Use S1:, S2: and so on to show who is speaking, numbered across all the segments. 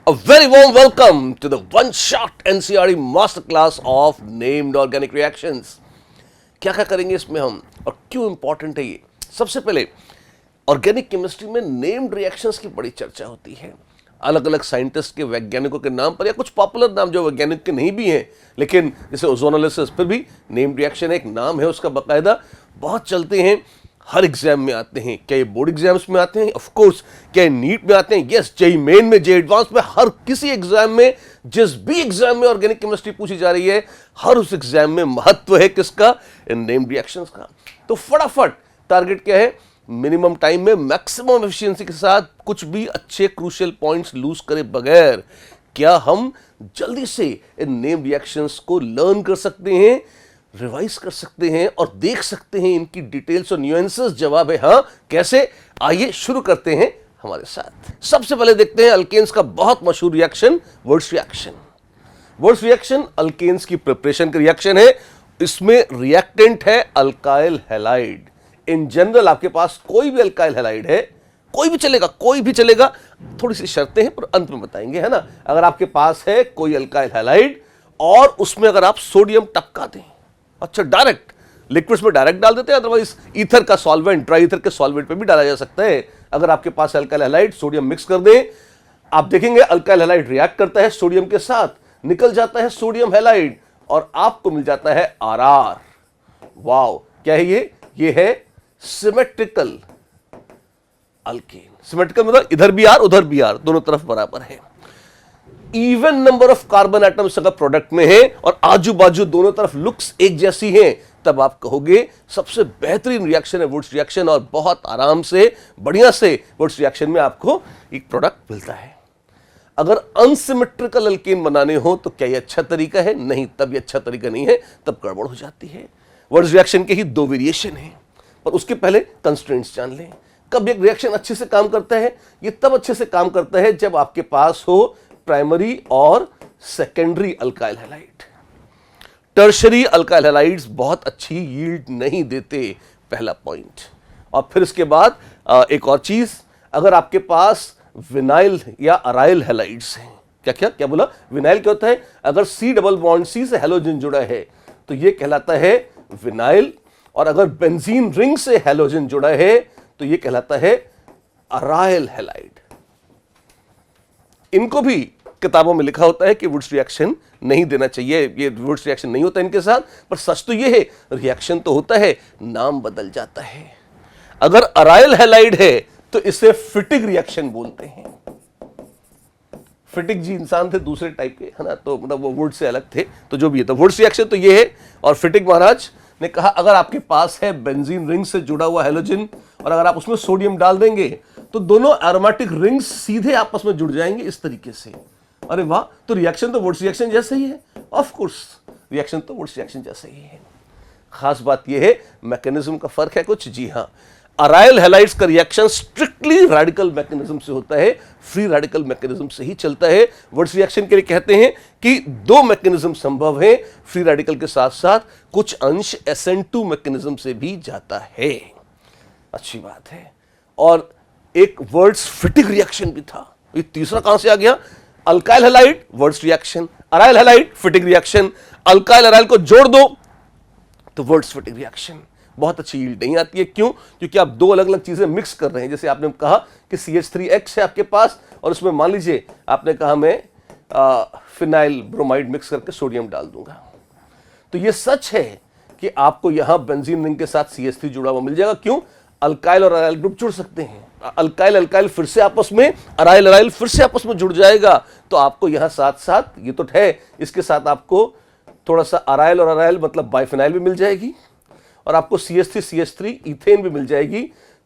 S1: A very warm welcome to the one-shot NCERT masterclass of named organic reactions. क्या क्या करेंगे इसमें हम और क्यों इंपॉर्टेंट है ये? सबसे पहले ऑर्गेनिक केमिस्ट्री में नेम्ड रिएक्शंस की बड़ी चर्चा होती है। अलग अलग साइंटिस्ट के वैज्ञानिकों के नाम पर या कुछ पॉपुलर नाम जो वैज्ञानिक के नहीं भी हैं, लेकिन जैसे ओजोनोलिसिस पर भी नेम्ड रिएक्शन एक नाम है उसका बाकायदा, बहुत चलते हैं, हर एग्जाम में आते हैं। क्या ये बोर्ड एग्जाम्स में आते हैं? Of course. क्या ये नीट में आते हैं? यस। जेईई मेन में, जेईई एडवांस में, हर किसी एग्जाम में, जिस भी एग्जाम में ऑर्गेनिक केमिस्ट्री पूछी जा रही है, हर उस एग्जाम में महत्व है किसका? इन नेम्ड रिएक्शंस का। तो फटाफट टारगेट क्या है? मिनिमम टाइम में मैक्सिमम एफिशिएंसी के साथ कुछ भी अच्छे क्रूशियल पॉइंट्स लूज करे बगैर क्या हम जल्दी से इन नेम्ड रिएक्शंस को लर्न कर सकते हैं, रिवाइज कर सकते हैं और देख सकते हैं इनकी डिटेल्स और न्यूएंसेस? जवाब है हाँ। कैसे? आइए शुरू करते हैं हमारे साथ। सबसे पहले देखते हैं अल्केन्स का बहुत मशहूर reaction, Wurtz reaction. Wurtz reaction alkanes की प्रिपरेशन का रिएक्शन है। इसमें रिएक्टेंट है अल्काइल हैलाइड। इन जनरल आपके पास कोई भी अल्काइल हैलाइड है, कोई भी चलेगा, कोई भी चलेगा, थोड़ी सी शर्तें हैं पर अंत में बताएंगे, है ना। अगर आपके पास है कोई अल्काइल हैलाइड और उसमें अगर आप सोडियम टपका दें, अच्छा डायरेक्ट लिक्विड्स में डायरेक्ट डाल देते हैं, अदरवाइज ईथर का सॉल्वेंट, ड्राई ईथर के सॉल्वेंट पे भी डाला जा सकता है। अगर आपके पास अल्काइल हैलाइड, सोडियम मिक्स कर दें, आप देखेंगे अल्काइल हैलाइड रिएक्ट करता है सोडियम के साथ, निकल जाता है सोडियम हैलाइड और आपको मिल जाता है आरआर। वाओ, क्या है ये? ये है सिमेट्रिकल अल्केन। सिमेट्रिकल मतलब इधर भी आर उधर भी आर, दोनों तरफ बराबर है। Even number of carbon atoms अगर प्रोडक्ट में है और आजू बाजू दोनों तरफ लुक्स एक जैसी हैं, तब आप कहोगे सबसे बेहतरीन रिएक्शन है वुड्स रिएक्शन और बहुत आराम से, बढ़िया से वुड्स रिएक्शन में आपको एक प्रोडक्ट मिलता है। अगर अनसिमेट्रिकल अल्केन बनाने हो तो क्या ये अच्छा तरीका है? नहीं, तब ये अच्छा तरीका नहीं है, तब गड़बड़ हो जाती है। वुड्स रिएक्शन के ही दो वेरिएशन हैं, पर उसके पहले कंस्ट्रेंट्स जान लें। कब एक रिएक्शन अच्छे से काम करता है? ये तब अच्छे से काम करता है जब आपके पास हो प्राइमरी और secondary alkyl halide. Tertiary alkyl halides बहुत अच्छी यील्ड नहीं देते, पहला पॉइंट। और फिर इसके बाद एक और चीज, अगर आपके पास विनाइल या अराइल हैलाइड्स हैं, क्या क्या क्या बोला? विनाइल क्या होता है? अगर सी डबल बॉन्ड सी से हैलोजन जुड़ा है तो यह कहलाता है विनाइल, और अगर बेंजीन रिंग से हैलोजन जुड़ा है तो यह कहलाता है अराइल हैलाइड। इनको भी किताबों में लिखा होता है कि वुड्स रिएक्शन नहीं देना चाहिए, ये वुड्स रिएक्शन नहीं होता इनके साथ, पर सच तो ये है रिएक्शन तो होता है, नाम बदल जाता है। अगर अराइल हैलाइड है तो इसे फिटिक रिएक्शन बोलते हैं। फिटिक जी इंसान थे दूसरे टाइप के, है ना, तो मतलब वो वुड से अलग थे, तो जो भी है तो वुड्स रिएक्शन तो ये है। और फिटिक महाराज ने कहा अगर आपके पास है बेंजीन रिंग से जुड़ा हुआ हैलोजन और अगर आप उसमें सोडियम डाल देंगे तो दोनों एरोमेटिक रिंग्स सीधे आपस में जुड़ जाएंगे इस तरीके से। अरे वाह, तो रिएक्शन तो वुड्स रिएक्शन जैसा ही है। ऑफ कोर्स रिएक्शन तो वुड्स रिएक्शन जैसा ही है। खास बात यह है मैकेनिज्म का फर्क है कुछ। जी हाँ, अराइल हैलाइड्स का रिएक्शन स्ट्रिक्टली रेडिकल मैकेनिज्म से होता है, फ्री रेडिकल मैकेनिज्म से ही चलता है। वुड्स रिएक्शन के लिए कहते हैं कि दो मैकेनिज्म संभव है, फ्री रेडिकल के साथ साथ कुछ अंश SN2 मैकेनिज्म से भी जाता है। अच्छी बात है। और एक वर्ड्स फिटिक रिएक्शन भी था, ये तीसरा कहां से आ गया? Alkyl halide words reaction, aryl halide फिटिक reaction, alkyl aryl को जोड़ दो तो वर्ड्स फिटिक रिएक्शन। बहुत अच्छी यील्ड नहीं आती है। क्यों? क्योंकि आप दो अलग अलग चीजें मिक्स कर रहे हैं। जैसे आपने कहा कि CH3X है आपके पास और उसमें मान लीजिए आपने कहा मैं फिनाइल ब्रोमाइड मिक्स करके सोडियम डाल दूंगा, तो यह सच है कि आपको यहां बेंजीन रिंग के साथ CH3 जुड़ा हुआ मिल जाएगा। क्यों? अल्काइल और अराइल ग्रुप जुड़ सकते हैं, अल्काइल अल्काइल फिर से आपस में, अराइल अराइल फिर से आपस में जुड़ जाएगा, तो आपको यहां साथ साथ ये तो है, इसके साथ आपको थोड़ा सा अराइल और अराइल मतलब बाइफिनाइल भी मिल जाएगी और आपको CH3 इथेन भी मिल जाएगी।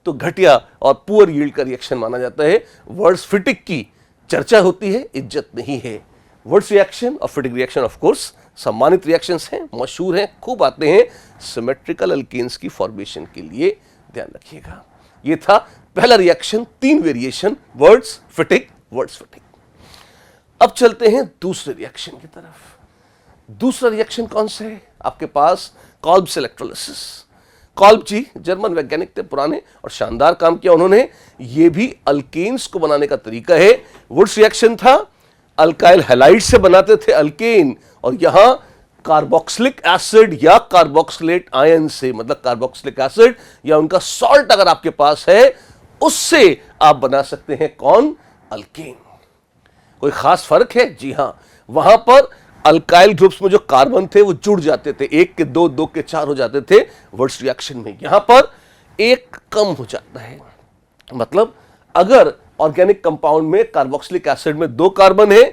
S1: तो घटिया और पुअर यील्ड का रिएक्शन माना जाता है। वर्ड्स फिटिक की चर्चा होती है, इज्जत नहीं है। वर्ड्स रिएक्शन और फिटिक रिएक्शन ऑफ कोर्स सम्मानित रिएक्शंस हैं, मशहूर हैं, खूब आते हैं सिमेट्रिकल अल्केन्स की फॉर्मेशन के लिए, ध्यान रखिएगा। ये था पहला रिएक्शन, 3 वेरिएशन, वर्ड्स फिटिक, वर्ड्स फिटिक। अब चलते हैं दूसरे रिएक्शन की तरफ। दूसरा रिएक्शन कौन सा है? आपके पास कॉल्ब्स इलेक्ट्रोलिसिस। कॉल्ब जी जर्मन वैज्ञानिक थे, पुराने और शानदार काम किया उन्होंने। ये भी अल्केन्स को बनाने का तरीका है। वुड्स रिएक्शन था, अल्काइल हैलाइड से बनाते थे अल्केन, और यहां कार्बोक्सिलिक एसिड या कार्बोक्सिलेट आयन से, मतलब कार्बोक्सिलिक एसिड या उनका सॉल्ट अगर आपके पास है, उससे आप बना सकते हैं कौन? अल्केन। कोई खास फर्क है? जी हां, वहां पर अल्काइल ग्रुप्स में जो कार्बन थे वो जुड़ जाते थे, 1 के 2, 2 के 4 हो जाते थे वर्स रिएक्शन में। यहां पर एक कम हो जाता है। मतलब अगर ऑर्गेनिक कंपाउंड में कार्बोक्सिलिक एसिड में 2 कार्बन है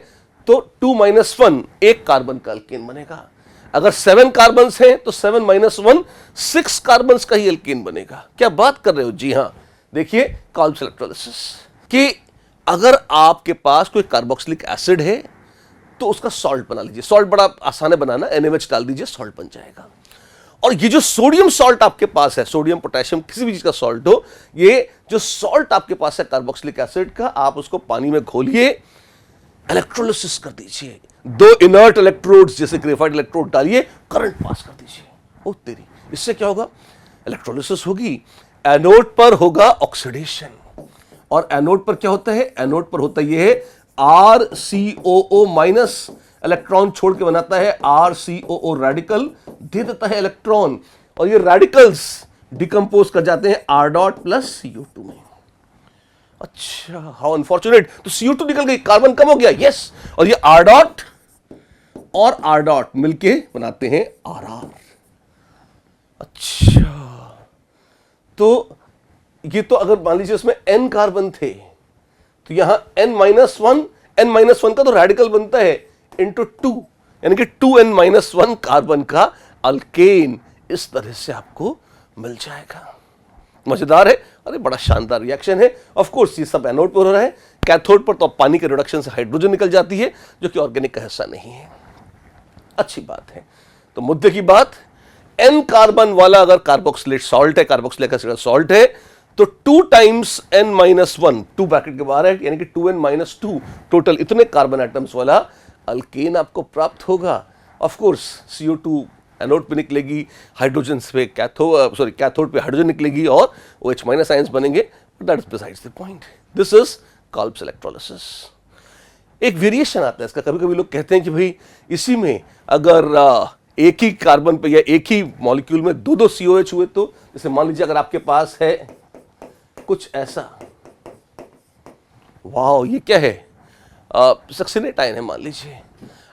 S1: तो 2 - 1 एक कार्बन का अल्केन बनेगा। अगर 7 कार्बन हैं तो 7 - 1 6 कार्बन का ही अल्केन बनेगा। क्या बात कर रहे हो? जी हां, देखिए कॉल्ब्स इलेक्ट्रोलिसिस कि अगर आपके पास कोई कार्बोक्सिलिक एसिड है तो उसका सॉल्ट बना लीजिए। सॉल्ट बड़ा आसान है बनाना, NaOH डाल दीजिए, सॉल्ट बन जाएगा। और ये जो सोडियम सॉल्ट आपके पास है, सोडियम पोटेशियम किसी भी चीज का सॉल्ट हो, ये जो सॉल्ट आपके पास है कार्बोक्सिलिक एसिड का, आप उसको पानी में घोलिए, इलेक्ट्रोलिसिस कर दीजिए, 2 इनर्ट इलेक्ट्रोड्स जैसे ग्रेफाइट इलेक्ट्रोड डालिए, करंट पास कर दीजिए। ओ तेरी, इससे क्या होगा? इलेक्ट्रोलिसिस होगी, एनोड पर होगा ऑक्सीडेशन। और एनोड पर क्या होता है? एनोड पर होता यह है RCOO- इलेक्ट्रॉन छोड़ के बनाता है RCOO रेडिकल, दे देता है इलेक्ट्रॉन, और ये रेडिकल्स डिकम्पोज कर जाते हैं R डॉट + CO2 में। अच्छा, हाउ अनफॉर्चुनेट, तो CO2 निकल गई, कार्बन कम हो गया, यस, और ये R डॉट और R डॉट मिलके बनाते हैं RR। अच्छा, तो ये तो अगर मान लीजिए उसमें N कार्बन थे तो यहां N-1 का तो रेडिकल बनता है इंटू 2, यानी कि 2N-1 कार्बन का अल्केन इस तरह से आपको मिल जाएगा। मजेदार है, अरे बड़ा शानदार रिएक्शन है। ऑफ कोर्स ये सब एनोड पर हो रहा है, कैथोड पर तो पानी के रिडक्शन से हाइड्रोजन निकल जाती है जो कि ऑर्गेनिक का हिस्सा नहीं है। अच्छी बात है। तो मुद्दे की बात, N कार्बन वाला अगर कार्बोक्सिलेट सॉल्ट है, कार्बोक्सिलिक एसिड सॉल्ट है, तो 2 टाइम्स N-1, 2 ब्रैकेट के बाहर है, यानी कि 2N-2 टोटल इतने कार्बन एटम्स वाला अल्केन आपको प्राप्त होगा। ऑफ कोर्स CO2 एनोड पे निकलेगी, हाइड्रोजन पे कैथोड पे हाइड्रोजन निकलेगी और OH- आयंस बनेंगे, but that is besides the point. This is Kolbe's electrolysis. एक वेरिएशन आता है इसका, कभी कभी लोग कहते हैं कि भाई इसी में अगर एक ही कार्बन पे या एक ही मॉलिक्यूल में 2-2 COH हुए तो, जैसे मान लीजिए अगर आपके पास है कुछ ऐसा, वाह ये क्या है? सक्सिनेट आयन है मान लीजिए।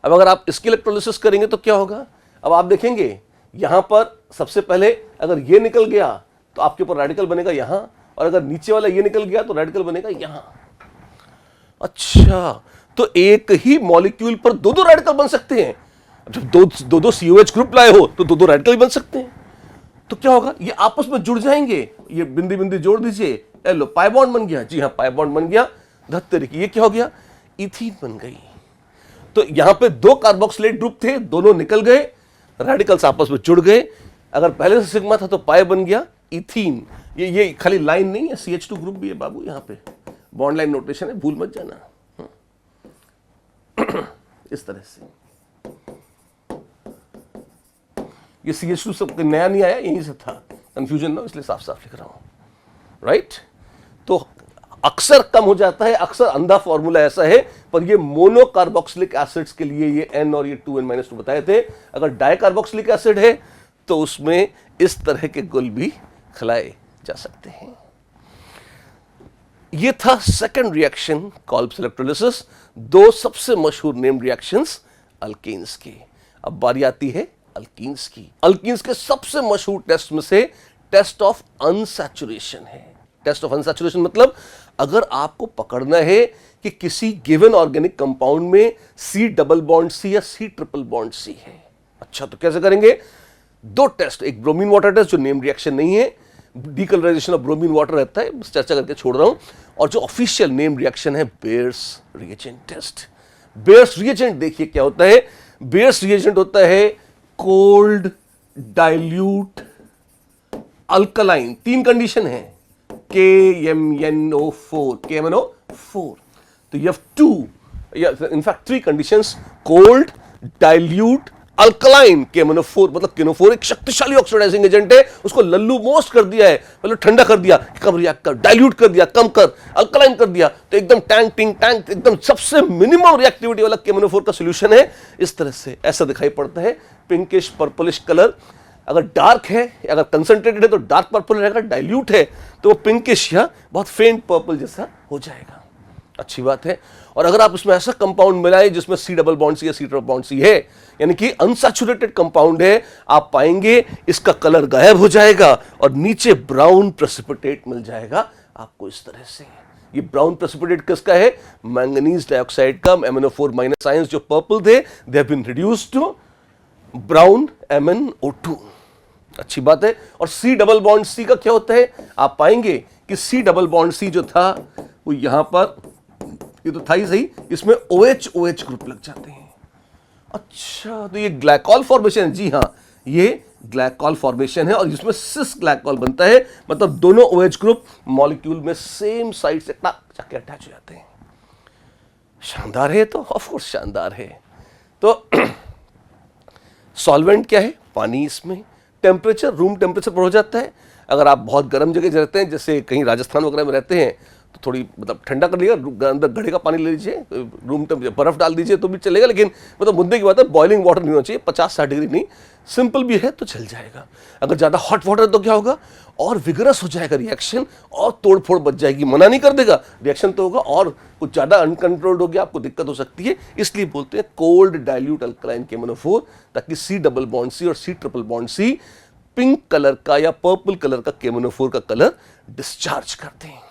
S1: अब अगर आप इसकी इलेक्ट्रोलिसिस करेंगे तो क्या होगा? अब आप देखेंगे यहां पर सबसे पहले अगर ये निकल गया तो आपके ऊपर रेडिकल बनेगा यहां, और अगर नीचे वाला ये निकल गया तो रेडिकल बनेगा यहां। अच्छा, तो एक ही मॉलिक्यूल पर 2-2 रेडिकल बन सकते हैं। जब 2-2 COH ग्रुप लाए हो तो 2-2 रेडिकल बन सकते हैं। तो क्या होगा? ये आपस में जुड़ जाएंगे, ये बिंदी बिंदी जोड़ दीजिए, लो पाई बॉन्ड बन गया। जी हाँ, पाई बॉन्ड बन गया। धत्तेरी की, ये क्या हो गया? इथीन बन गई। तो यहां पे 2 कार्बोक्सिलेट ग्रुप थे, दोनों निकल गए, रेडिकल्स आपस में जुड़ गए। अगर पहले से सिग्मा था तो पाई बन गया इथीन। ये खाली लाइन नहीं है, CH2 ग्रुप भी है बाबू, यहां पे बॉन्ड लाइन नोटेशन है, भूल मत जाना। इस तरह से ये CH2 सब नया नहीं आया, यहीं से था, कंफ्यूजन ना, इसलिए साफ साफ लिख रहा हूं, राइट। तो अक्सर कम हो जाता है, अक्सर अंधा फॉर्मूला ऐसा है, पर ये मोनो कार्बोक्सिलिक एसिड्स के लिए ये N और ये 2N-2 बताए थे। अगर डाई कार्बोक्सिलिक एसिड है तो उसमें इस तरह के गुल भी खिलाए जा सकते हैं। ये था सेकंड रिएक्शन, कॉल्ब्स इलेक्ट्रोलिसिस। 2 सबसे मशहूर नेम रिएक्शंस अल्केन्स की। अब बारी आती है अल्कीन्स की। अल्कीन्स के सबसे मशहूर टेस्ट में से टेस्ट ऑफ अनसैचुरेशन है। टेस्ट ऑफ अनसैचुरेशन मतलब अगर आपको पकड़ना है कि किसी गिवन ऑर्गेनिक कंपाउंड में C++ या C++ है। अच्छा, तो कैसे करेंगे? 2 टेस्ट, एक ब्रोमीन वाटर टेस्ट जो नेम रिएक्शन नहीं है, डीकलराइजेशन ऑफ ब्रोमीन वाटर रहता है, बस चर्चा करके छोड़ रहा हूं, और जो ऑफिशियल नेम रिएक्शन है Baeyer's reagent test. Baeyer's reagent देखिए क्या होता है। बेयर्स रिएजेंट होता है कोल्ड डाइल्यूट अल्कलाइन। 3 कंडीशन है, KMnO4। तो you have 2, in fact 3 conditions, cold, dilute alkaline KMnO4 मतलब KNO4 एक शक्तिशाली ऑक्सीडाइजिंग एजेंट है, उसको लल्लू मोस्ट कर दिया है, मतलब ठंडा कर दिया, कम रिएक्ट कर, डाइल्यूट कर दिया, कम कर, अल्कलाइन कर दिया, तो एकदम टैंक एकदम सबसे मिनिमम रिएक्टिविटी वाला KMnO4 का सॉल्यूशन है। इस तरह से ऐसा दिखाई पड़ता है, पिंकिश पर्पलिश कलर। अगर डार्क है, अगर कंसंट्रेटेड है तो डार्क पर्पल रहेगा, डाइल्यूट है तो वो पिंकिश या बहुत फेंट पर्पल जैसा हो जाएगा। अच्छी बात है। और अगर आप इसमें ऐसा कंपाउंड मिलाएं जिसमें C डबल बॉन्ड C या C ट्रिपल बॉन्ड C है, यानी कि अनसैचुरेटेड कंपाउंड है, आप पाएंगे इसका कलर गायब हो जाएगा और नीचे ब्राउन प्रेसिपिटेट मिल जाएगा आपको इस तरह से। ये ब्राउन प्रेसिपिटेट किसका है? मैंगनीज डाइऑक्साइड का MnO4 माइनस आयंस जो पर्पल थे, they have been reduced to brown MnO2। अच्छी बात है। और C डबल बॉन्ड C का क्या होता है? आप पाएंगे कि C डबल बॉन्ड C जो था वो यहां पर, ये तो था ही सही, इसमें OH ग्रुप लग जाते हैं। अच्छा, तो ये ग्लाइकॉल फॉर्मेशन है। जी हाँ, ये ग्लाइकॉल फॉर्मेशन है और इसमें सिस ग्लाइकॉल बनता है, मतलब दोनों OH ग्रुप मॉलिक्यूल में सेम साइड से जाके अटैच हो जाते हैं। शानदार है, तो ऑफ कोर्स शानदार है। तो सॉल्वेंट क्या है? पानी। इसमें टेम्परेचर रूम टेम्परेचर पर हो जाता है। अगर आप बहुत गर्म जगह रहते हैं, जैसे कहीं राजस्थान वगैरह में रहते हैं, तो थोड़ी मतलब ठंडा कर लिएगा, अंदर घड़े का पानी ले लीजिए, रूम टेम्परेचर बर्फ डाल दीजिए तो भी चलेगा, लेकिन मतलब मुद्दे की बात है बॉइलिंग वाटर नहीं होना चाहिए, 50-60 डिग्री नहीं, सिंपल भी है तो चल जाएगा। अगर ज़्यादा हॉट वाटर है तो क्या होगा? और विगरस हो जाएगा रिएक्शन और तोड़फोड़ बच जाएगी। मना नहीं कर देगा, रिएक्शन तो होगा और कुछ ज़्यादा अनकंट्रोल्ड हो गया, आपको दिक्कत हो सकती है। इसलिए बोलते हैं कोल्ड डाइल्यूट अल्कलाइन KMnO4, ताकि C डबल बॉन्ड C और C triple bond C pink colour का या पर्पल कलर का KMnO4 का कलर डिस्चार्ज करते हैं।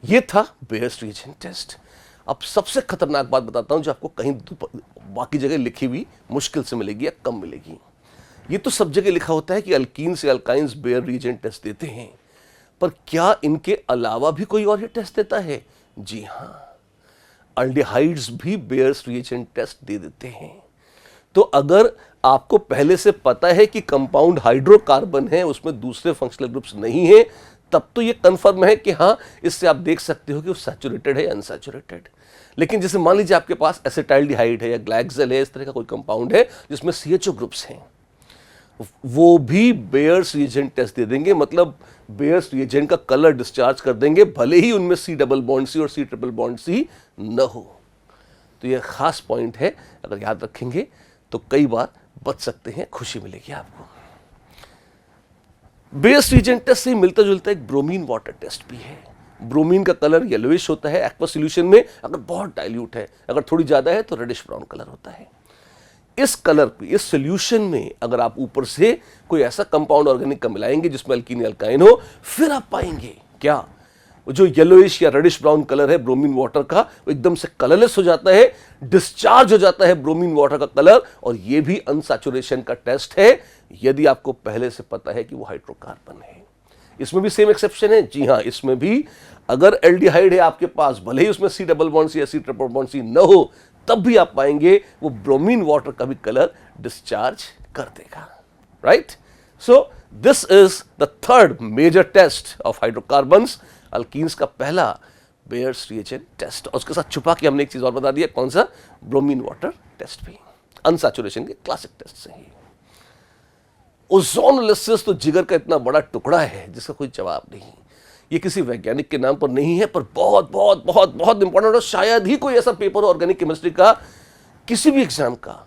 S1: ये था बेयर्स रिएजेंट टेस्ट। अब सबसे खतरनाक बात बताता हूं जो आपको कहीं बाकी जगह लिखी हुई मुश्किल से मिलेगी या कम मिलेगी। ये तो सब जगह लिखा होता है कि अल्कीन से अल्काइंस बेयर रिएजेंट टेस्ट देते हैं, पर क्या इनके अलावा भी कोई और ये टेस्ट देता है? जी हां, अल्डिहाइड्स भी बेयर्स रिएजेंट टेस्ट दे देते हैं। तो अगर आपको पहले से पता है कि कंपाउंड हाइड्रोकार्बन है, उसमें दूसरे फंक्शनल ग्रुप्स नहीं है, तब तो ये कंफर्म है कि हाँ, इससे आप देख सकते हो कि वो सैचुरेटेड है या अनसैचुरेटेड। लेकिन जैसे मान लीजिए आपके पास एसिटाइल्डिहाइड है या ग्लाइक्सल है, इस तरह का कोई कंपाउंड है जिसमें CHO ग्रुप्स हैं, वो भी बेयर्स रिएजेंट टेस्ट दे देंगे, मतलब बेयर्स रिएजेंट का कलर डिस्चार्ज कर देंगे, भले ही उनमें C डबल बॉन्ड C और C ट्रिपल बॉन्ड C न हो। तो यह खास पॉइंट है, अगर याद रखेंगे तो कई बार बच सकते हैं, खुशी मिलेगी आपको। बेयर्स रिएजेंट टेस्ट से मिलता जुलता एक ब्रोमीन वाटर टेस्ट भी है। ब्रोमीन का कलर येलोइश होता है एक्वा सॉल्यूशन में, अगर बहुत डाइल्यूट है, अगर थोड़ी ज्यादा है तो रेडिश ब्राउन कलर होता है। इस कलर इस सॉल्यूशन में अगर आप ऊपर से कोई ऐसा कंपाउंड ऑर्गेनिक का मिलाएंगे जिसमें अल्कीन अल्काइन हो, फिर आप पाएंगे क्या? जो येलोइश या रेडिश ब्राउन कलर है ब्रोमीन वाटर का, वो एकदम से कलरलेस हो जाता है, डिस्चार्ज हो जाता है ब्रोमीन वाटर का कलर, और ये भी अनसैचुरेशन का टेस्ट है यदि आपको पहले से पता है कि वो हाइड्रोकार्बन है। इसमें भी सेम एक्सेप्शन है। जी हां, इसमें भी अगर एल्डिहाइड है आपके पास, भले ही उसमें C डबल बॉन्ड C या C ट्रिपल बॉन्ड C न हो, तब भी आप पाएंगे वो ब्रोमीन वाटर का भी कलर डिस्चार्ज कर देगा। Right? So this is the third major test of hydrocarbons, alkenes का पहला बेयर्स रिएजेंट टेस्ट। और उसके साथ छुपा के हमने एक चीज और बता दिया, कौन सा? ब्रोमीन वाटर टेस्ट भी, अनसैचुरेशन के क्लासिक टेस्ट से ही। ओजोनोलिसिस तो जिगर का इतना बड़ा टुकड़ा है जिसका कोई जवाब नहीं। ये किसी वैज्ञानिक के नाम पर नहीं है, पर बहुत बहुत बहुत बहुत इंपॉर्टेंट, और शायद ही कोई ऐसा पेपर ऑर्गेनिक केमिस्ट्री का किसी भी एग्जाम का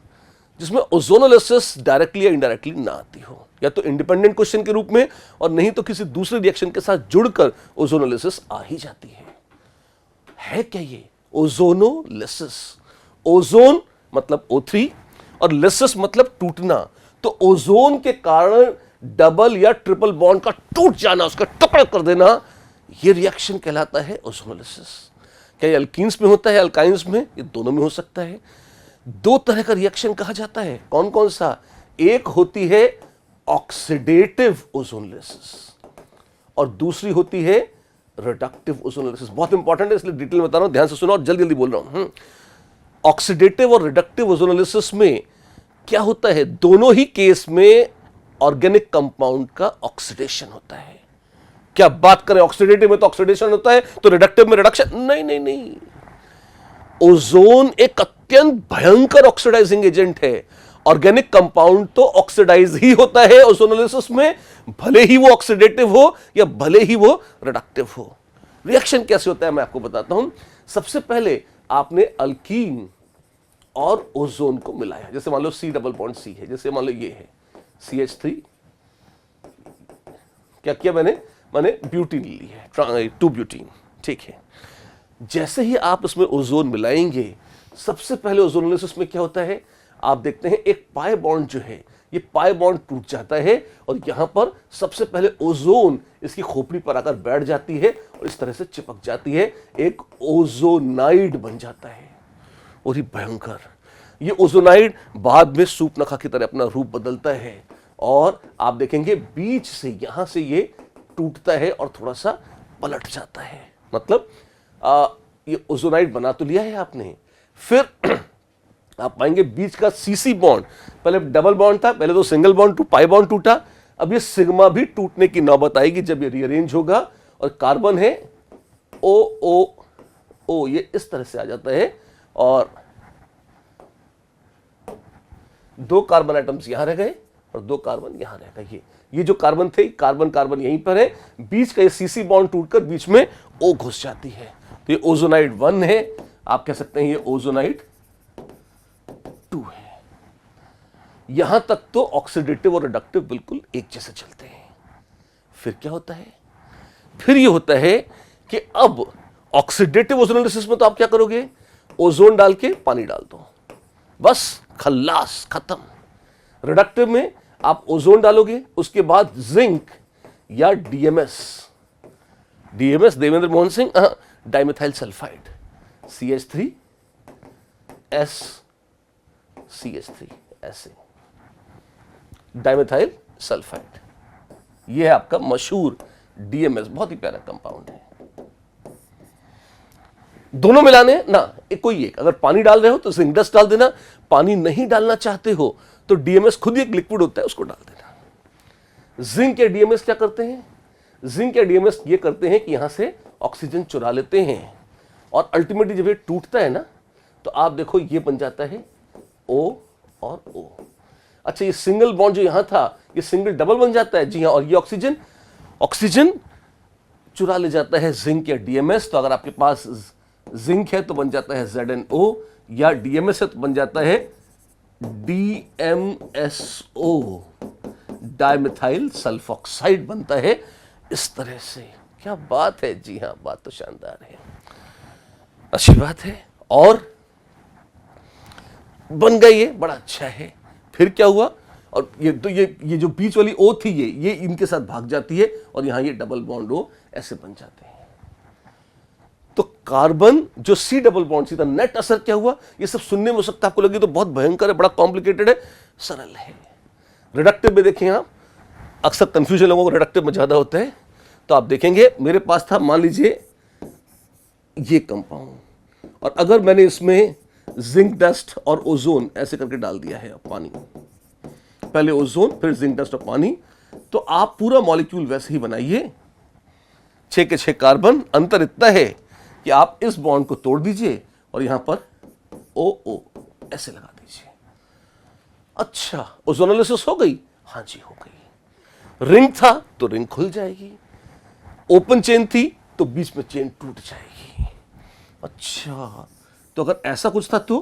S1: जिसमें ओजोनोलिसिस डायरेक्टली या इनडायरेक्टली ना आती हो, या तो इंडिपेंडेंट क्वेश्चन के रूप में और नहीं तो किसी दूसरे रिएक्शन के साथ जुड़कर ओजोनोलिसिस आ ही जाती है क्या ये ओजोनोलिसिस? ओजोन मतलब O3 और लिसिस मतलब टूटना, तो ओजोन के कारण डबल या ट्रिपल बॉन्ड का टूट जाना, उसका टुकड़ा कर देना, यह रिएक्शन कहलाता है ओजोनोलिसिस। क्या ये अल्कीन्स में होता है, अल्काइंस में? ये दोनों में हो सकता है। दो तरह का रिएक्शन कहा जाता है, कौन कौन सा? एक होती है ऑक्सीडेटिव ओजोनोलिसिस और दूसरी होती है रिडक्टिव ओजोनोलिसिस। बहुत इंपॉर्टेंट है, इसलिए डिटेल में बता रहा हूं, ध्यान से सुनो और जल्दी जल्दी बोल रहा हूं। ऑक्सीडेटिव और रिडक्टिव ओजोनोलिसिस में क्या होता है? दोनों ही केस में ऑर्गेनिक कंपाउंड का ऑक्सीडेशन होता है। क्या बात करें, ऑक्सीडेटिव में तो ऑक्सीडेशन होता है, तो रिडक्टिव में रिडक्शन? नहीं नहीं नहीं, ओजोन एक अत्यंत भयंकर ऑक्सीडाइजिंग एजेंट है ऑर्गेनिक कंपाउंड तो ऑक्सीडाइज ही होता है ओजोनोलिसिस में, भले ही वो ऑक्सीडेटिव हो या भले ही वो रिडक्टिव हो। रिएक्शन कैसे होता है मैं आपको बताता हूं। सबसे पहले आपने अल्कीन और ओजोन को मिलाया, जैसे मान लो C डबल बॉन्ड C है, जैसे मान लो ये है CH3, क्या किया मैंने ब्यूटीन ली है, 2 ब्यूटीन, ठीक है। जैसे ही आप उसमें ओजोन मिलाएंगे, सबसे पहले ओजोनोलिसिस में क्या होता है, आप देखते हैं एक पाई बॉन्ड जो है, ये पाई बॉन्ड टूट जाता है और यहां पर सबसे पहले ओजोन इसकी खोपड़ी पर आकर बैठ जाती है और इस तरह से चिपक जाती है, एक ओजोनाइड बन जाता है। और ये भयंकर, ये ओजोनाइड बाद में सूर्पनखा की तरह अपना रूप बदलता है और आप देखेंगे बीच से यहां से ये टूटता है और थोड़ा सा पलट जाता है। मतलब ये ओजोनाइड बना तो लिया है आपने, फिर आप पाएंगे बीच का CC बॉन्ड, पहले डबल बॉन्ड था, पहले तो single bond to pi bond टूटा, अब ये सिग्मा भी टूटने की नौबत आएगी जब ये रीअरेंज होगा और कार्बन है OO, ये इस तरह से आ जाता है और 2 कार्बन एटम्स यहां रह गए और 2 कार्बन यहां रह गए। ये जो कार्बन थे, कार्बन कार्बन यहीं पर है, बीच का ये CC बॉन्ड टूटकर बीच में O घुस जाती है, तो ये ओजोनाइड 1 है। आप कह सकते हैं ये ओजोनाइड 2 है। यहां तक तो ऑक्सीडेटिव और रिडक्टिव बिल्कुल एक जैसे चलते हैं। फिर क्या होता है, फिर ये होता है कि अब ऑक्सीडेटिव ओजोनोलिसिस में तो आप क्या करोगे, ओजोन डाल के पानी डाल दो, बस खल्लास, खत्म। रिडक्टिव में आप ओजोन डालोगे, उसके बाद जिंक या DMS, Devendra Mohan Singh, dimethyl sulphide, CH3 S CH3 ऐसे, डाइमेथाइल सल्फाइड, यह है आपका मशहूर DMS, बहुत ही प्यारा कंपाउंड है। दोनों मिलाने ना, कोई एक, अगर पानी डाल रहे हो तो जिंक डस्ट डाल देना, पानी नहीं डालना चाहते हो तो DMS खुद ही एक लिक्विड होता है, उसको डाल देना। जिंक या DMS क्या करते हैं, जिंक या DMS ये करते हैं कि यहां से ऑक्सीजन चुरा लेते हैं और अल्टीमेटली जब ये टूटता है ना, तो आप देखो ये बन जाता है O और O। अच्छा, ये सिंगल बॉन्ड जो यहां था, ये सिंगल डबल बन जाता है, जी हाँ, और ये ऑक्सीजन चुरा ले जाता है जिंक या DMS। तो अगर आपके पास जिंक है तो बन जाता है ZnO, या DMS है तो बन जाता है DMSO, डाइमेथाइल सल्फॉक्साइड बनता है इस तरह से। क्या बात है, जी हाँ, बात तो शानदार है, अच्छी बात है, और बन गई, ये बड़ा अच्छा है। फिर क्या हुआ, और ये तो ये जो बीच वाली O थी, ये इनके साथ भाग जाती है और यहां ये डबल बॉन्ड O ऐसे बन जाते हैं। तो कार्बन जो C डबल बॉन्ड सीधा, नेट असर क्या हुआ, ये सब सुनने में हो सकता है आपको लगे तो बहुत भयंकर है, बड़ा कॉम्प्लिकेटेड है, सरल है। रिडक्टिव में देखें आप, अक्सर कंफ्यूजन लोगों को रिडक्टिव में ज्यादा होता है। तो आप देखेंगे मेरे पास था, मान लीजिए ये कंपाउंड, और अगर मैंने इसमें जिंक डस्ट और ओजोन ऐसे करके डाल दिया है, पानी, पहले ओजोन फिर जिंक डस्ट और पानी, तो आप पूरा मॉलिक्यूल वैसे ही बनाइए, 6 के 6 कार्बन। अंतर इतना है कि आप इस बॉन्ड को तोड़ दीजिए और यहां पर OO ऐसे लगा दीजिए। अच्छा, ओजोनोलिसिस हो गई, हाँ जी हो गई। रिंग था तो रिंग खुल जाएगी, ओपन चेन थी तो बीच में चेन टूट जाएगी। अच्छा, तो अगर ऐसा कुछ था तो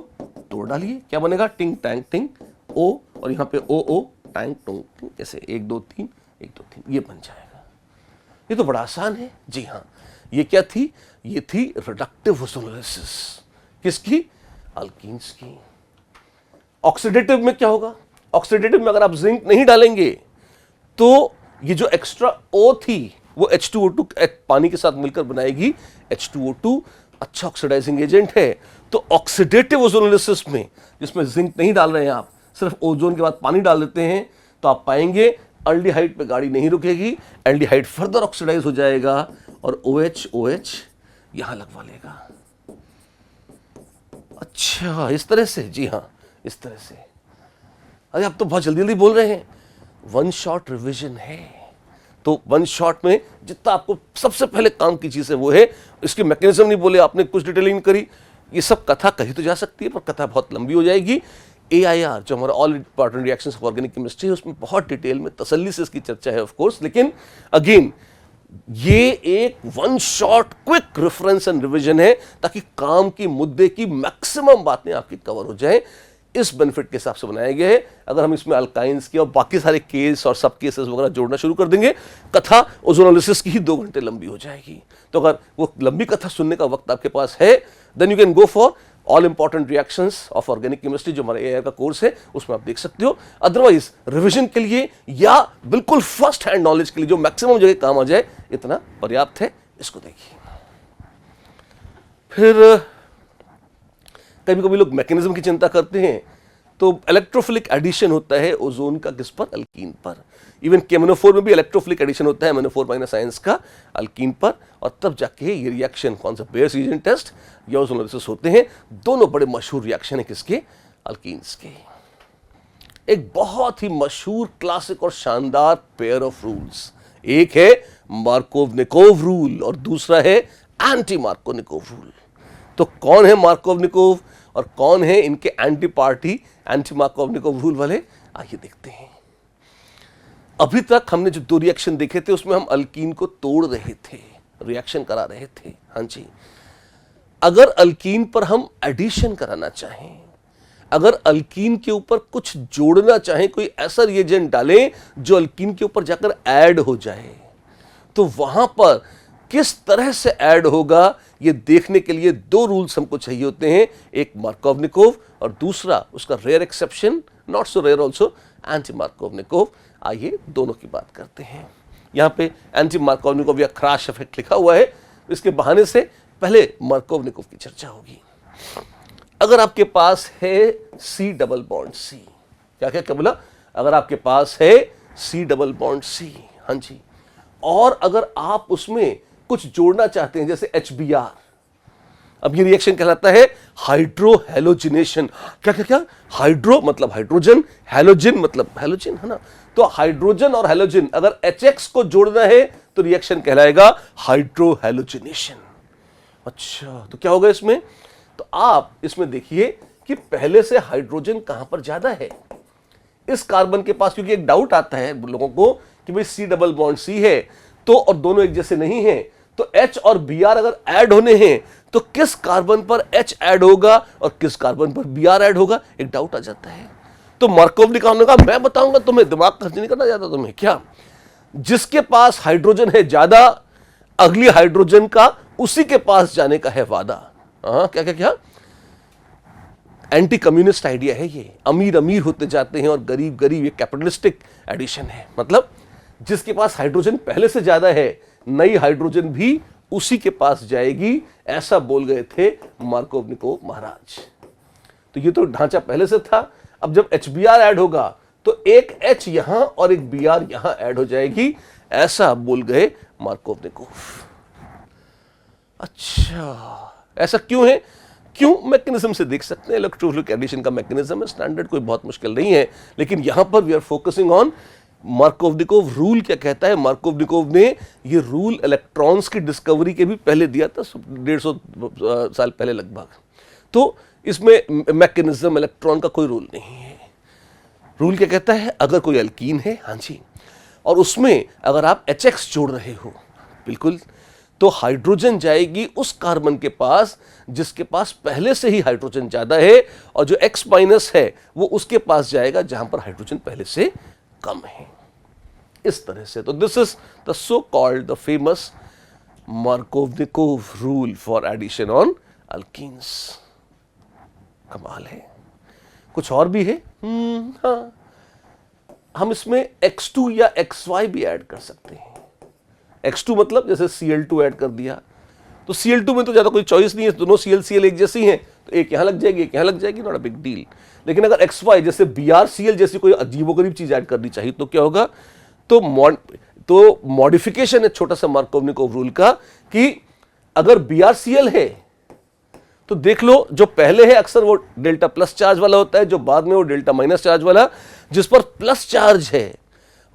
S1: तोड़ डालिए, क्या बनेगा, टिंग टैंग टिंग O, और यहां पे OO टैंग टूंग टिंग, ऐसे 1 2 3 1 2 3, ये बन जाएगा। ये तो बड़ा आसान है, जी हाँ। ये क्या थी, ये थी रिडक्टिव ओजोनोलिसिस, किसकी, अल्कीन्स की। ऑक्सीडेटिव में क्या होगा, ऑक्सीडेटिव में अगर आप जिंक नहीं डालेंगे तो ये जो एक्स्ट्रा O थी वो H2O2 पानी के साथ मिलकर बनाएगी H2O2, अच्छा ऑक्सीडाइजिंग एजेंट है। तो ऑक्सीडेटिव ओजोनोलिसिस में, जिसमें जिंक नहीं डाल रहे हैं आप, सिर्फ ओजोन के बाद पानी डाल देते हैं, तो आप पाएंगे एल्डिहाइड पे गाड़ी नहीं रुकेगी, एल्डिहाइड फर्दर ऑक्सीडाइज हो जाएगा और OH यहां लगवा लेगा। अच्छा, इस तरह से, जी हाँ, इस तरह से। अरे आप तो बहुत जल्दी जल्दी बोल रहे हैं, 1 शॉट रिवीजन है। तो 1 शॉट में जितना आपको सबसे पहले काम की चीज है वो है, इसकी मैकेनिज्म नहीं बोले आपने, कुछ डिटेलिंग करी, ये सब कथा कही तो जा सकती है पर कथा बहुत लंबी हो जाएगी। AIR जो हमारा all important reactions of organic chemistry है, उसमें बहुत डिटेल में तसल्ली से इसकी चर्चा है ऑफ कोर्स, लेकिन अगेन ये एक one shot quick reference and revision है ताकि काम की मुद्दे की मैक्सिमम बातें आपकी कवर हो जाएं। इस बेनिफिट के हिसाब से बनाया गया है। अगर हम इसमें अल्काइंस की और बाकी सारे केस और सब केसेस वगैरह जोड़ना शुरू कर देंगे, कथा ओजोनोलिसिस की ही 2 घंटे लंबी हो जाएगी। तो अगर वो लंबी कथा सुनने का वक्त आपके पास है, then you can go for all important reactions of organic chemistry जो हमारे AIR का कोर्स है, उसमें आप देख सकते हो। अदरवाइज रिवीजन के लिए या बिल्कुल फर्स्ट हैंड नॉलेज के लिए जो मैक्सिमम जगह काम आ जाए, इतना पर्याप्त है। इसको देखिए। फिर कभी कभी लोग मैकेनिज्म की चिंता करते हैं, तो इलेक्ट्रोफिलिक एडिशन होता है ओजोन का किस पर? अल्कीन पर। इवन केमिनोफोर में भी इलेक्ट्रोफिलिक एडिशन होता है MnO4 माइनस आयंस का अल्कीन पर, और तब जाके ये रिएक्शन कौन सा बेयर्स रिएजेंट टेस्ट या ओजोनोलिसिस होते हैं। दोनों बड़े मशहूर रिएक्शन है किसके? अल्कीन्स के। एक बहुत ही मशहूर क्लासिक और शानदार पेयर ऑफ रूल्स, एक है मार्कोव-निकोव रूल और दूसरा है एंटी मार्कोव-निकोव रूल। तो कौन है मार्कोव-निकोव और कौन है इनके एंटी पार्टी एंटी मार्कोव-निकोव रूल वाले? आइए देखते हैं। अभी तक हमने जो 2 रिएक्शन देखे थे उसमें हम अल्कीन को तोड़ रहे थे, रिएक्शन करा रहे थे। हाँ जी, अगर अल्कीन पर हम एडिशन कराना चाहें, अगर अल्कीन के ऊपर कुछ जोड़ना चाहें, कोई ऐसा रिएजेंट डालें जो अल्कीन के ऊपर जाकर ऐड हो जाए, तो वहां पर किस तरह से ऐड होगा ये देखने के लिए 2 रूल्स हमको चाहिए होते हैं, एक मार्कोव-निकोव और दूसरा उसका rare exception, not so rare also, anti Markovnikov. आइए दोनों की बात करते हैं। यहाँ पे एंटी मार्कोव-निकोव या क्रैश इफेक्ट लिखा हुआ है, इसके बहाने से पहले मार्कोव-निकोव की चर्चा होगी। अगर आपके पास है C डबल बॉन्ड C, क्या बोला? अगर आपके पास है C डबल बॉन्ड C, हाँ जी, और अगर आप उसमें कुछ जोड़ना चाहते हैं जैसे HBr, अब ये रिएक्शन कहलाता है हाइड्रोहेलोजिनेशन। क्या? हाइड्रो मतलब हाइड्रोजन, हेलोजन मतलब हेलोजन, है ना? तो हाइड्रोजन और हेलोजन अगर HX को जोड़ना है तो रिएक्शन कहलाएगा हाइड्रोहेलोजिनेशन। अच्छा, तो क्या होगा इसमें? तो आप इसमें देखिए कि पहले से हाइड्रोजन कहां पर ज्यादा है इस कार्बन के पास, क्योंकि एक डाउट आता है लोगों को कि भाई C डबल बॉन्ड C है तो और दोनों एक जैसे नहीं है, तो H और Br अगर ऐड होने हैं तो किस कार्बन पर H ऐड होगा और किस कार्बन पर Br ऐड होगा, एक डाउट आ जाता है। तो मार्कोव-निकोव ने कहा मैं बताऊंगा तुम्हें, दिमाग खर्च नहीं करना चाहता तुम्हें क्या? जिसके पास हाइड्रोजन है ज्यादा, अगली हाइड्रोजन का उसी के पास जाने का है वादा। क्या एंटी कम्युनिस्ट आइडिया है ये। अमीर अमीर होते जाते हैं और गरीब गरीब, ये कैपिटलिस्टिक एडिशन है। मतलब जिसके पास हाइड्रोजन पहले से ज्यादा है, नई हाइड्रोजन भी उसी के पास जाएगी, ऐसा बोल गए थे मार्कोव-निकोव महाराज। तो ये तो ढांचा पहले से था। अब जब HBr ऐड होगा तो एक H यहां और एक Br यहां ऐड हो जाएगी, ऐसा बोल गए मार्कोव-निकोव। अच्छा, ऐसा क्यों है? क्यों? मैकेनिज्म से देख सकते हैं। इलेक्ट्रोफिलिक एडिशन का मैकेनिज्म है, स्टैंडर्ड, कोई बहुत मुश्किल नहीं है, लेकिन यहां पर we are focusing on Markovnikov rule. क्या कहता है? मार्कोव-निकोव ने ये रूल इलेक्ट्रॉन्स की डिस्कवरी के भी पहले दिया था, 150 साल पहले लगभग। तो इसमें मैकेनिज्म इलेक्ट्रॉन का कोई रूल नहीं है। रूल क्या कहता है? अगर कोई अल्कीन है, हाँ जी, और उसमें अगर आप HX जोड़ रहे हो, बिल्कुल, तो हाइड्रोजन जाएगी उस कार्बन के पास जिसके पास पहले से ही हाइड्रोजन ज्यादा है, और जो X माइनस है वो उसके पास जाएगा जहां पर हाइड्रोजन पहले से कम है। इस तरह से, तो this is the so called the famous Markovnikov rule for addition on alkenes. कमाल है। कुछ और भी है? हाँ, हम इसमें X2 या XY भी ऐड कर सकते हैं। X2 मतलब जैसे Cl2 ऐड कर दिया, तो Cl2 में तो ज्यादा कोई चॉइस नहीं है, दोनों Cl एक जैसी हैं, तो एक यहां लग जाएगी एक यहां लग जाएगी, नॉट अ बिग डील। लेकिन अगर XY जैसे BrCl जैसी कोई अजीबोगरीब चीज ऐड करनी चाहिए तो क्या होगा? तो मॉडिफिकेशन है छोटा सा मार्कोव-निकोव रूल का, कि अगर BrCl है तो देख लो, जो पहले है अक्सर वो डेल्टा प्लस चार्ज वाला होता है, जो बाद में वो डेल्टा माइनस चार्ज वाला, जिस पर प्लस चार्ज है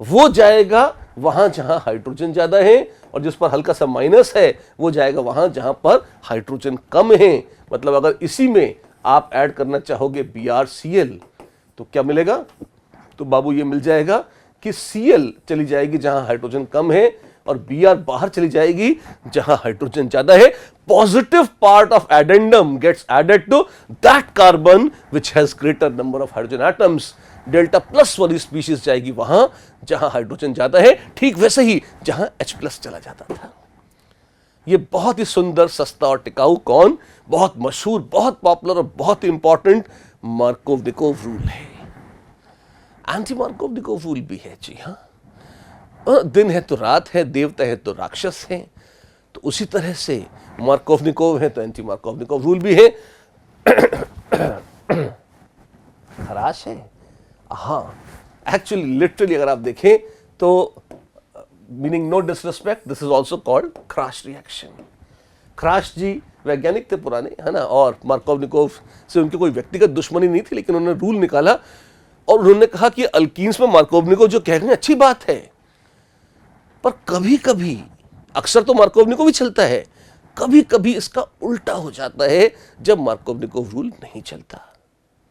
S1: वो जाएगा वहां जहां हाइड्रोजन ज्यादा है, और जिस पर हल्का सा माइनस है वो जाएगा वहां जहां पर हाइड्रोजन कम है। मतलब अगर इसी में आप ऐड करना चाहोगे BrCl, तो क्या मिलेगा? तो बाबू ये मिल जाएगा कि Cl चली जाएगी जहां हाइड्रोजन कम है और Br बाहर चली जाएगी जहां हाइड्रोजन ज्यादा है. Positive part of addendum gets added to that carbon which has greater number of hydrogen atoms. Delta plus वाली स्पीशीज जाएगी वहां जहां हाइड्रोजन ज्यादा है, ठीक वैसे ही जहां H प्लस चला जाता था. ये बहुत ही सुंदर, सस्ता और टिकाऊ कौन, बहुत मशहूर, बहुत पॉपुलर और बहुत ही इंपॉर्टेंट मार्कोव-निकोव रूल है. एंटी मार्कोव-निकोव रूल भी है. जी हाँ, दिन है तो रात है, देवता है तो राक्षस है. तो उसी तरह से मार्कोव-निकोव है तो एंटी मार्कोव-निकोव रूल भी है. खराश है. हाँ, एक्चुअली लिटरली अगर आप देखें तो meaning no disrespect, this is also called Kharasch reaction. Kharasch ji वैज्ञानिक थे पुराने, है ना, और मार्कोव-निकोव से उनकी कोई व्यक्तिगत दुश्मनी नहीं थी, लेकिन उन्होंने रूल निकाला और उन्होंने कहा कि अल्कीन्स में मार्कोव-निकोव जो कह रहे हैं अच्छी बात है, पर कभी कभी, अक्सर तो मार्कोव-निकोव ही चलता है, कभी कभी इसका उल्टा हो जाता है जब मार्कोव-निकोव रूल नहीं चलता.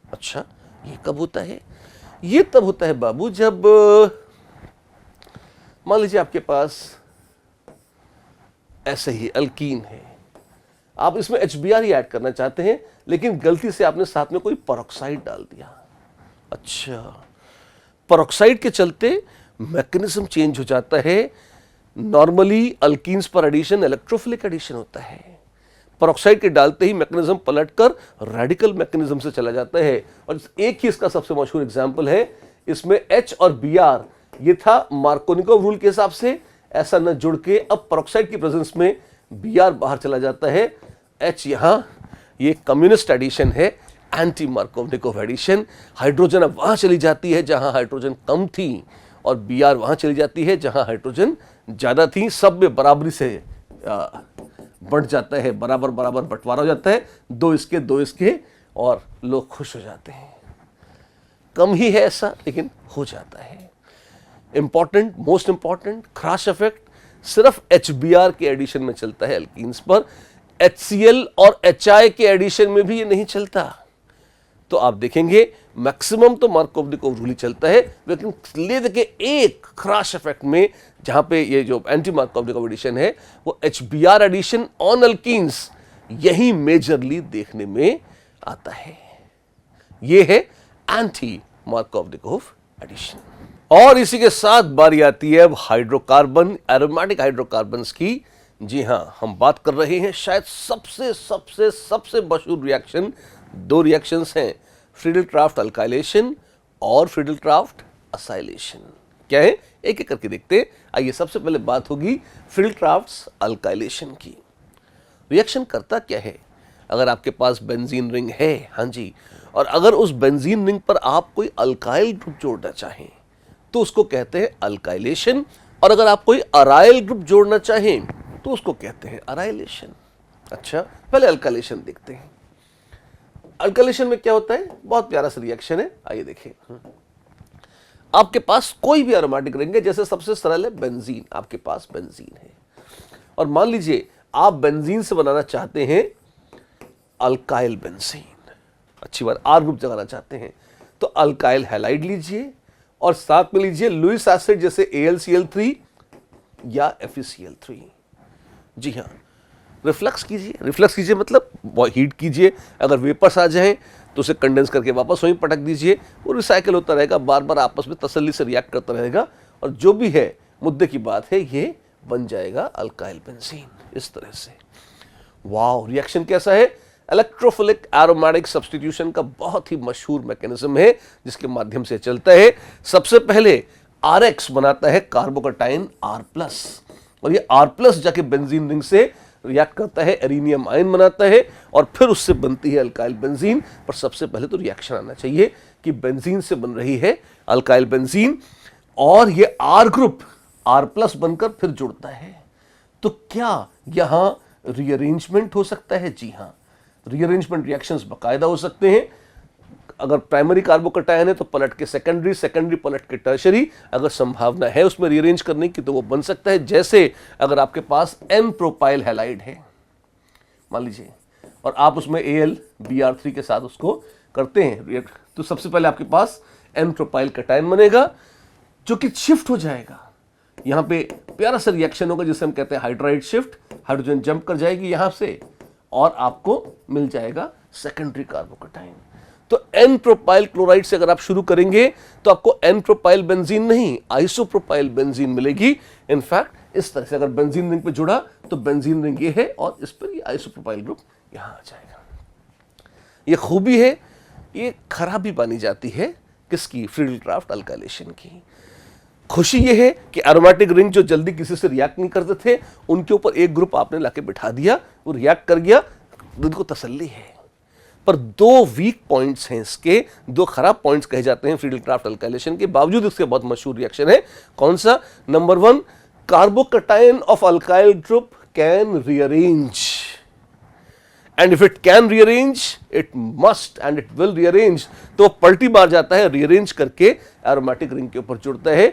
S1: अच्छा, ये कब होता है? ये तब होता है बाबू जब मान लीजिए आपके पास ऐसे ही अल्कीन है, आप इसमें HBr ही ऐड करना चाहते हैं, लेकिन गलती से आपने साथ में कोई पेरोक्साइड डाल दिया. अच्छा, पेरोक्साइड के चलते मैकेनिज्म चेंज हो जाता है. नॉर्मली अल्कीन्स पर एडिशन इलेक्ट्रोफिलिक एडिशन होता है. पेरोक्साइड के डालते ही मैकेनिज्म पलटकर रेडिकल मैकेनिज्म से चला जाता है. और एक ही इसका सबसे मशहूर एग्जांपल है, इसमें H और Br ये था मार्कोव-निकोव रूल के हिसाब से, ऐसा न जुड़ के अब पेरोक्साइड की प्रेजेंस में Br बाहर चला जाता है. H यहां, ये कम्युनिस्ट एडिशन है, एंटी मार्कोव-निकोव एडिशन. हाइड्रोजन अब वहां चली जाती है जहां हाइड्रोजन कम थी और Br वहां चली जाती है जहां हाइड्रोजन ज्यादा थी. सब में बराबरी से बढ़ जाता है, बराबर बराबर बंटवारा हो जाता है, दो इसके और लोग खुश हो जाते हैं. कम ही है ऐसा, लेकिन हो जाता है. Important, most important, crash effect सिर्फ HBr के एडिशन में चलता है अल्कीन्स पर. HCl और HI के एडिशन में भी ये नहीं चलता. तो आप देखेंगे मैक्सिमम तो मार्कोव-निकोव रूल ही चलता है, लेकिन ले देके एक क्राश इफेक्ट में जहां पे ये जो एंटी मार्कोव-निकोव एडिशन है वो HBr एडिशन ऑन अल्कीन्स यही मेजरली देखने में आता है. ये है एंटी मार्कोव-निकोव एडिशन. और इसी के साथ बारी आती है अब हाइड्रोकार्बन, एरोमेटिक हाइड्रोकार्बन्स की. जी हां, हम बात कर रहे हैं शायद सबसे सबसे सबसे मशहूर रिएक्शन. दो रिएक्शंस हैं, फ्रीडल-क्राफ्ट अल्काइलेशन और फ्रीडल-क्राफ्ट असाइलेशन. क्या है, एक एक करके देखते हैं. आइए, सबसे पहले बात होगी फ्रीडल-क्राफ्ट अल्काइलेशन की. रिएक्शन करता क्या है? अगर आपके पास बेंजीन रिंग है, हाँ जी, और अगर उस बेंजीन रिंग पर आप कोई अल्काइल ग्रुप जोड़ना चाहें तो उसको कहते हैं अल्काइलेशन, और अगर आप कोई अराइल ग्रुप जोड़ना चाहें तो उसको कहते हैं अराइलेशन. अच्छा, पहले अल्काइलेशन देखते हैं. अल्काइलेशन में क्या होता है? बहुत प्यारा सा रिएक्शन है. आइए देखें. आपके पास कोई भी एरोमेटिक रिंग है, जैसे सबसे सरल है बेंजीन. आपके पास बेंजीन है और मान लीजिए आप बेंजीन से बनाना चाहते हैं अल्काइल बेंजीन. अच्छी बात, आर ग्रुप जगाना चाहते हैं तो अल्काइल हैलाइड लीजिए और साथ में लीजिए लुईस एसिड जैसे AlCl3 या FeCl3. जी हाँ, रिफ्लक्स कीजिए मतलब हीट कीजिए. अगर वेपर्स आ जाएं तो उसे कंडेंस करके वापस वहीं पटक दीजिए. वो रिसाइकिल होता रहेगा, बार बार आपस में तसल्ली से रिएक्ट करता रहेगा और जो भी है मुद्दे की बात है, ये बन जाएगा अल्काइल बेंजीन इस तरह से. वाओ, रिएक्शन कैसा है? इलेक्ट्रोफिलिक एरोमेटिक सब्स्टिट्यूशन का बहुत ही मशहूर मैकेनिज्म है जिसके माध्यम से चलता है. सबसे पहले RX बनाता है कार्बोकटाइन R+, और ये R+ जाके बेंजीन रिंग से रिएक्ट करता है, एरिनियम आयन बनाता है और फिर उससे बनती है अल्काइल बेंजीन. पर सबसे पहले तो रिएक्शन आना चाहिए कि बेंजीन से बन रही है अल्काइल बेंजीन और ये R ग्रुप R+ बनकर फिर जुड़ता है. तो क्या यहां रीअरेंजमेंट हो सकता है? जी हां, रीअरेंजमेंट रिएक्शंस बाकायदा हो सकते हैं. अगर प्राइमरी कार्बोकटायन है तो पलट के सेकेंडरी, सेकेंडरी पलट के टर्शरी. अगर संभावना है उसमें रीअरेंज करने की तो वो बन सकता है. जैसे अगर आपके पास N प्रोपाइल हैलाइड है मान लीजिए और आप उसमें AlBr3 के साथ उसको करते हैं रिएक्ट, तो सबसे पहले आपके पास एन प्रोपाइल कटायन बनेगा जो कि शिफ्ट हो जाएगा। यहां पे प्यारा सा रिएक्शन होगा जिसे हम कहते हैं हाइड्राइड शिफ्ट, हाइड्रोजन जंप कर जाएगी यहां से और आपको मिल जाएगा सेकेंडरी कार्बोकटायन। तो एन प्रोपाइल क्लोराइड से अगर आप शुरू करेंगे तो आपको एन प्रोपाइल बेंजीन नहीं, आइसोप्रोपाइल बेंजीन मिलेगी। इनफैक्ट इस तरह से अगर बेंजीन रिंग पे जुड़ा तो बेंजीन रिंग ये है और इस पर ये आइसोप्रोपाइल ग्रुप यहां आ जाएगा। ये खूबी है, ये खराबी मानी जाती है किसकी, फ्रीडल-क्राफ्ट अल्काइलेशन की। खुशी ये है कि एरोमेटिक रिंग जो जल्दी किसी से रिएक्ट नहीं करते थे उनके ऊपर एक ग्रुप आपने लाके बिठा दिया, वो रिएक्ट कर गया, उनको तसल्ली है। पर दो वीक पॉइंट्स हैं इसके, दो खराब पॉइंट्स कहे जाते हैं फ्रीडल-क्राफ्ट अल्काइलेशन के, बावजूद इसके बहुत मशहूर रिएक्शन है। कौन सा? Number 1, carbocation of alkyl group can rearrange, and if it can rearrange it must and it will rearrange. तो पलटी मार जाता है, रीअरेंज करके एरोमेटिक रिंग के ऊपर जुड़ता है।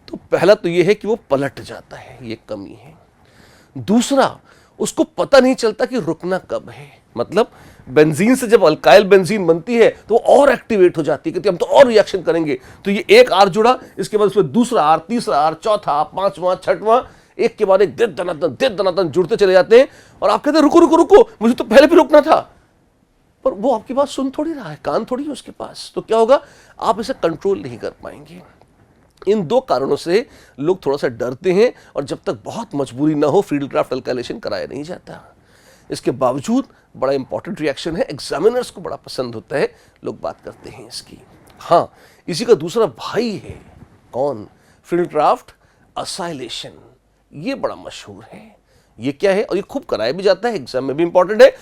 S1: तो पहला तो यह है कि वो पलट जाता है, ये कमी है। दूसरा, उसको पता नहीं चलता कि रुकना कब है। मतलब बेंजीन से जब अल्काइल बेंजीन बनती है तो वो और एक्टिवेट हो जाती है कि हम तो और रिएक्शन करेंगे। तो ये एक आर जुड़ा, इसके बाद उसमें दूसरा आर, तीसरा आर, चौथा, पांचवां, छठवां, एक के बाद एक दे दनादन जुड़ते चले जाते हैं। और आप कहते हैं रुको रुको रुको, मुझे तो पहले भी रुकना था। पर वो आपकी बात सुन थोड़ी रहा है, कान थोड़ी है उसके पास। तो क्या होगा, आप इसे कंट्रोल नहीं कर पाएंगे। इन दो कारणों से लोग थोड़ा सा डरते हैं और जब तक बहुत मजबूरी ना हो फ्रीडल-क्राफ्ट अल्काइलेशन कराया नहीं जाता। इसके बावजूद बड़ा इंपॉर्टेंट रिएक्शन है, एग्जामिनर्स को बड़ा पसंद होता है, लोग बात करते हैं इसकी। हाँ, इसी का दूसरा भाई है, कौन? Friedel-Crafts acylation. ये बड़ा मशहूर है। ये क्या है और ये खूब कराया भी जाता है, एग्जाम में भी इंपॉर्टेंट है।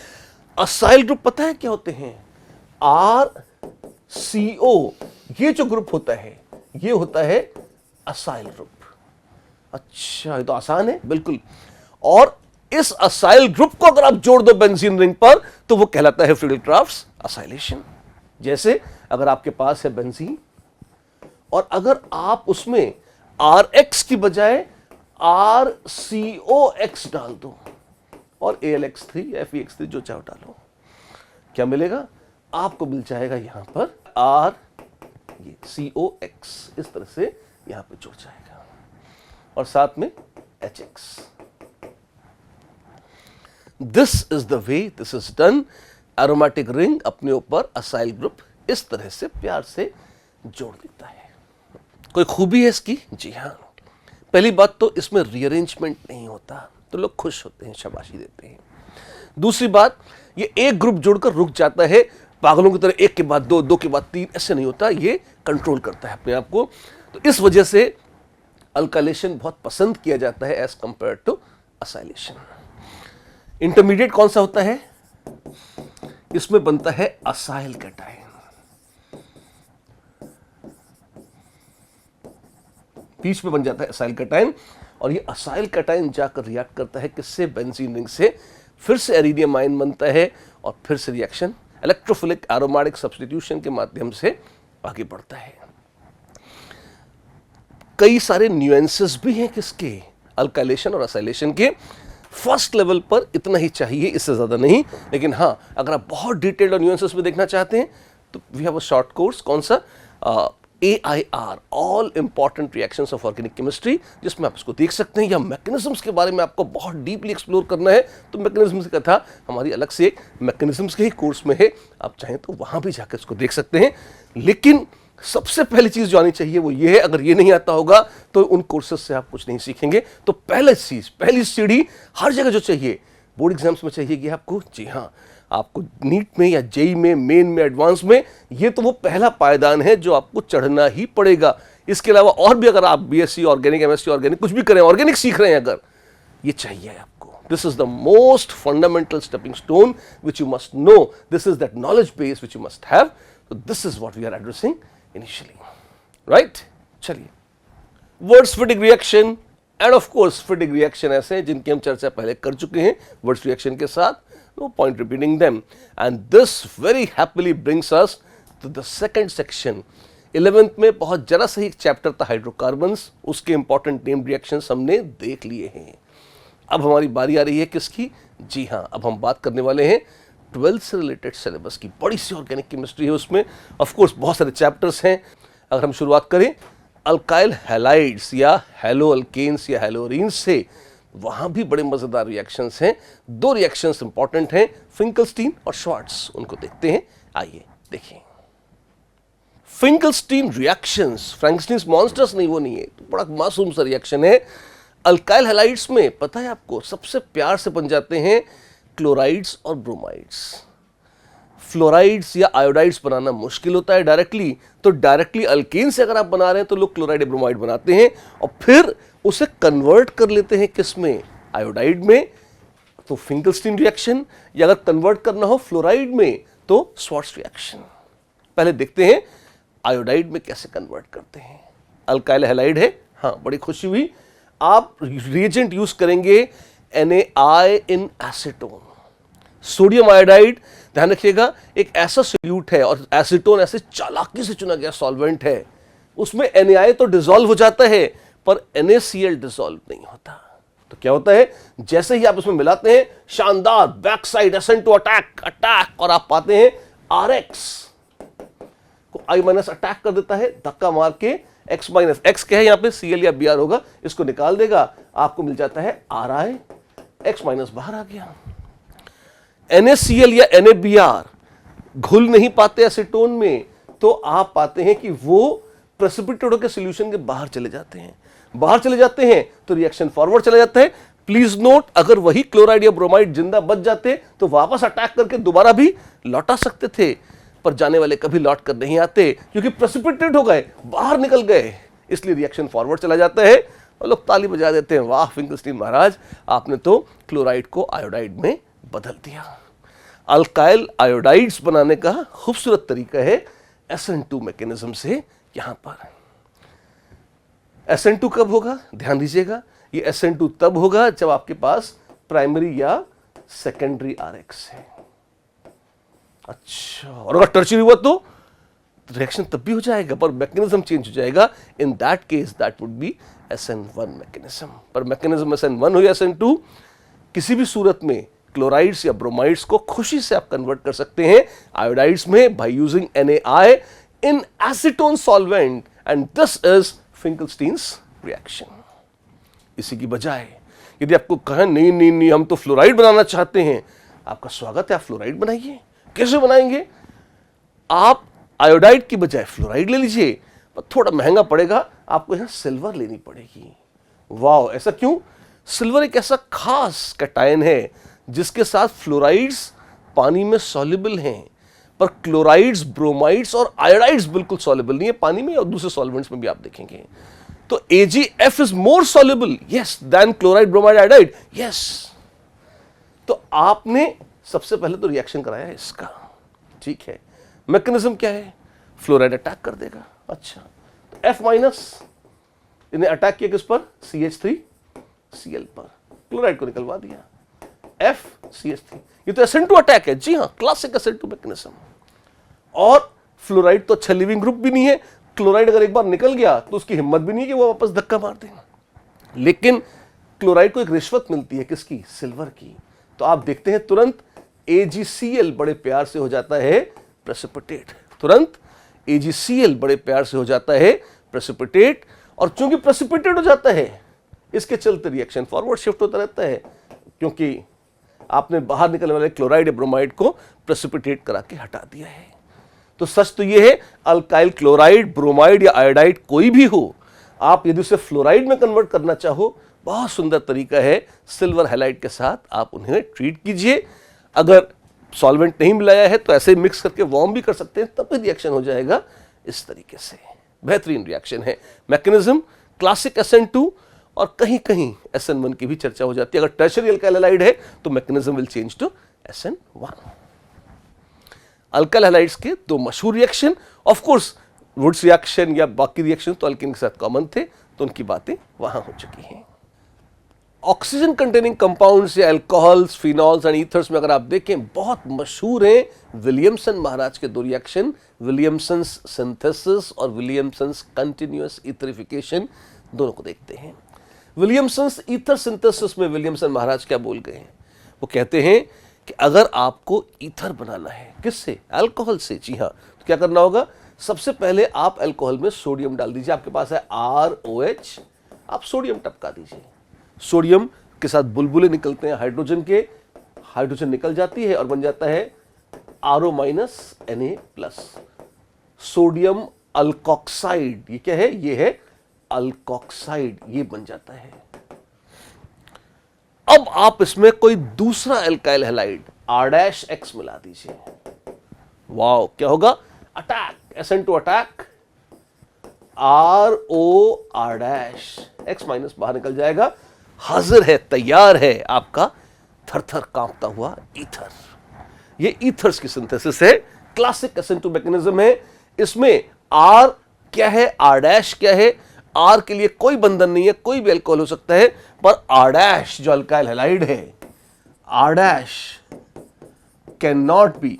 S1: असाइल ग्रुप पता है क्या होते हैं? RCO, ये जो ग्रुप होता है ये होता है असाइल ग्रुप। अच्छा, ये तो आसान है बिल्कुल। और इस असाइल ग्रुप को अगर आप जोड़ दो बेंजीन रिंग पर तो वो कहलाता है फ्रीडल-क्राफ्ट असाइलेशन। जैसे अगर आपके पास है बेंजीन और अगर आप उसमें RX की बजाय RCOX डाल दो और ALX3 या FeX3 जो चाहो डालो, क्या मिलेगा? आपको मिल जाएगा यहां पर COX, इस तरह से यहां पे जुड़ जाएगा और साथ में HX। This is the way this is done. Aromatic ring अपने ऊपर असाइल ग्रुप इस तरह से प्यार से जोड़ देता है। कोई खूबी है इसकी? जी हाँ। पहली बात तो इसमें रीअरेंजमेंट नहीं होता, तो लोग खुश होते हैं, शाबाशी देते हैं। दूसरी बात, ये एक ग्रुप जोड़कर रुक जाता है, पागलों की तरह एक के बाद दो, दो के बाद तीन, ऐसे नहीं होता, ये कंट्रोल करता है अपने आप को। तो इस वजह से अल्काइलेशन बहुत पसंद किया जाता है as compare to acylation. Intermediate कौन सा होता है? इसमें बनता है असाइल कैटायन। बीच में बन जाता है असाइल कैटायन और ये असाइल कैटायन जाकर रिएक्ट करता है किससे? बेंजीन रिंग से। फिर से एरिडियम आयन बनता है और फिर से रिएक्शन इलेक्ट्रोफिलिक एरोमेटिक सब्स्टिट्यूशन के माध्यम से आगे बढ़ता है। कई सारे न्यूएंसेस भी हैं किसके? अल्काइलेशन और असाइलेशन के। फर्स्ट लेवल पर इतना ही चाहिए, इससे ज्यादा नहीं। लेकिन हाँ, अगर आप बहुत डिटेल्ड और न्यूएंसेस में देखना चाहते हैं तो we have a short course. कौन सा? AIR, all important reactions of organic chemistry, जिसमें आप इसको देख सकते हैं। या मैकेनिज्म्स के बारे में आपको बहुत डीपली एक्सप्लोर करना है तो मैकेनिज्म्स की कथा हमारी अलग से एक मैकेनिज्म्स के ही कोर्स में है, आप चाहें तो वहां भी जाकर इसको देख सकते हैं। लेकिन सबसे पहली चीज जो आनी चाहिए वो ये है, अगर ये नहीं आता होगा तो उन कोर्सेज से आप कुछ नहीं सीखेंगे। तो पहली चीज, पहली सीढ़ी हर जगह जो चाहिए, बोर्ड एग्जाम्स में चाहिए आपको। जी हाँ, आपको नीट में या जेई में, मेन में, एडवांस में, ये तो वो पहला पायदान है जो आपको चढ़ना ही पड़ेगा। इसके अलावा और भी अगर आप BSc ऑर्गेनिक, MSc ऑर्गेनिक, कुछ भी करें, ऑर्गेनिक सीख रहे हैं अगर, ये चाहिए आपको। This is the most fundamental stepping stone which you must know. This is that knowledge base which you must have. So this is what we are addressing initially, right? चलिए, words fitting reaction end of course fitting reaction ऐसे हैं जिनकी हम चर्चा पहले कर चुके हैं वर्ड्स रिएक्शन के साथ, no point repeating them. And this very happily brings us to the second section. 11th में बहुत जरा सा ही एक चैप्टर था हाइड्रोकार्बन्स, उसके इंपॉर्टेंट नेम रिएक्शंस हमने देख लिए हैं। अब हमारी बारी आ रही है किसकी? जी हाँ, अब हम बात करने वाले हैं 12th से रिलेटेड सिलेबस की बड़ी सी ऑर्गेनिक केमिस्ट्री है उसमें। ऑफ कोर्स बहुत सारे चैप्टर्स हैं। अगर हम शुरुआत करें अल्काइल हैलाइड्स या हेलो अल्केन्स या हेलोरीन्स से, वहां भी बड़े मजेदार रिएक्शंस हैं। दो रिएक्शंस इंपॉर्टेंट हैं, फिंकलस्टीन और श्वार्ट्ज, उनको देखते हैं। आइए देखिए। फिंकलस्टीन रिएक्शंस, फ्रैंकस्टीन्स मॉन्स्टर्स नहीं, वो नहीं है, तो बड़ा मासूम सा रिएक्शन है। अल्काइल हैलाइड्स में पता है आपको सबसे प्यार से बन जाते हैं क्लोराइड्स और ब्रोमाइड्स। फ्लोराइड्स या आयोडाइड्स बनाना मुश्किल होता है डायरेक्टली, तो डायरेक्टली अल्केन से अगर आप बना रहे हैं तो लोग क्लोराइड या ब्रोमाइड बनाते हैं और फिर उसे कन्वर्ट कर लेते हैं किसमें, आयोडाइड में, तो फिंकलस्टीन रिएक्शन। या अगर कन्वर्ट करना हो फ्लोराइड में तो श्वार्ट्ज रिएक्शन। पहले देखते हैं आयोडाइड में कैसे कन्वर्ट करते हैं। अल्काइल हैलाइड है, हाँ बड़ी खुशी हुई। आप रिएजेंट यूज करेंगे NaI in acetone, sodium iodide. ध्यान रखिएगा एक ऐसा सोल्यूट है और एसीटोन ऐसे चालाकी से चुना गया सॉल्वेंट है, उसमें NaI तो डिसॉल्व हो जाता है पर NaCl डिसॉल्व नहीं होता। तो क्या होता है, जैसे ही आप इसमें मिलाते हैं शानदार बैक साइड SN2 अटैक और आप पाते हैं RX को I- अटैक कर देता है, धक्का मार के X- X क्या है यहां पे, Cl या Br होगा, इसको निकाल देगा, आपको मिल जाता है Ri, X- बाहर आ गया। NaCl या NaBr घुल नहीं पाते एसीटोन में, तो आप पाते हैं कि वो प्रेसिपिटेट होकर सॉल्यूशन के बाहर चले जाते हैं। बाहर चले जाते हैं तो रिएक्शन फॉरवर्ड चला जाता है। प्लीज नोट, अगर वही क्लोराइड या ब्रोमाइड जिंदा बच जाते तो वापस अटैक करके दोबारा भी लौटा सकते थे, पर जाने वाले कभी लौट कर नहीं आते क्योंकि प्रेसिपिटेट हो गए, बाहर निकल गए, इसलिए रिएक्शन फॉरवर्ड चला जाता है और लोग ताली बजा देते हैं, वाह फिंकलस्टीन महाराज, आपने तो क्लोराइड को आयोडाइड में बदल दिया। अल्काइल आयोडाइड्स बनाने का खूबसूरत तरीका है SN2 मैकेनिज्म से। यहां पर SN2 कब होगा, ध्यान दीजिएगा, ये SN2 तब होगा जब आपके पास प्राइमरी या सेकेंडरी RX है। अच्छा, और अगर टर्शियरी हुआ तो रिएक्शन तब भी हो जाएगा पर मैकेनिज्म चेंज हो जाएगा। In that case that would be SN1 mechanism. पर मैकेनिज्म SN1 हो या SN2, किसी भी सूरत में क्लोराइड्स या ब्रोमाइड्स को खुशी से आप कन्वर्ट कर सकते हैं आयोडाइड्स में by using NaI in acetone solvent, and this is Finkelstein's reaction. इसी की बजाय यदि आपको कहें नहीं नहीं नहीं हम तो फ्लोराइड बनाना चाहते हैं, आपका स्वागत है, आप फ्लोराइड बनाइए। कैसे बनाएंगे, आप आयोडाइड की बजाय फ्लोराइड ले लीजिए, पर थोड़ा महंगा पड़ेगा, आपको यहां सिल्वर लेनी पड़ेगी। वाह, ऐसा क्यों? सिल्वर एक ऐसा खास कैटायन है जिसके साथ फ्लोराइड्स पानी में सॉल्युबल हैं, पर क्लोराइड्स, ब्रोमाइड्स और आयोडाइड्स बिल्कुल सॉल्युबल नहीं है पानी में, और दूसरे सॉल्वेंट्स में भी आप देखेंगे। तो AgF is more soluble, yes, then chloride, bromide, iodide, yes. तो आपने सबसे पहले तो रिएक्शन कराया है इसका, ठीक है। मैकेनिज्म क्या है, फ्लोराइड अटैक कर देगा। अच्छा, तो F- इन्हें अटैक किया किस पर, CH3Cl पर, क्लोराइड को निकलवा दिया, FCH3। ये तो SN2 अटैक है, जी हाँ, क्लासिक SN2 मैकेनिज्म। और फ्लोराइड तो अच्छा लिविंग ग्रुप भी नहीं है, क्लोराइड अगर एक बार निकल गया तो उसकी हिम्मत भी नहीं है कि वो वापस धक्का मार दे। लेकिन क्लोराइड को एक रिश्वत मिलती है, किसकी, सिल्वर की। तो आप देखते हैं तुरंत AgCl बड़े प्यार से हो जाता है प्रेसिपिटेट, तुरंत AgCl बड़े प्यार से हो जाता है प्रेसिपिटेट। और चूंकि प्रेसिपिटेट हो जाता है, इसके चलते रिएक्शन फॉरवर्ड शिफ्ट होता रहता है, क्योंकि आपने बाहर निकलने वाले क्लोराइड या ब्रोमाइड को प्रेसिपिटेट करा के हटा दिया है। तो सच तो यह है, अल्काइल क्लोराइड, ब्रोमाइड या आयोडाइड कोई भी हो, आप यदि उसे फ्लोराइड में कन्वर्ट करना चाहो, बहुत सुंदर तरीका है, सिल्वर हैलाइड के साथ आप उन्हें ट्रीट कीजिए। अगर सॉल्वेंट नहीं मिलाया है तो ऐसे मिक्स करके वार्म भी कर सकते हैं, तब भी रिएक्शन हो जाएगा इस तरीके से। बेहतरीन रिएक्शन है। मैकेनिज्म क्लासिक SN2, और कहीं कहीं SN1 की भी चर्चा हो जाती है। अगर टर्शियरी अल्काइल हैलाइड है तो mechanism will change to SN1। Alkyl halides के दो मशहूर reaction, of course Wurtz reaction या बाकी रिएक्शन तो अल्कीन के साथ कॉमन थे, तो उनकी बातें वहां हो चुकी हैं। ऑक्सीजन कंटेनिंग कंपाउंड्स या अल्कोहल्स, फिनॉल्स एंड ईथर्स में अगर आप देखें, बहुत मशहूर हैं विलियमसन महाराज के दो रिएक्शन, विलियमसन्स सिंथेसिस और विलियमसन्स कंटिन्यूअस ईथरिफिकेशन। दोनों को देखते हैं। विलियमसन्स ईथर सिंथेसिस में विलियमसन महाराज क्या बोल गए हैं, वो कहते हैं कि अगर आपको ईथर बनाना है, किससे? अल्कोहल से। जी हाँ, तो क्या करना होगा? सबसे पहले आप अल्कोहल में सोडियम डाल दीजिए। आपके पास है ROH, आप सोडियम टपका दीजिए। सोडियम के साथ बुलबुले निकलते हैं हाइड्रोजन के, हाइड्रोजन निकल जाती है और बन जाता है RO- Na+, सोडियम अल्कोक्साइड। ये क्या है? ये है अल्कोक्साइड, ये बन जाता है। अब आप इसमें कोई दूसरा एल्काइल हैलाइड R' मिला दीजिए। वाओ, क्या होगा? Attack, SN2 attack, ROR', X- बाहर निकल जाएगा। हाजिर है, तैयार है आपका थर-थर कांपता हुआ ईथर। ये ईथर्स की सिंथेसिस है, क्लासिक SN2 मैकेनिज्म है। इसमें R क्या है, R' क्या है? R के लिए कोई बंधन नहीं है, कोई भी अल्कोहल हो सकता है, पर R' जो अल्काइल हैलाइड है, R' can not be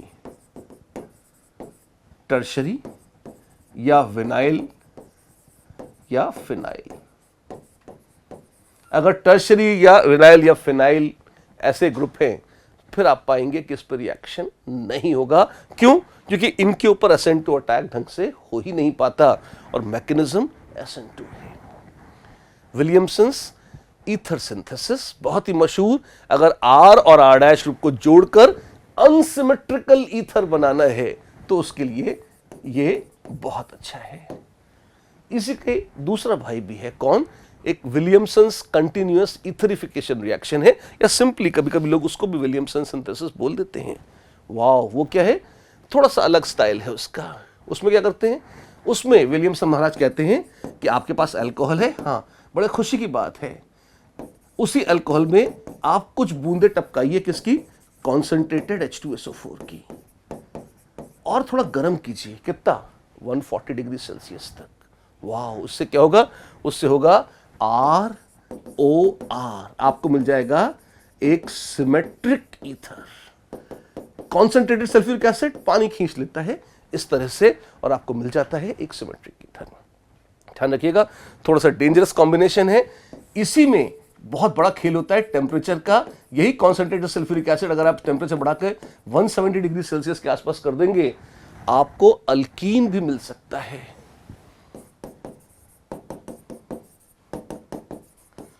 S1: tertiary या विनाइल या फिनाइल। अगर टर्शरी या विनाइल या फिनाइल ऐसे ग्रुप हैं, फिर आप पाएंगे कि इस पर रिएक्शन नहीं होगा। क्यों? क्योंकि इनके ऊपर SN2 अटैक ढंग से हो ही नहीं पाता और मैकेनिज्म SN2 है। विलियमसन्स ईथर सिंथेसिस बहुत ही मशहूर। अगर R और R' ग्रुप को जोड़कर अनसिमेट्रिकल ईथर बनाना है तो उसके लिए ये बहुत अच्छा है। इसी के दूसरा भाई भी है, कौन? एक विलियमसन्स कंटिन्यूअस ईथरिफिकेशन रिएक्शन है, या सिंपली कभी कभी लोग उसको भी विलियमसन सिंथेसिस बोल देते हैं। वाओ, वो क्या है? थोड़ा सा अलग स्टाइल है उसका। उसमें क्या करते हैं? उसमें विलियमसन महाराज कहते हैं कि आपके पास अल्कोहल है, हाँ, बड़े खुशी की बात है, उसी अल्कोहल में आप कुछ बूंदे टपकाइए, किसकी? कॉन्सेंट्रेटेड H2SO4 की, और थोड़ा गर्म कीजिए। कितना? 140 डिग्री सेल्सियस तक। वाह, उससे क्या होगा? उससे होगा ROR, आपको मिल जाएगा एक symmetric ether. Concentrated sulphuric acid पानी खींच लेता है इस तरह से और आपको मिल जाता है एक सिमेट्रिक ईथर। ध्यान रखिएगा, थोड़ा सा डेंजरस कॉम्बिनेशन है। इसी में बहुत बड़ा खेल होता है टेम्परेचर का। यही कॉन्सेंट्रेटेड सल्फ्यूरिक एसिड अगर आप टेम्परेचर बढ़ाकर 170 डिग्री सेल्सियस के आसपास कर देंगे, आपको अल्कीन भी मिल सकता है।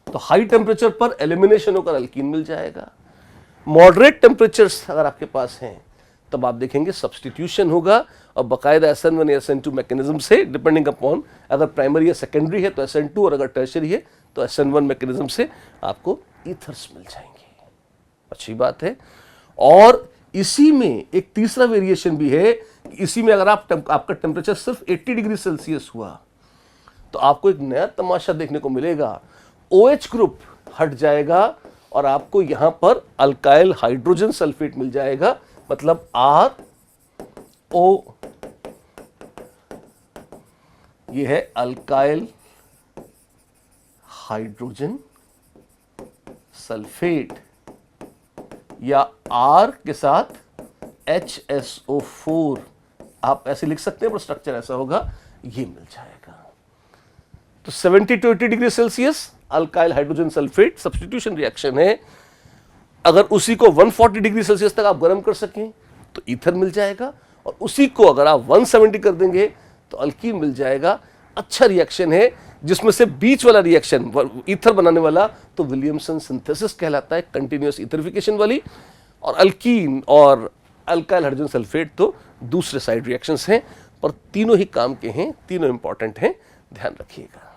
S1: तो हाई टेम्परेचर पर एलिमिनेशन होकर अल्कीन मिल जाएगा। मॉडरेट टेम्परेचर्स अगर आपके पास हैं, तब आप देखेंगे सब्स्टिट्यूशन होगा और बाकायदा SN1 या SN2 मैकेनिज्म से, डिपेंडिंग अपॉन अगर प्राइमरी या सेकेंडरी है तो SN2 और अगर टर्शरी है तो SN1 मैकेनिज्म से आपको ईथर्स मिल जाएंगे। अच्छी बात है। और इसी में एक तीसरा वेरिएशन भी है कि इसी में अगर आपका टेम्परेचर सिर्फ 80 डिग्री सेल्सियस हुआ तो आपको एक नया तमाशा देखने को मिलेगा। OH ग्रुप हट जाएगा और आपको यहां पर अल्काइल हाइड्रोजन सल्फेट मिल जाएगा, मतलब RO, ये है अल्काइल हाइड्रोजन सल्फेट, या R के साथ HSO4, आप ऐसे लिख सकते हैं पर स्ट्रक्चर ऐसा होगा, ये मिल जाएगा। तो 70 to 80 degree Celsius alkyl hydrogen sulphate substitution reaction है। अगर उसी को 140 डिग्री सेल्सियस तक आप गर्म कर सकें तो ईथर मिल जाएगा, और उसी को अगर आप 170 कर देंगे तो अल्कीन मिल जाएगा। अच्छा रिएक्शन है, जिसमें से बीच वाला रिएक्शन ईथर बनाने वाला तो विलियमसन सिंथेसिस कहलाता है, कंटिन्यूअस ईथरिफिकेशन वाली, और अल्कीन और अल्काइल हाइड्रोजन सल्फेट तो दूसरे साइड रिएक्शंस हैं, पर तीनों ही काम के हैं, तीनों इंपॉर्टेंट हैं, ध्यान रखिएगा।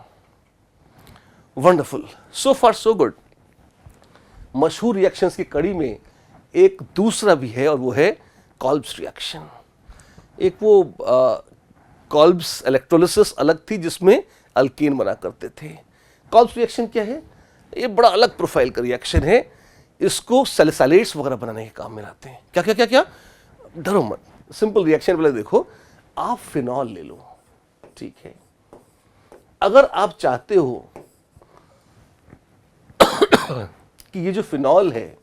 S1: वंडरफुल, सो फार सो गुड। मशहूर रिएक्शंस की कड़ी में एक दूसरा भी है और वो है कॉल्ब्स रिएक्शन। एक वो कॉल्ब्स इलेक्ट्रोलिसिस अलग थी जिसमें अल्कीन बना करते थे। कॉल्ब्स रिएक्शन क्या है? ये बड़ा अलग प्रोफाइल का रिएक्शन है। इसको सैलिसाइलेट्स वगैरह बनाने के काम में लाते हैं। क्या क्या क्या क्या? डरो मत, सिंपल रिएक्शन पहले देखो। आप फिनॉल ले लो, ठीक है। अगर आप चाहते हो कि ये जो फिनॉल है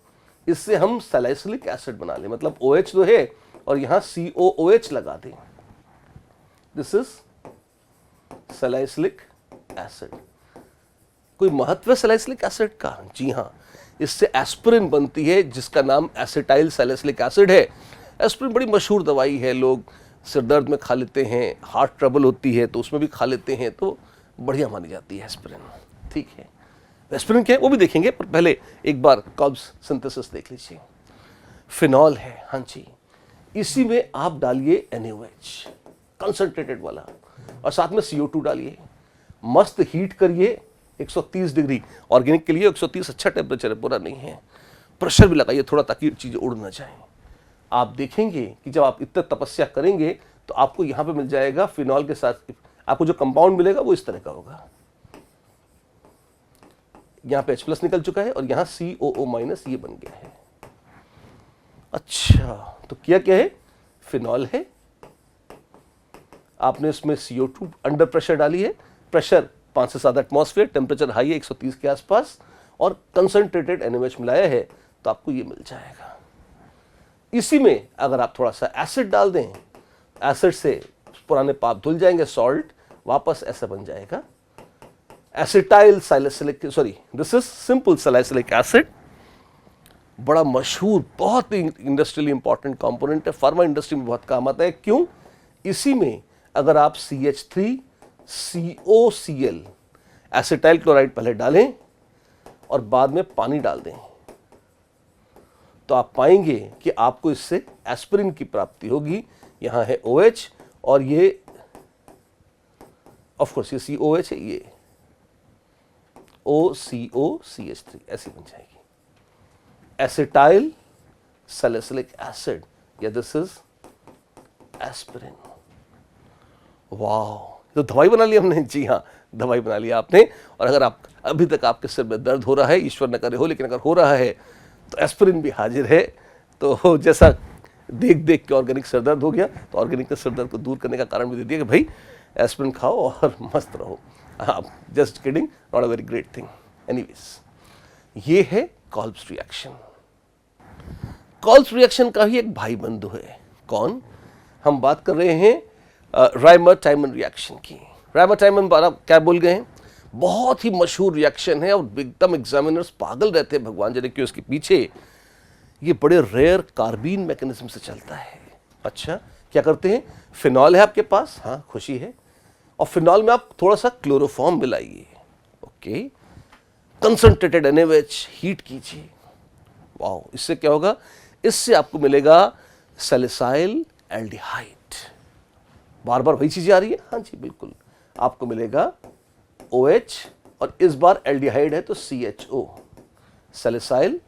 S1: इससे हम सैलिसिलिक एसिड बना लें, मतलब OH तो है और यहां COOH लगा दें, दिस इज सैलिसिलिक एसिड। कोई महत्व है सैलिसिलिक एसिड का? जी हाँ, इससे एस्पिरिन बनती है जिसका नाम एसिटाइल सैलिसिलिक एसिड है। एस्पिरिन बड़ी मशहूर दवाई है, लोग सिर दर्द में खा लेते हैं, हार्ट ट्रबल होती है तो उसमें भी खा लेते हैं, तो बढ़िया मानी जाती है एस्पिरिन। ठीक है, एस्पिरिन क्या है वो भी देखेंगे, पर पहले एक बार कॉल्ब्स सिंथेसिस देख लीजिए। फिनॉल है, हाँ जी, इसी में आप डालिए NaOH कंसंट्रेटेड वाला और साथ में CO2 डालिए, मस्त हीट करिए 130 डिग्री। ऑर्गेनिक के लिए 130 अच्छा टेम्परेचर है, बुरा नहीं है। प्रेशर भी लगाइए थोड़ा ताकि चीज़ें उड़ ना जाए। आप देखेंगे कि जब आप इतना तपस्या करेंगे तो आपको यहाँ पे मिल जाएगा फिनॉल के साथ, आपको जो कंपाउंड मिलेगा वो इस तरह का होगा। यहाँ पे H+ निकल चुका है और यहाँ COO- ये बन गया है। अच्छा, तो क्या क्या है? फिनॉल है, आपने इसमें CO2 अंडर प्रेशर डाली है, प्रेशर 5 से 7 एटमॉस्फेयर, टेम्परेचर हाई है 130 के आसपास, और कंसंट्रेटेड NaOH मिलाया है तो आपको ये मिल जाएगा। इसी में अगर आप थोड़ा सा एसिड डाल दें, एसिड से पुराने पाप धुल जाएंगे, सॉल्ट वापस ऐसा बन जाएगा acetyl salicylic, sorry this is simple salicylic acid. बड़ा मशहूर, बहुत ही इंडस्ट्रियली इंपॉर्टेंट कंपोनेंट है, फार्मा इंडस्ट्री में बहुत काम आता है। क्यों? इसी में अगर आप CH3COCl एसिटाइल क्लोराइड पहले डालें और बाद में पानी डाल दें तो आप पाएंगे कि आपको इससे एस्पिरिन की प्राप्ति होगी। यहां है OH और ये ऑफ कोर्स ये COH है, ये OCOCH3 ऐसी बन जाएगी एसिटाइल सैलिसिलिक एसिड, या दिस इज एस्पिरिन। वाह, तो दवाई बना ली हमने। जी हाँ, दवाई बना लिया आपने। और अगर आप अभी तक आपके सिर में दर्द हो रहा है, ईश्वर न करे हो, लेकिन अगर हो रहा है तो एस्पिरिन भी हाजिर है। तो जैसा देख देख के ऑर्गेनिक सिर दर्द हो गया, तो ऑर्गेनिक ने सिर दर्द को दूर करने का कारण भी दे दिया कि भाई एस्पिरिन खाओ और मस्त रहो। हाँ, just kidding, not a very great thing. Anyways, ये है कॉल्ब्स रिएक्शन। कॉल्ब्स रिएक्शन का ही एक भाई बंधु है। कौन? हम बात कर रहे हैं रायमर-टाइमन रिएक्शन की। रायमर-टाइमन बारा क्या बोल गए हैं? बहुत ही मशहूर रिएक्शन है और एकदम एग्जामिनर्स पागल रहते हैं, भगवान जाने क्यों इसके पीछे। ये बड़े रेयर कार्बीन मैकेनिज्म से चलता है। अच्छा, क्या करते हैं? फिनॉल है आपके पास, हाँ खुशी है, और फिनॉल में आप थोड़ा सा क्लोरोफॉर्म मिलाइए, ओके, कंसंट्रेटेड NaOH हीट कीजिए। वाह, इससे क्या होगा? इससे आपको मिलेगा सैलिसाइल एल्डिहाइड। बार बार वही चीजें आ रही है, हाँ जी बिल्कुल, आपको मिलेगा OH और इस बार एल्डिहाइड है तो CHO, सैलिसाइल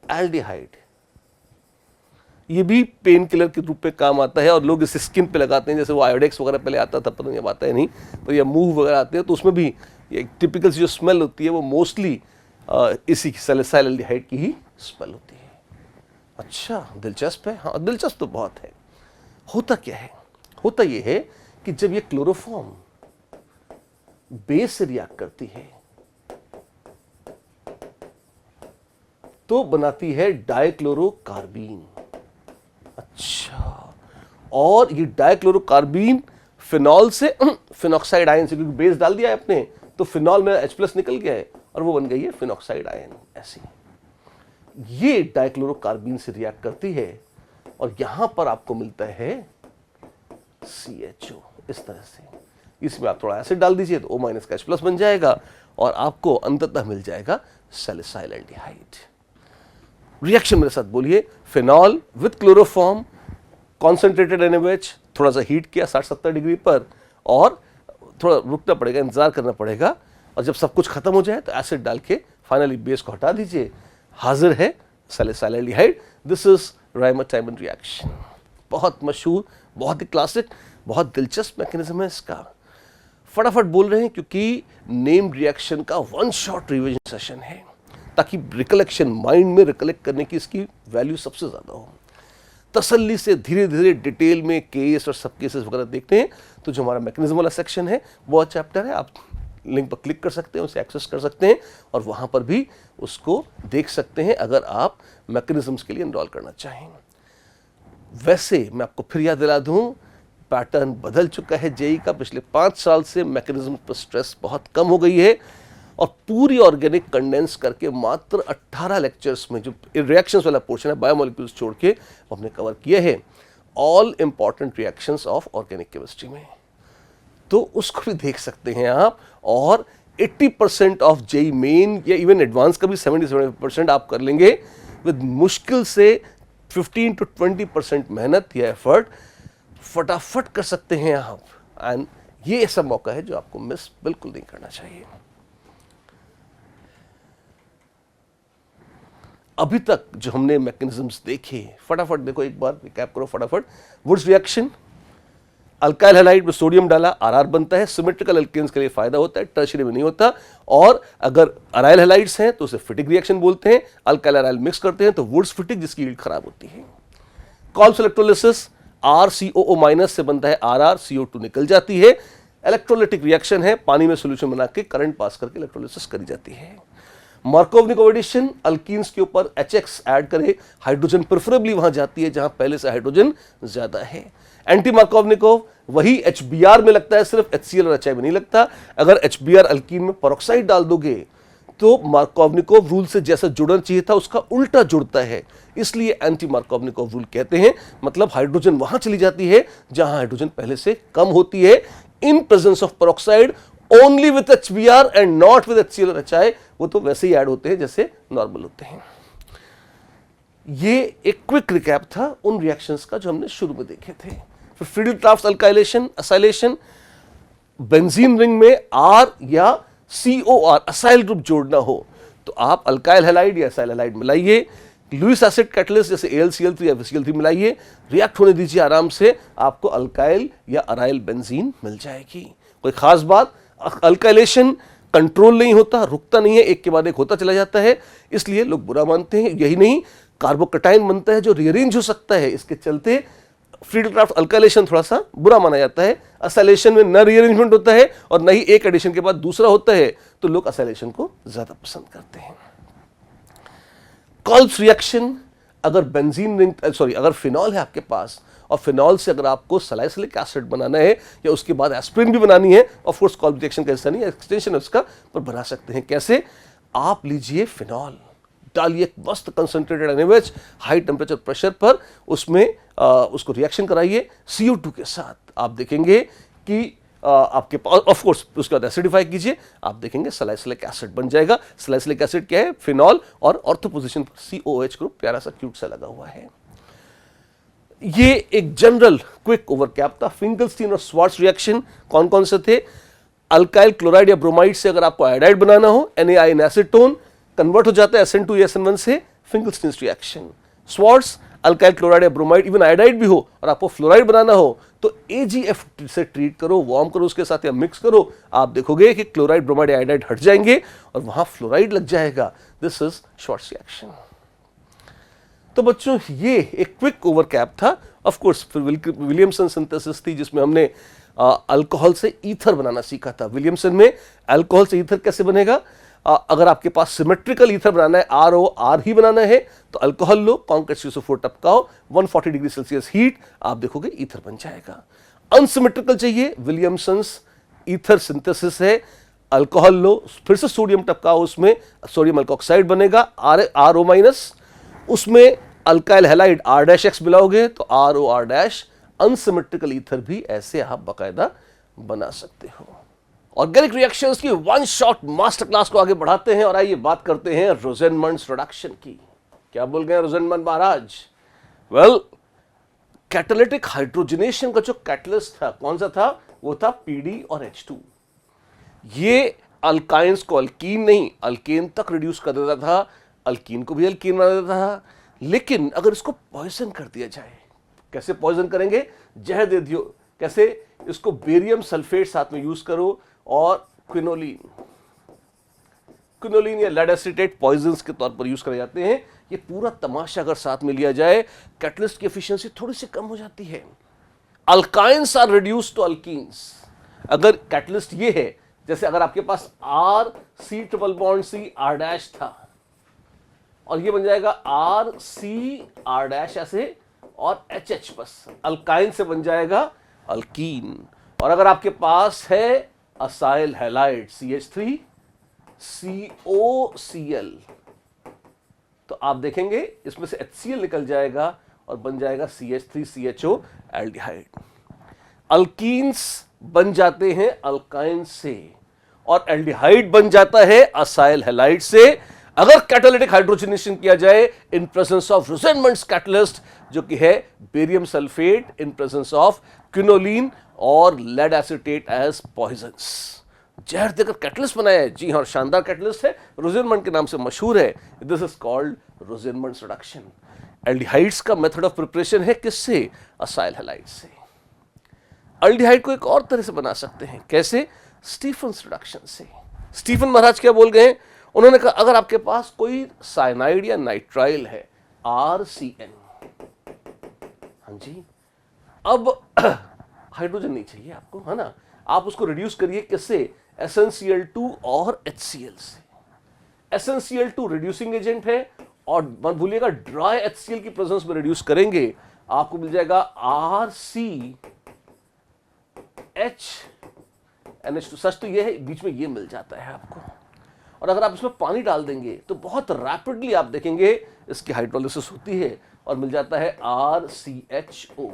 S1: एल्डिहाइड। ये भी पेन किलर के रूप में काम आता है और लोग इसे स्किन पे लगाते हैं, जैसे वो आयोडेक्स वगैरह पहले आता था, पता नहीं अब आता है नहीं, तो ये मूव वगैरह आते हैं तो उसमें भी ये टिपिकल जो स्मेल होती है वो मोस्टली इसी सैलिसाइल एल्डिहाइड की ही स्मेल होती है। अच्छा, दिलचस्प है। हाँ, दिलचस्प तो बहुत है। होता क्या है? होता ये है कि जब ये क्लोरोफॉर्म बेस से रिएक्ट करती है तो बनाती है डाइक्लोरोकार्बीन। अच्छा, और ये डाइक्लोरोकार्बीन फिनॉल से फिनॉक्साइड आयन से, क्योंकि बेस डाल दिया है आपने तो फिनॉल में H+ निकल गया है और वो बन गई है फिनॉक्साइड आयन। ऐसी ये डाइक्लोरोकार्बीन से रिएक्ट करती है और यहां पर आपको मिलता है CHO इस तरह से। इसमें आप थोड़ा एसिड डाल दीजिए तो O- का H+ बन जाएगा और आपको अंततः मिल जाएगा सैलिसाइल एल्डिहाइड। रिएक्शन मेरे साथ बोलिए, phenol with chloroform, concentrated NaOH, थोड़ा सा हीट किया 60-70 डिग्री पर और थोड़ा रुकना पड़ेगा, इंतजार करना पड़ेगा, और जब सब कुछ खत्म हो जाए तो एसिड डाल के फाइनली बेस को हटा दीजिए, हाजिर है salicyl aldehyde. This is Reimer Tiemann reaction. बहुत मशहूर, बहुत ही क्लासिक, बहुत दिलचस्प मैकेनिज्म है इसका। फटाफट बोल रहे हैं क्योंकि नेम्ड रिएक्शन का वन शॉट रिवीजन सेशन है, ताकि रिकलेक्शन, माइंड में रिकलेक्ट करने की इसकी वैल्यू सबसे ज़्यादा हो। तसल्ली से धीरे धीरे डिटेल में केस और सब केसेस वगैरह देखते हैं तो जो हमारा मैकेनिज्म वाला सेक्शन है वो चैप्टर है, आप लिंक पर क्लिक कर सकते हैं, उसे एक्सेस कर सकते हैं और वहाँ पर भी उसको देख सकते हैं अगर आप मैकेनिज्म्स के लिए एनरोल करना चाहें। वैसे मैं आपको फिर याद दिला दूँ, पैटर्न बदल चुका है जेई का। पिछले 5 साल से मैकेनिज्म पर स्ट्रेस बहुत कम हो गई है और पूरी ऑर्गेनिक कंडेंस करके मात्र 18 लेक्चर्स में जो रिएक्शंस वाला पोर्शन है बायोमोलिक्यूल्स छोड़ के हमने कवर किया है all important reactions of organic chemistry में। तो उसको भी देख सकते हैं आप। और 80% ऑफ जेई मेन या इवन एडवांस का भी 70-75% आप कर लेंगे विद मुश्किल से 15 to 20% मेहनत या एफर्ट फटाफट कर सकते हैं आप। एंड ये ऐसा मौका है जो आपको मिस बिल्कुल नहीं करना चाहिए। अभी तक जो हमने मैकेनिज्म्स देखे फटाफट देखो, एक बार रिकैप करो फटाफट। वुड्स रिएक्शन, अल्काइल हैलाइड में सोडियम डाला आरआर बनता है, सिमेट्रिकल एल्केन्स के लिए फायदा होता है, टर्शियरी में नहीं होता। और अगर अराइल हैलाइड्स हैं तो उसे फिटिक रिएक्शन बोलते हैं। अल्काइल अराइल मिक्स करते हैं तो वुड्स फिटिक, जिसकी यील्ड खराब होती है। कॉल्स इलेक्ट्रोलिसिस, RCOO- से बनता है RR, CO2 निकल जाती है। इलेक्ट्रोलिटिक रिएक्शन है, पानी में सोल्यूशन बना के करंट पास करके इलेक्ट्रोलिसिस करी जाती है। मार्कोवनिकोव एडिशन, अल्कीन्स के ऊपर HX ऐड करे, हाइड्रोजन प्रेफरेबली वहां जाती है जहां पहले से हाइड्रोजन ज्यादा है। एंटी मार्कोवनिकोव वही HBr में लगता है, सिर्फ HCl और HI में नहीं लगता। अगर HBr अल्कीन में पेरोक्साइड डाल दोगे तो मार्कोवनिकोव रूल से जैसा जुड़ना चाहिए था उसका उल्टा जुड़ता है, इसलिए एंटी मार्कोवनिकोव रूल कहते हैं। मतलब हाइड्रोजन वहां चली जाती है जहां हाइड्रोजन पहले से कम होती है in presence of peroxide only with HBr and not with HCl और HI। वो तो वैसे ही ऐड होते हैं जैसे नॉर्मल होते हैं। ये एक क्विक रिकैप था उन रिएक्शंस का जो हमने शुरू में देखे थे। फिर Friedel Craft alkylation, acylation, benzene ring में R या COR असाइल ग्रुप जोड़ना हो तो आप अल्काइल हैलाइड या असाइल हैलाइड मिलाइए। लुईस एसिड कैटलिस्ट जैसे AlCl3 या VCl3 मिलाइए, रिएक्ट होने दीजिए आराम से, आपको अल्काइल या अराइल बेंजीन मिल जाएगी। कोई खास बात, अल्काइलेशन कंट्रोल नहीं होता, रुकता नहीं है, एक के बाद एक होता चला जाता है, इसलिए लोग बुरा मानते हैं। यही नहीं, कार्बोकटाइन बनता है जो रीअरेंज हो सकता है, इसके चलते फ्रीडल-क्राफ्ट अल्काइलेशन थोड़ा सा बुरा माना जाता है। असाइलेशन में न रीअरेंजमेंट होता है और न ही एक एडिशन के बाद दूसरा होता है, तो लोग असाइलेशन को ज्यादा पसंद करते हैं। कॉल्प्स रिएक्शन, अगर बेंजीन रिंग अगर फिनॉल है आपके पास और फिनॉल से अगर आपको सैलिसिलिक एसिड बनाना है या उसके बाद एस्पिरिन भी बनानी है, ऑफ कोर्स कॉल्प रिएक्शन का हिस्सा नहीं है, एक्सटेंशन है उसका, पर बना सकते हैं। कैसे? आप लीजिए फिनॉल, डालिए मस्त concentrated NH high temperature pressure पर, उसमें उसको रिएक्शन कराइए CO2 के साथ। आप देखेंगे कि आपके पास ऑफ कोर्स उसके बाद एसिडिफाई कीजिए, आप देखेंगे सैलिसिलिक एसिड बन जाएगा। सैलिसिलिक एसिड क्या है? फिनॉल, और ऑर्थो पोजीशन पर COH ग्रुप प्यारा सा क्यूट सा लगा हुआ है। ये एक जनरल क्विक ओवरकैप था। फिंकलस्टीन और स्वार्ट्ज रिएक्शन कौन कौन से थे? अल्काइल क्लोराइड या ब्रोमाइड से अगर आपको आयोडाइड बनाना हो, NaI एसीटोन कन्वर्ट हो जाता है SN2 या SN1 से, Finkelstein reaction. Swarts, alkyl chloride या ब्रोमाइड, इवन आयोडाइड भी हो और आपको फ्लोराइड बनाना हो तो AgF से ट्रीट करो, वार्म करो उसके साथ या मिक्स करो, आप देखोगे कि क्लोराइड, ब्रोमाइड, आयोडाइड हट जाएंगे और वहां फ्लोराइड लग जाएगा। This is Swarts reaction. तो बच्चों ये एक क्विक ओवरकैप था। ऑफ कोर्स फिर विलियमसन सिंथेसिस थी जिसमें हमने अल्कोहल से ईथर बनाना सीखा था। विलियमसन में अल्कोहल से ईथर कैसे बनेगा? अगर आपके पास सिमेट्रिकल ईथर बनाना है, ROR ही बनाना है, तो अल्कोहल लो, कॉन्क्रीट CO4 टपकाओ, 140 डिग्री सेल्सियस हीट, आप देखोगे ईथर बन जाएगा। अनसिमेट्रिकल चाहिए, विलियमसन्स ईथर सिंथेसिस है, अल्कोहल लो, फिर से सोडियम टपकाओ, उसमें सोडियम अल्कोक्साइड बनेगा, RO-, उसमें अल्काइल हैलाइड R-X मिलाओगे तो ROR-। अनसिमेट्रिकल ईथर भी ऐसे आप बाकायदा बना सकते हो। ऑर्गेनिक रिएक्शंस की वन शॉट मास्टर क्लास को आगे बढ़ाते हैं और आइए बात करते हैं रोजेनमंड्स रिडक्शन की। क्या बोल गए रोजेनमंड महाराज? वेल, कैटालिटिक हाइड्रोजनेशन का जो कैटलिस्ट था कौन सा था? वो था PD और H2। ये अल्काइंस को अल्कीन नहीं अल्केन तक रिड्यूस कर देता था, अल्कीन को भी अल्कीन बना देता था। लेकिन अगर इसको पॉइजन कर दिया जाए, कैसे पॉइजन करेंगे? जहर दे दियो। कैसे? इसको बेरियम सल्फेट साथ में यूज करो और क्विनोलिन या लेड एसीटेट पॉइजन्स के तौर पर यूज करे जाते हैं। ये पूरा तमाशा अगर साथ में लिया जाए, कैटलिस्ट की एफिशिएंसी थोड़ी सी कम हो जाती है। Alkynes are reduce to alkenes. अगर कैटलिस्ट ये है, जैसे अगर आपके पास RC∼C R' था और ये बन जाएगा RC R' ऐसे और HH बस, अल्काइन से बन जाएगा अल्कीन। और अगर आपके पास है असाइल हैलाइड CH3 COCl, तो आप देखेंगे इसमें से HCl निकल जाएगा और बन जाएगा CH3CHO एल्डिहाइड। अल्कीन्स बन जाते हैं अल्काइन से और एल्डिहाइड बन जाता है असाइल हैलाइड से अगर कैटालिटिक हाइड्रोजनेशन किया जाए इन प्रेजेंस ऑफ रोसेनमंड्स कैटलिस्ट, जो कि है barium sulphate in presence of quinoline और लेड एसिटेट एज पॉइजन्स। जहर देकर कैटलिस्ट बनाया है, जी हाँ, शानदार कैटलिस्ट है, रोसेनमंड के नाम से मशहूर है। This is called Rosenmund's reduction. Aldehydes का मेथड ऑफ प्रिपरेशन है किससे? असाइल हैलाइड से। एल्डिहाइड को एक और तरह से बना सकते हैं, कैसे? स्टीफन्स रिडक्शन से। स्टीफन महाराज क्या बोल गए? उन्होंने कहा अगर आपके पास कोई साइनाइड या नाइट्राइल है RCN, हाँ जी, अब हाइड्रोजन नहीं चाहिए आपको, है ना, आप उसको रिड्यूस करिए किससे? SnCl2 और HCl से। SnCl2 रिड्यूसिंग एजेंट है और मत भूलिएगा ड्राई HCl की प्रेजेंस में रिड्यूस करेंगे आपको मिल जाएगा RCHNH2। सच तो ये है, बीच में ये मिल जाता है आपको। और अगर आप इसमें पानी डाल देंगे तो बहुत रैपिडली आप देखेंगे इसकी हाइड्रोलिसिस होती है और मिल जाता है RCHO।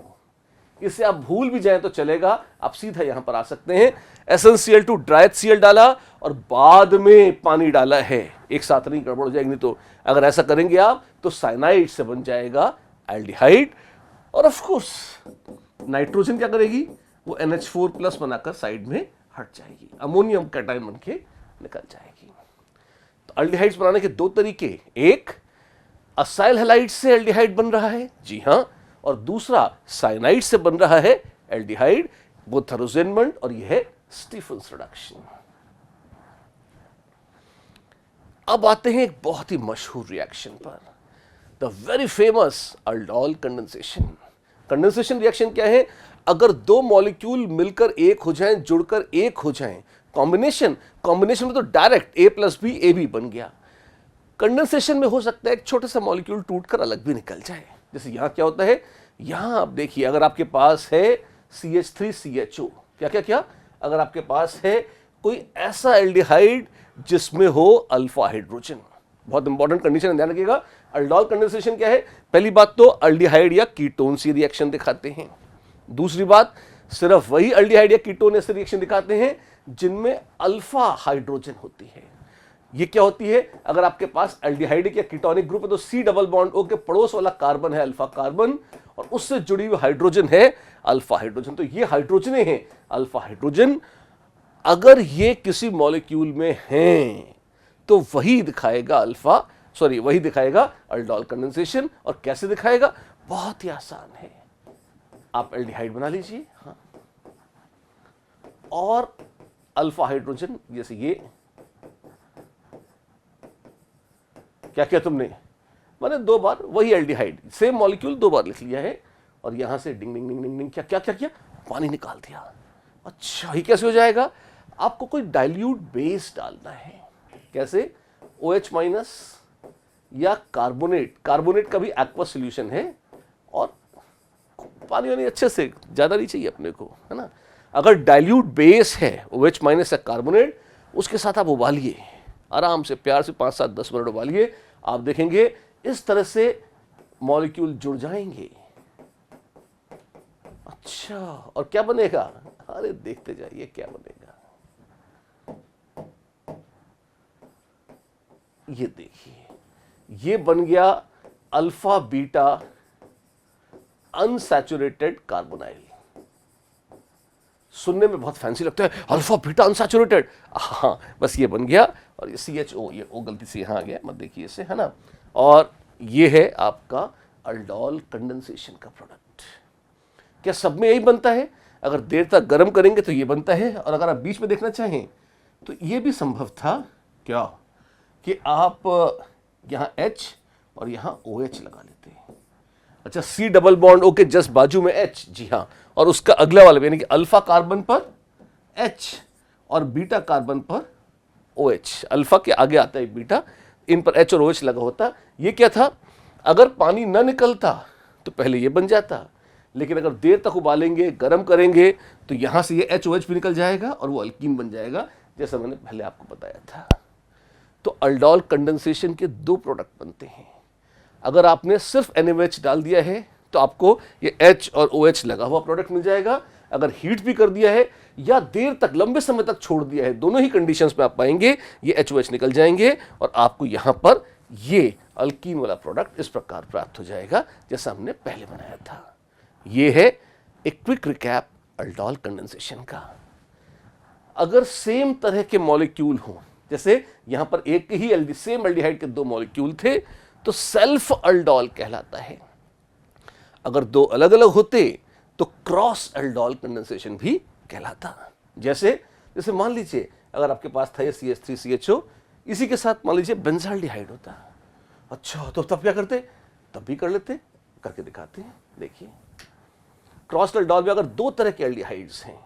S1: इसे आप भूल भी जाएं तो चलेगा, आप सीधा यहां पर आ सकते हैं। SnCl2 ड्राई HCl डाला और बाद में पानी डाला है, एक साथ नहीं, गड़बड़ हो जाएगी। नहीं तो अगर ऐसा करेंगे आप तो साइनाइड से बन जाएगा एल्डिहाइड। और ऑफ कोर्स नाइट्रोजन क्या करेगी? वो NH4+ बनाकर साइड में हट जाएगी, अमोनियम कैटायन बन के निकल जाएगी। तो एल्डिहाइड्स बनाने के दो तरीके, एक असाइल हैलाइड से एल्डिहाइड बन रहा है, जी हां, और दूसरा साइनाइड से बन रहा है एल्डिहाइड, बोथ रोसेनमंड और यह है स्टीफन्स रिडक्शन। अब आते हैं एक बहुत ही मशहूर रिएक्शन पर, the very famous aldol condensation. Condensation reaction क्या है? अगर दो मॉलिक्यूल मिलकर एक हो जाएं, जुड़कर एक हो जाएं, कॉम्बिनेशन में तो डायरेक्ट A+B AB बन गया। कंडेंसेशन में हो सकता है एक छोटा सा मॉलिक्यूल टूटकर अलग भी निकल जाए। जैसे यहां क्या होता है, यहां आप देखिए अगर आपके पास है CH3CHO, क्या अगर आपके पास है कोई ऐसा एल्डिहाइड जिसमें हो अल्फा हाइड्रोजन, बहुत इंपॉर्टेंट कंडीशन ध्यान रखिएगा। अल्डोल कंडेंसेशन क्या है? पहली बात तो एल्डिहाइड या कीटोन से रिएक्शन दिखाते हैं। दूसरी बात, सिर्फ वही एल्डिहाइड या कीटोन ऐसे रिएक्शन दिखाते हैं जिनमें अल्फा हाइड्रोजन होती है। ये क्या होती है? अगर आपके पास एल्डिहाइडिक या कीटोनिक ग्रुप है तो C डबल बॉन्ड O के पड़ोस वाला कार्बन है अल्फा कार्बन और उससे जुड़ी हुई हाइड्रोजन है अल्फा हाइड्रोजन। तो ये हाइड्रोजन है अल्फा हाइड्रोजन। अगर ये किसी मॉलिक्यूल में हैं तो वही दिखाएगा वही दिखाएगा अल्डोल कंडेंसेशन। और कैसे दिखाएगा? बहुत ही आसान है, आप एल्डिहाइड बना लीजिए, हाँ, और अल्फा हाइड्रोजन, जैसे ये क्या तुमने, मैंने दो बार वही एल्डिहाइड सेम मॉलिक्यूल दो बार लिख लिया है और यहां से डिंग डिंग डिंग डिंग डिंग क्या पानी निकाल दिया। अच्छा, ये कैसे हो जाएगा? आपको कोई डाइल्यूट बेस डालना है, कैसे? OH- या कार्बोनेट का भी एक्वा सॉल्यूशन है और पानी वानी अच्छे से, ज्यादा नहीं चाहिए अपने को, है ना। अगर डाइल्यूट बेस है OH- या कार्बोनेट, उसके साथ आप उबालिए आराम से, प्यार से 5, 7, 10 मिनट उबालिए, आप देखेंगे इस तरह से मॉलिक्यूल जुड़ जाएंगे। अच्छा, और क्या बनेगा? अरे देखते जाइए क्या बनेगा। ये देखिए, ये बन गया अल्फा बीटा अनसैचुरेटेड कार्बोनाइल। सुनने में बहुत फैंसी लगता है, अल्फा बीटा अनसैचुरेटेड, हाँ, बस ये बन गया। और ये CHO, ये O गलती से यहां आ गया, मत देखिए इसे, है ना। और ये है आपका अल्डोल कंडेंसेशन का प्रोडक्ट। क्या सब में यही बनता है? अगर देर तक गर्म करेंगे तो ये बनता है, और अगर आप बीच में देखना चाहें तो ये भी संभव था क्या कि आप यहां H और यहां OH लगा लेते हैं। अच्छा, C डबल बॉन्ड O के जस्ट बाजू में H, जी हाँ, और उसका अगला वाला यानी कि अल्फा कार्बन पर H और बीटा कार्बन पर OH। अल्फा के आगे आता है बीटा, इन पर H और OH लगा होता। ये क्या था? अगर पानी न निकलता तो पहले ये बन जाता, लेकिन अगर देर तक उबालेंगे, गर्म करेंगे, तो यहां से ये HOH भी निकल जाएगा और वो अल्कीन बन जाएगा, जैसा मैंने पहले आपको बताया था। तो अल्डोल कंडेंसेशन के दो प्रोडक्ट बनते हैं। अगर आपने सिर्फ NaOH डाल दिया है तो आपको ये H और OH लगा हुआ प्रोडक्ट मिल जाएगा। अगर हीट भी कर दिया है या देर तक, लंबे समय तक छोड़ दिया है, दोनों ही कंडीशंस में आप पाएंगे ये HOH निकल जाएंगे और आपको यहां पर ये अल्कीन वाला प्रोडक्ट इस प्रकार प्राप्त हो जाएगा जैसा हमने पहले बनाया था। ये है एक क्विक रिकैप अल्डोल कंडेंसेशन का। अगर सेम तरह के मॉलिक्यूल हो, जैसे यहां पर एक ही सेम एल्डिहाइड के दो मॉलिक्यूल थे, तो सेल्फ अल्डोल कहलाता है। अगर दो अलग अलग होते तो क्रॉस अल्डोल कंडेंसेशन भी कहलाता। जैसे मान लीजिए अगर आपके पास था ये CH3CHO, इसी के साथ मान लीजिए बेंजाल्डिहाइड होता। अच्छा, तो तब क्या करते? तब भी कर लेते, करके दिखाते हैं। देखिए, क्रॉस अल्डोल में अगर दो तरह के एल्डिहाइड्स हैं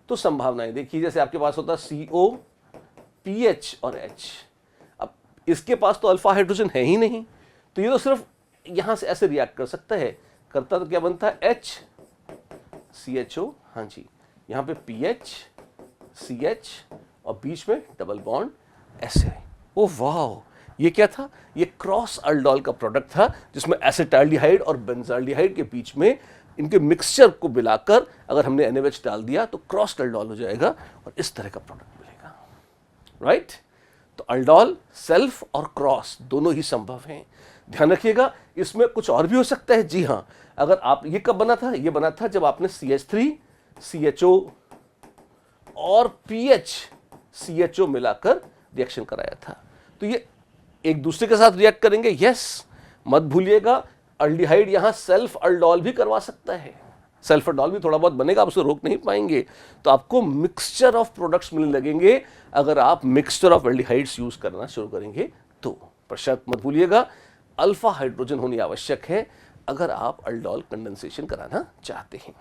S1: तो संभावनाएं देखिए, जैसे आपके पास होता CO, PH और H। अब इसके पास तो अल्फा हाइड्रोजन है ही नहीं, तो ये तो सिर्फ यहां से ऐसे रिएक्ट कर सकता है। करता तो क्या बनता है? HCHO, हाँ जी, यहां पे PH, CH और बीच में डबल बॉन्ड ऐसे। ओ वाह, ये क्या था? ये क्रॉस अल्डोल का प्रोडक्ट था, जिसमें एसिटाल्डिहाइड और बेंजाल्डिहाइड के बीच में इनके मिक्सचर को मिलाकर अगर हमने NaOH डाल दिया तो क्रॉस अल्डोल हो जाएगा और इस तरह का प्रोडक्ट मिलेगा। राइट? तो अल्डोल सेल्फ और क्रॉस दोनों ही संभव हैं। ध्यान रखिएगा, इसमें कुछ और भी हो सकता है। जी हाँ, अगर आप, ये कब बना था? ये बना था जब आपने CH3, CHO और PH, CHO मिलाकर रिएक्शन कराया था। तो ये एक दूसरे के साथ रिएक्ट करेंगे। यस, मत भूलिएगा, अल्डिहाइड यहां सेल्फ अल्डोल भी करवा सकता है। सेल्फ अल्डोल भी थोड़ा बहुत बनेगा, आप उसे रोक नहीं पाएंगे। तो आपको मिक्सचर ऑफ प्रोडक्ट्स मिलने लगेंगे अगर आप मिक्सचर ऑफ एल्डिहाइड्स यूज करना शुरू करेंगे तो। पर शर्त मत भूलिएगा, अल्फा हाइड्रोजन होनी आवश्यक है अगर आप अल्डोल कंडेंसेशन कराना चाहते हैं।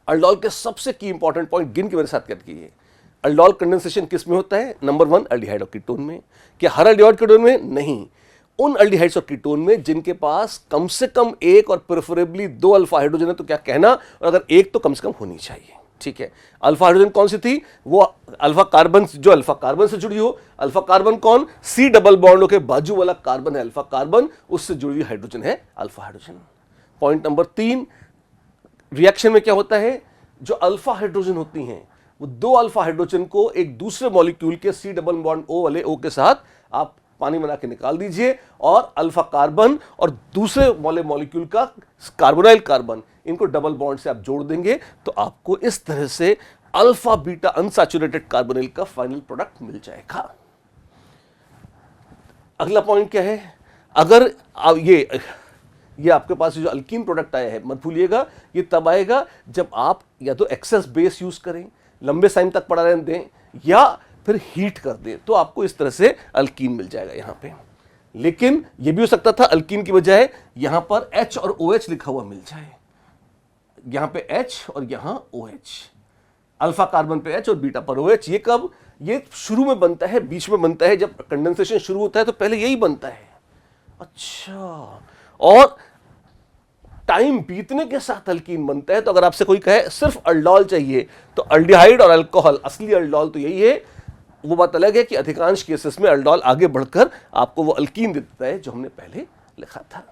S1: अल्डोल के सबसे की इंपॉर्टेंट पॉइंट गिन के मेरे साथ कर कीजिए। अल्डोल कंडेंसेशन किस में होता है? नंबर 1, अल्डिहाइड और कीटोन में। क्या हर अल्डिहाइड कीटोन में? नहीं, उन अल्डिहाइड्स और कीटोन में जिनके पास कम से कम एक और प्रेफरेबली दो अल्फा हाइड्रोजन है, तो क्या कहना, और अगर एक तो कम से कम होनी चाहिए। ठीक है, अल्फा हाइड्रोजन कौन सी थी? वो अल्फा कार्बन, जो अल्फा कार्बन से जुड़ी हो। अल्फा कार्बन कौन? C डबल बॉन्ड के बाजू वाला कार्बन है अल्फा कार्बन, उससे जुड़ी हुई हाइड्रोजन है alpha hydrogen. Point number 3, reaction में क्या होता है? जो अल्फा हाइड्रोजन होती हैं वो दो अल्फा हाइड्रोजन को एक दूसरे मॉलिक्यूल के C डबल बॉन्ड O वाले O के साथ आप पानी बना के निकाल दीजिए, और अल्फा कार्बन और दूसरे वाले मॉलिक्यूल का कार्बोनाइल कार्बन, इनको डबल बॉन्ड से आप जोड़ देंगे तो आपको इस तरह से अल्फा बीटा अनसैचुरेटेड कार्बोनिल का फाइनल प्रोडक्ट मिल जाएगा। अगला पॉइंट क्या है? अगर ये आपके पास जो अल्कीन प्रोडक्ट आया है, मत भूलिएगा, ये तब आएगा जब आप या तो एक्सेस बेस यूज करें, लंबे टाइम तक पड़ा रहने दें, या फिर हीट कर दें, तो आपको इस तरह से अल्कीन मिल जाएगा यहां पे। लेकिन यह भी हो सकता था अल्कीन की बजाय यहां पर H और OH लिखा हुआ मिल जाए। यहां पे H और यहां OH, अल्फा कार्बन पे H और बीटा पर OH। ये कब? ये शुरू में बनता है, बीच में बनता है, जब कंडेंसेशन शुरू होता है तो पहले यही बनता है। अच्छा, और टाइम बीतने के साथ अल्कीन बनता है। तो अगर आपसे कोई कहे सिर्फ अल्डोल चाहिए, तो अल्डिहाइड और अल्कोहल, असली अल्डोल तो यही है। वो बात अलग है कि अधिकांश केसेस में अल्डोल आगे बढ़कर आपको वो अल्कीन देता है जो हमने पहले लिखा था।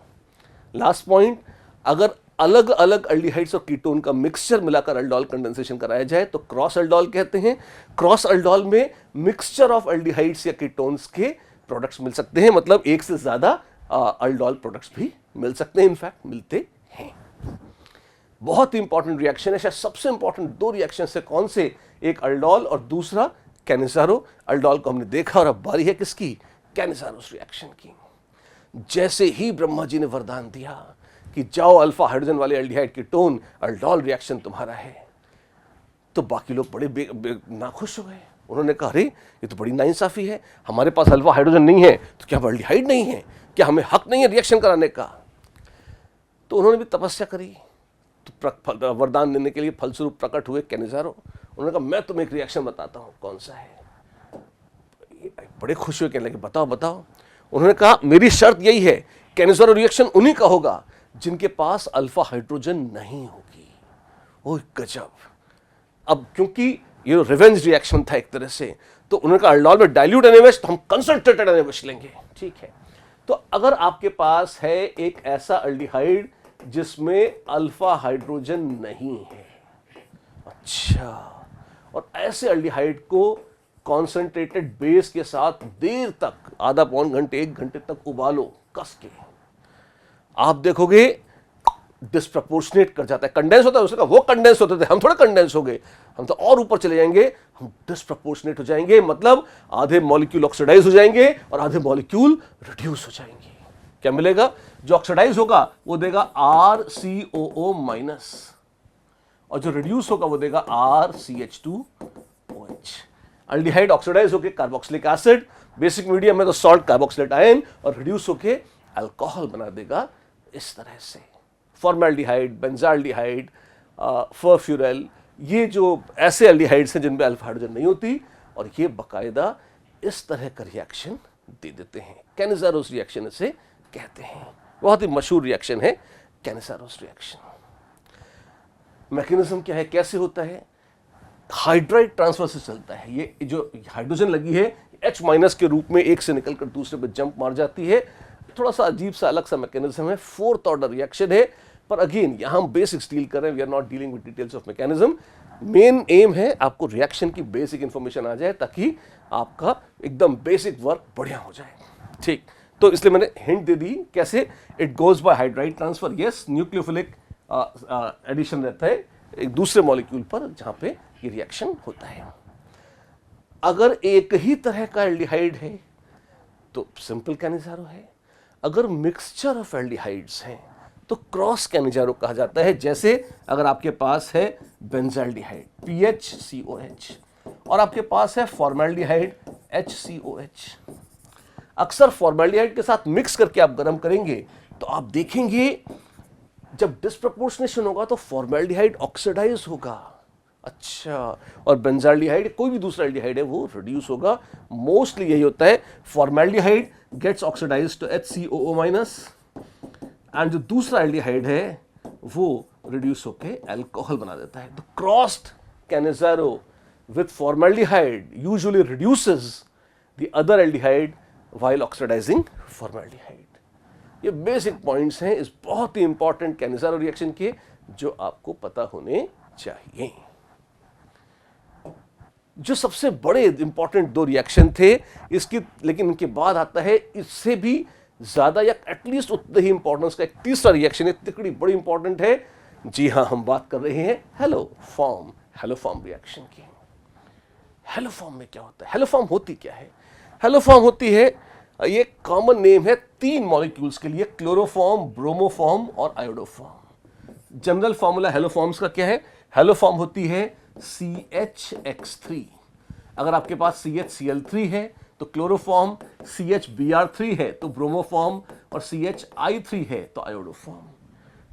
S1: लास्ट पॉइंट, अगर अलग अलग अल्डिहाइड्स और कीटोन का मिक्सचर मिलाकर अल्डोल कंडेंसेशन कराया जाए तो क्रॉस अल्डोल कहते हैं। क्रॉस अल्डोल में मिक्सचर ऑफ अल्डिहाइड्स या कीटोन्स के प्रोडक्ट्स मिल सकते हैं, मतलब एक से ज्यादा अल्डोल प्रोडक्ट्स भी मिल सकते हैं, इनफैक्ट मिलते हैं। बहुत इंपॉर्टेंट रिएक्शन है, शायद सबसे इंपॉर्टेंट दो रिएक्शन से। कौन से? एक अल्डोल और दूसरा कैनिजारो। अल्डोल को हमने देखा और अब बारी है किसकी? कैनिजारोस रिएक्शन की। जैसे ही ब्रह्मा जी ने वरदान दिया कि जाओ अल्फा हाइड्रोजन वाले एल्डिहाइड कीटोन, अल्डोल रिएक्शन तुम्हारा है, तो बाकी लोग बड़े नाखुश हो गए। उन्होंने कहा, अरे ये तो बड़ी नाइंसाफी है, हमारे पास अल्फा हाइड्रोजन नहीं है तो क्या अल्डिहाइड नहीं है? क्या हमें हक नहीं है रिएक्शन कराने का? तो उन्होंने भी तपस्या करी, तो वरदान देने के लिए फलस्वरूप प्रकट हुए कैनिजारो। उन्होंने कहा, मैं तुम्हें एक रिएक्शन बताता हूं, कौन सा है? बड़े खुश हुए, कहने लगे, बताओ बताओ। उन्होंने कहा, मेरी शर्त यही है, कैनिजारो रिएक्शन उन्हीं का होगा जिनके पास अल्फा हाइड्रोजन नहीं होगी। ओह गजब। अब क्योंकि ये रिवेंज रिएक्शन था एक तरह से, तो उन्होंने कहा अल्डोल में डाइल्यूट एनएच तो हम कंसंट्रेटेड एनएच लेंगे। ठीक है, तो अगर आपके पास है एक ऐसा अल्डिहाइड जिसमें अल्फा हाइड्रोजन नहीं है, अच्छा, और ऐसे अल्डिहाइड को कॉन्सेंट्रेटेड बेस के साथ देर तक, आधा पौन घंटे 1 घंटे तक उबालो कस के, आप देखोगे डिस्प्रपोर्शनेट कर जाता है। कंडेंस होता है, उसका वो कंडेंस होते थे, हम थोड़े कंडेंस हो गए, हम तो और ऊपर चले जाएंगे, हम डिस्प्रपोर्शनेट हो जाएंगे, मतलब आधे मॉलिक्यूल ऑक्सीडाइज हो जाएंगे और आधे मॉलिक्यूल रिड्यूस हो जाएंगे। क्या मिलेगा? जो ऑक्सीडाइज होगा वो देगा RCOO माइनस, और जो रिड्यूस होगा वो देगा RCH2OH। अल्डिहाइड ऑक्सीडाइज होकर कार्बोक्सिलिक एसिड, बेसिक मीडियम में तो सॉल्ट कार्बोक्सिलेट आयन, और रिड्यूस होकर अल्कोहल बना देगा इस तरह से। फॉर्मेल्डिहाइड, बेंजाल्डिहाइड, फर्फ्यूरल, ये जो ऐसे एल्डिहाइड्स हैं जिनमें अल्फा हाइड्रोजन नहीं होती, और ये बाकायदा इस तरह का रिएक्शन दे देते हैं। कैनिज़ारोस रिएक्शन इसे कहते हैं। बहुत ही मशहूर रिएक्शन है कैनिज़ारोस रिएक्शन। मैकेनिज्म क्या है, कैसे होता है? हाइड्राइड ट्रांसफर से चलता है। ये जो हाइड्रोजन लगी है H माइनस के रूप में एक से निकलकर दूसरे पे जंप मार जाती है। थोड़ा सा अजीब सा अलग सा मैकेनिज्म है, 4th ऑर्डर रिएक्शन है, पर अगेन यहां हम बेसिक्स डील कर रहे हैं, we are not dealing with details of mechanism. Main aim है आपको रिएक्शन की बेसिक इंफॉर्मेशन आ जाए ताकि आपका एकदम बेसिक वर्क बढ़िया हो जाए। ठीक, तो इसलिए मैंने हिंट दे दी कैसे it goes by hydride transfer. Yes, nucleophilic addition रहता है एक दूसरे मॉलिक्यूल पर जहां पे ये रिएक्शन होता है। अगर एक ही तरह का एल्डिहाइड है तो सिंपल कैनिज़ारो है, अगर मिक्सचर ऑफ एल्डिहाइड्स हैं तो क्रॉस कैनिज़ारो कहा जाता है। जैसे अगर आपके पास है बेंजाल्डिहाइड PHCOH और आपके पास है फॉर्मेल्डिहाइड HCOH। अक्सर फॉर्मेल्डिहाइड के साथ मिक्स करके आप गर्म करेंगे तो आप देखेंगे जब डिस्प्रपोर्शनेशन होगा तो फॉर्मेल्डिहाइड ऑक्सीडाइज होगा, अच्छा, और बेंजाल्डिहाइड कोई भी दूसरा एल्डिहाइड है वो रिड्यूस होगा। मोस्टली यही होता है, formaldehyde gets oxidised to HCOO minus, and जो दूसरा एल्डिहाइड है वो रिड्यूस होके अल्कोहल बना देता है। तो crossed Cannizzaro with formaldehyde usually reduces the other aldehyde while oxidising formaldehyde. ये बेसिक पॉइंट्स हैं इस बहुत ही इंपॉर्टेंट कैनिज़ारो रिएक्शन के, जो आपको पता होने चाहिए। जो सबसे बड़े इंपॉर्टेंट 2 रिएक्शन थे इसकी, लेकिन इनके बाद आता है इससे भी ज्यादा या एटलीस्ट उतने ही इंपॉर्टेंस का एक तीसरा रिएक्शन है, तिकड़ी बड़ी इंपॉर्टेंट है। जी हां, हम बात कर रहे हैं हेलोफॉर्म रिएक्शन की। हेलोफॉर्म में क्या होता है? हेलोफॉर्म होती क्या है? हेलोफॉर्म होती है, ये कॉमन नेम है 3 मॉलिक्यूल्स के लिए, क्लोरोफॉर्म, ब्रोमोफॉर्म और आयोडोफॉर्म। जनरल फॉर्मूला हेलोफॉर्म्स का क्या है? हेलोफॉर्म होती है CHX3। अगर आपके पास CHCl3 है तो क्लोरोफॉर्म, CHBr3 है तो ब्रोमोफॉर्म, और CHI3 है तो आयोडोफॉर्म।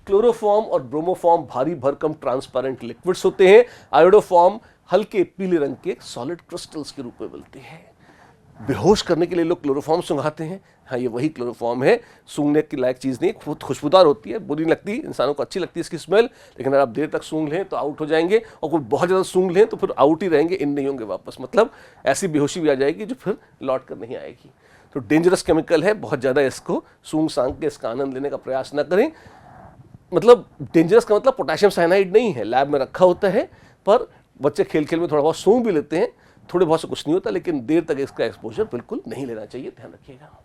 S1: क्लोरोफॉर्म और ब्रोमोफॉर्म भारी भरकम ट्रांसपेरेंट लिक्विड्स होते हैं। आयोडोफॉर्म हल्के पीले रंग के सॉलिड क्रिस्टल्स के रूप में मिलते हैं। बेहोश करने के लिए लोग क्लोरोफॉर्म सूंघाते हैं। हाँ, ये वही क्लोरोफॉर्म है, सूंघने की लायक चीज़ नहीं, बहुत खुशबूदार होती है, बुरी नहीं लगती, इंसानों को अच्छी लगती है इसकी स्मेल, लेकिन अगर आप देर तक सूंघ लें तो आउट हो जाएंगे, और कोई बहुत ज़्यादा सूंघ लें तो फिर आउट ही रहेंगे, इन नहीं होंगे वापस, मतलब ऐसी बेहोशी भी आ जाएगी जो फिर लौट कर नहीं आएगी। तो डेंजरस केमिकल है, बहुत ज़्यादा इसको सूंघ सांघ के इसका आनंद लेने का प्रयास न करें। मतलब डेंजरस का मतलब पोटेशियम साइनाइड नहीं है, लैब में रखा होता है, पर बच्चे खेल खेल में थोड़ा बहुत सूंघ भी लेते हैं, थोड़े बहुत से कुछ नहीं होता, लेकिन देर तक इसका एक्सपोजर बिल्कुल नहीं लेना चाहिए, ध्यान रखिएगा।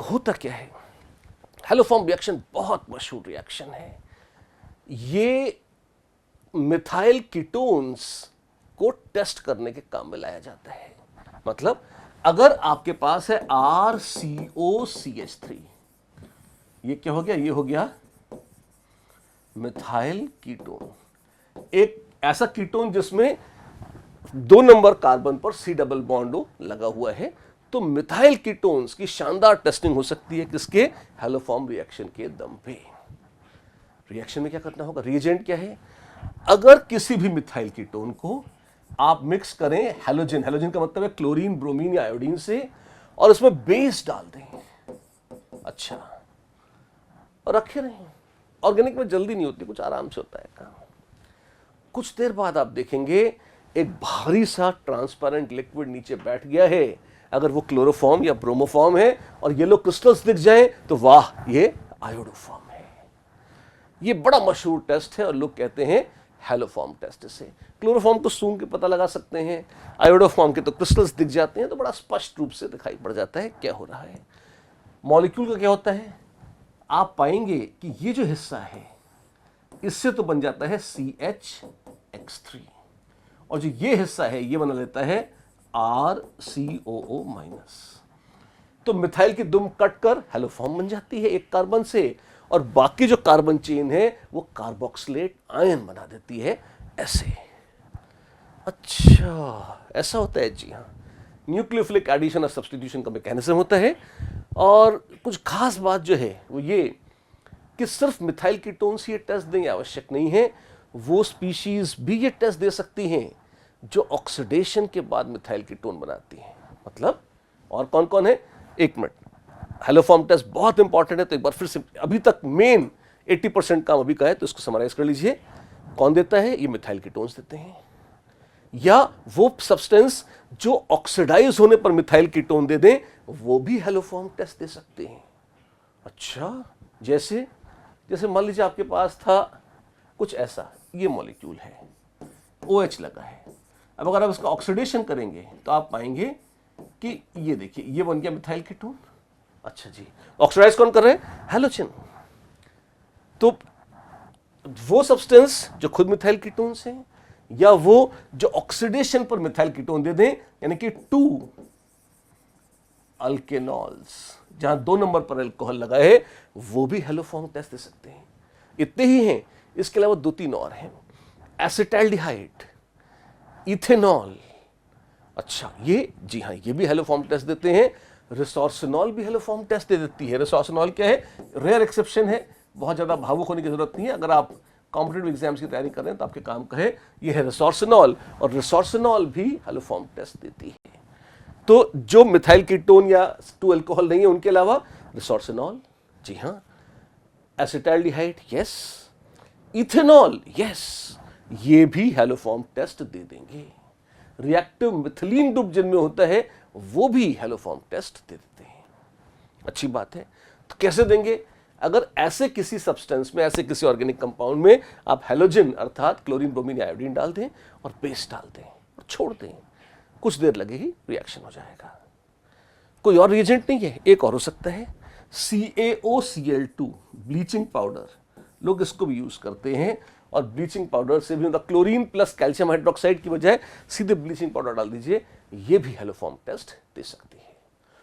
S1: होता क्या है? हेलोफॉर्म रिएक्शन बहुत मशहूर रिएक्शन है। ये मिथाइल कीटोन्स को टेस्ट करने के काम में लाया जाता है। मतलब अगर आपके पास है RCOCH3, ये क्या हो गया? ये हो गया मिथाइल कीटोन, एक ऐसा कीटोन जिसमें 2 नंबर कार्बन पर C डबल बॉन्ड लगा हुआ है। तो मिथाइल कीटोन्स की शानदार टेस्टिंग हो सकती है किसके? हेलोफॉर्म रिएक्शन के दम पे। रिएक्शन में क्या करना होगा? रिएजेंट क्या है? अगर किसी भी मिथाइल कीटोन को आप मिक्स करें हैलोजन, हैलोजन का मतलब है क्लोरीन, ब्रोमीन या आयोडीन से, और उसमें बेस डाल दें, अच्छा, और रखे रहें। ऑर्गेनिक में जल्दी नहीं होती, कुछ आराम से होता है काम। कुछ देर बाद आप देखेंगे एक भारी सा ट्रांसपेरेंट लिक्विड नीचे बैठ गया है। अगर वो क्लोरोफॉर्म या ब्रोमोफॉर्म है और येलो क्रिस्टल्स दिख जाए तो वाह, ये आयोडोफॉर्म है। ये बड़ा मशहूर टेस्ट है और लोग कहते हैं हेलोफॉर्म टेस्ट से। क्लोरोफॉर्म तो सूंघ के पता लगा सकते हैं, आयोडोफॉर्म के तो क्रिस्टल्स दिख जाते हैं, तो बड़ा स्पष्ट रूप से दिखाई पड़ जाता है क्या हो रहा है। मॉलिक्यूल का क्या होता है, आप पाएंगे कि ये जो हिस्सा है इससे तो बन जाता है CH(X3) और जो ये हिस्सा है ये बना लेता है RCOO-। तो मिथाइल की दुम कट कर हेलोफॉर्म बन जाती है एक कार्बन से, और बाकी जो कार्बन चेन है वो कार्बोक्सिलेट आयन बना देती है ऐसे। अच्छा, ऐसा होता है। जी हाँ, न्यूक्लियोफिलिक एडिशन और सब्स्टिट्यूशन का मैकेनिज्म होता है। और कुछ खास बात जो है वो ये कि सिर्फ मिथाइल कीटोन्स ये टेस्ट दें आवश्यक नहीं है, वो स्पीशीज भी ये टेस्ट दे सकती हैं जो ऑक्सीडेशन के बाद मिथाइल कीटोन बनाती हैं। मतलब और कौन कौन है, एक मिनट, हेलोफॉर्म टेस्ट बहुत इंपॉर्टेंट है, तो एक बार फिर से, अभी तक मेन 80% काम अभी का है, तो इसको समराइज कर लीजिए। कौन देता है, ये मिथाइल कीटोन्स देते हैं, या वो सब्सटेंस जो ऑक्सीडाइज होने पर मिथाइल कीटोन दे दें, वो भी हेलोफॉर्म टेस्ट दे सकते हैं। अच्छा, जैसे जैसे मान लीजिए आपके पास था कुछ ऐसा, ये मॉलिक्यूल है, OH लगा है। अब अगर आप इसका ऑक्सीडेशन करेंगे तो आप पाएंगे कि ये देखिए, ये बन गया मिथाइल कीटोन। अच्छा जी, ऑक्सीडाइज कौन कर रहे हैं, हैलोजन। तो वो सब्सटेंस जो खुद मिथाइल कीटोन्स हैं, या वो जो ऑक्सीडेशन पर मिथाइल कीटोन दे दें, यानी कि 2 अल्केनॉल्स, जहां 2 नंबर पर अल्कोहल लगा है, वो भी हेलोफॉर्म टेस्ट दे सकते हैं। इतने ही हैं, इसके अलावा 2-3 और हैं, एसिटाल्डिहाइड, इथेनॉल। अच्छा, ये जी हाँ, ये भी हेलोफॉर्म टेस्ट देते हैं। रिसोर्सिनॉल भी हेलोफॉर्म टेस्ट दे देती है। रिसोर्सिनॉल क्या है, रेयर एक्सेप्शन है, बहुत ज्यादा भावुक होने की जरूरत नहीं है। अगर आप कॉम्पिटिटिव एग्जाम्स की तैयारी कर रहे हैं तो आपके काम का है, ये है रिसोर्सिनॉल, और रिसोर्सिनॉल भी हेलोफॉर्म टेस्ट देती है। तो जो मिथाइल कीटोन या 2 अल्कोहल नहीं है उनके अलावा रिसोर्सिनॉल, जी हाँ, एसिटाल्डिहाइड, यस, इथेनॉल, यस, ये भी हेलोफॉर्म टेस्ट दे देंगे। रिएक्टिव मिथिलीन ग्रुप जिनमें होता है वो भी हेलोफॉर्म टेस्ट दे देते हैं। अच्छी बात है। तो कैसे देंगे, अगर ऐसे किसी सब्सटेंस में, ऐसे किसी ऑर्गेनिक कंपाउंड में आप हेलोजन अर्थात क्लोरीन, ब्रोमीन या आयोडीन डाल दें और बेस डाल दें और छोड़ दें, कुछ देर लगेगी, रिएक्शन हो जाएगा। कोई और रिएजेंट नहीं है, एक और हो सकता है, CaOCl2 ब्लीचिंग पाउडर। लोग इसको भी यूज करते हैं, और ब्लीचिंग पाउडर से भी, मतलब क्लोरीन प्लस कैल्शियम हाइड्रोक्साइड की बजाय सीधे ब्लीचिंग पाउडर डाल दीजिए, ये भी हेलोफॉर्म टेस्ट दे सकती है।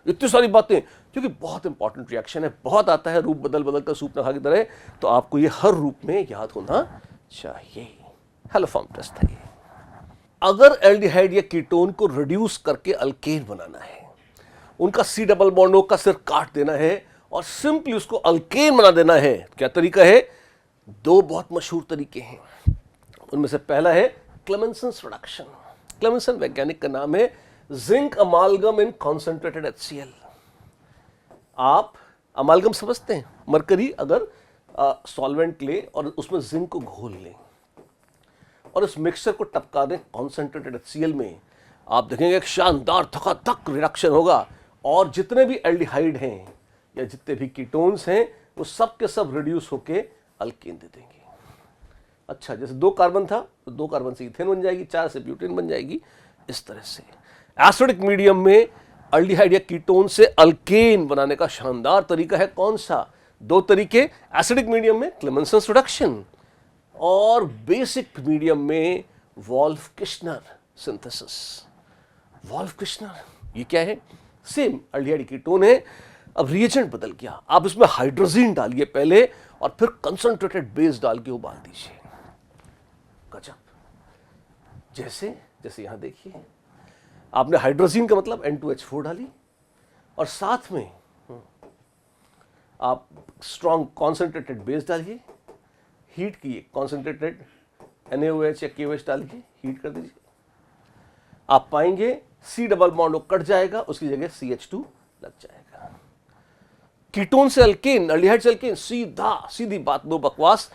S1: इतनी सारी बातें, क्योंकि बहुत इंपॉर्टेंट रिएक्शन है, बहुत आता है, रूप बदल बदल कर सूप नखा की तरह, तो आपको ये हर रूप में याद होना चाहिए। हेलोफॉर्म टेस्ट है ये। अगर एल्डिहाइड या कीटोन को रिड्यूस करके अल्केन बनाना है, उनका C डबल बॉन्ड O का सिर काट देना है और सिंपली उसको अल्केन बना देना है, क्या तरीका है, 2 बहुत मशहूर तरीके हैं। उनमें से पहला है क्लेमेंसन्स रिडक्शन। क्लेमेंसन वैज्ञानिक का नाम है, जिंक अमालगम इन कॉन्सेंट्रेटेड HCl। आप अमालगम समझते हैं, मरकरी अगर सॉल्वेंट ले और उसमें जिंक को घोल लें और इस मिक्सचर को टपका दें कॉन्सेंट्रेटेड HCl में, आप देखेंगे एक शानदार धकाधक रिडक्शन होगा, और जितने भी एल्डिहाइड हैं या जितने भी कीटोन्स हैं वो सब के सब रिड्यूस होके अल्केन दे देंगे। अच्छा, जैसे 2 कार्बन था तो 2 कार्बन से इथेन बन जाएगी, 4 से ब्यूटेन बन जाएगी, इस तरह से। एसिडिक मीडियम में एल्डिहाइड या कीटोन से अल्केन बनाने का शानदार तरीका है, कौन सा, 2 तरीके, एसिडिक मीडियम में क्लेमेंसन्स रिडक्शन, और बेसिक मीडियम में वोल्फ-किश्नर सिंथेसिस। वोल्फ-किश्नर ये क्या है, सेम एल्डिहाइड कीटोन है, अब रिएजेंट बदल गया, आप इसमें हाइड्रोजीन डालिए पहले और फिर कंसंट्रेटेड बेस डाल के उबाल दीजिए। गजब। जैसे जैसे यहां देखिए, आपने हाइड्रोजीन का मतलब N2H4 डाली और साथ में आप स्ट्रॉन्ग कॉन्सेंट्रेटेड बेस डालिए, हीट किए, कॉन्सेंट्रेटेड NaOH या KOH डालिए, हीट कर दीजिए, आप पाएंगे C डबल बॉन्ड कट जाएगा, उसकी जगह CH2 लग जाएगा। कीटोन से अल्केन, अल्डिहाइड से अल्केन, सीधी बात, नो बकवास।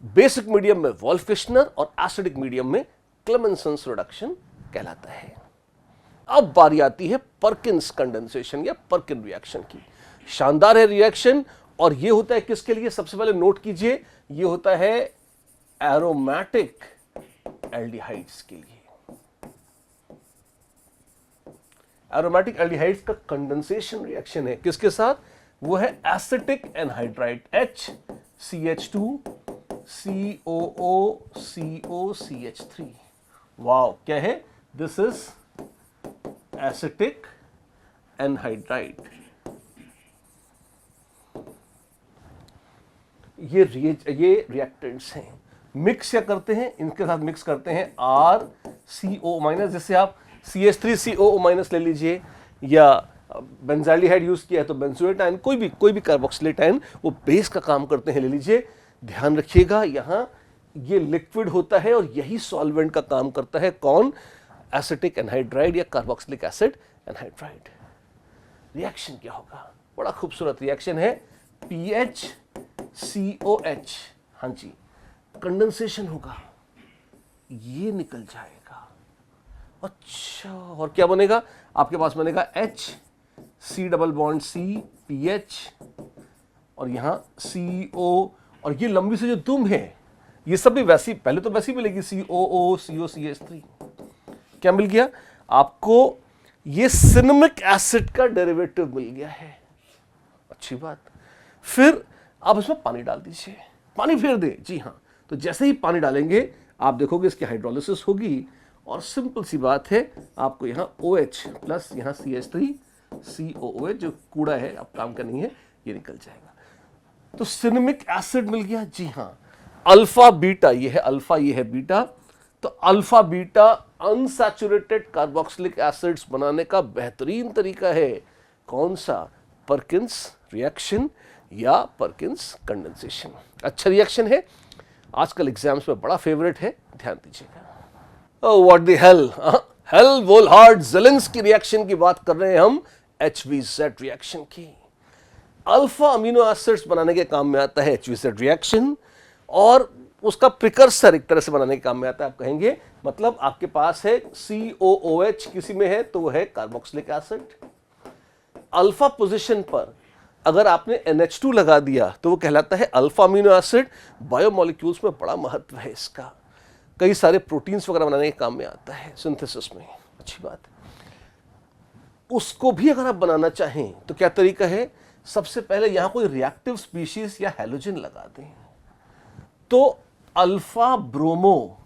S1: बेसिक मीडियम में वॉल्फ-किश्नर और एसिडिक मीडियम में क्लेमेंसन्स रिडक्शन कहलाता है। अब बारी आती है परकिंस कंडेंसेशन या परकिन रिएक्शन की। शानदार है रिएक्शन, और ये होता है किसके लिए? सबसे पहले नोट कीजिए, ये होता है एरोमेटिक एल्डिहाइड्स के लिए। एरोमेटिक एल्डिहाइड्स का कंडेंसेशन रिएक्शन है किसके साथ? वो है acetic anhydride HCH2 COO COCH3। Wow, क्या है? This is acetic anhydride. ये रिएक्टेंट्स हैं। मिक्स क्या करते हैं? इनके साथ मिक्स करते हैं RCO-, जैसे आप CH3COO- ले लीजिए, या बेंजाल्डिहाइड यूज किया है तो बेंजोएट आयन, कोई भी कार्बोक्सिलेट आयन, वो बेस का काम करते हैं, ले लीजिए। ध्यान रखिएगा, यहां ये लिक्विड होता है और यही सॉल्वेंट का काम करता है। कौन? एसिटिक एनहाइड्राइड या कार्बोक्सिलिक एसिड एनहाइड्राइड। रिएक्शन क्या होगा? बड़ा खूबसूरत रिएक्शन है, PHCOH। हाँ जी, कंडेंसेशन होगा, ये निकल जाएगा। अच्छा, और क्या बनेगा? आपके पास बनेगा HC⋯C PH, और यहां CO, और ये लंबी से जो तुम है, ये सब भी वैसी, पहले तो वैसी मिलेगी, COO COCH3। क्या मिल गया आपको? ये सिनेमिक एसिड का डेरिवेटिव मिल गया है। अच्छी बात। फिर आप इसमें पानी डाल दीजिए, पानी फेर दे। जी हाँ, तो जैसे ही पानी डालेंगे आप देखोगे इसकी हाइड्रोलिसिस होगी, और सिंपल सी बात है, आपको यहाँ OH प्लस यहाँ CH3COOH, जो कूड़ा है अब काम का नहीं है, ये निकल जाएगा। तो सिनेमिक एसिड मिल गया। जी हाँ, अल्फा बीटा, ये है अल्फा, ये है बीटा। तो alpha beta unsaturated carboxylic acids बनाने का बेहतरीन तरीका है। कौन सा? परकिंस रिएक्शन या परकिंस कंडेंसेशन। अच्छा रिएक्शन है, आजकल एग्जाम्स में बड़ा फेवरेट है, ध्यान दीजिएगा। Oh what the hell, Hell Volhard Zelinsky reaction की बात कर रहे हैं हम, HVZ रिएक्शन की। अल्फा अमीनो एसिड्स बनाने के काम में आता है HVZ रिएक्शन, और उसका प्रिकर्सर एक तरह से बनाने के काम में आता है। आप कहेंगे मतलब आपके पास है COOH, किसी में है तो वो है कार्बोक्सिलिक एसिड। अल्फा पोजीशन पर अगर आपने NH2 लगा दिया तो वो कहलाता है अल्फा अमीनो एसिड। बायोमोलिक्यूल्स में बड़ा महत्व है इसका, कई सारे प्रोटीन्स वगैरह बनाने के काम में आता है सिंथेसिस में। अच्छी बात। उसको भी अगर आप बनाना चाहें तो क्या तरीका है? सबसे पहले यहां कोई रिएक्टिव स्पीशीज या हैलोजन लगा दें। तो alpha bromo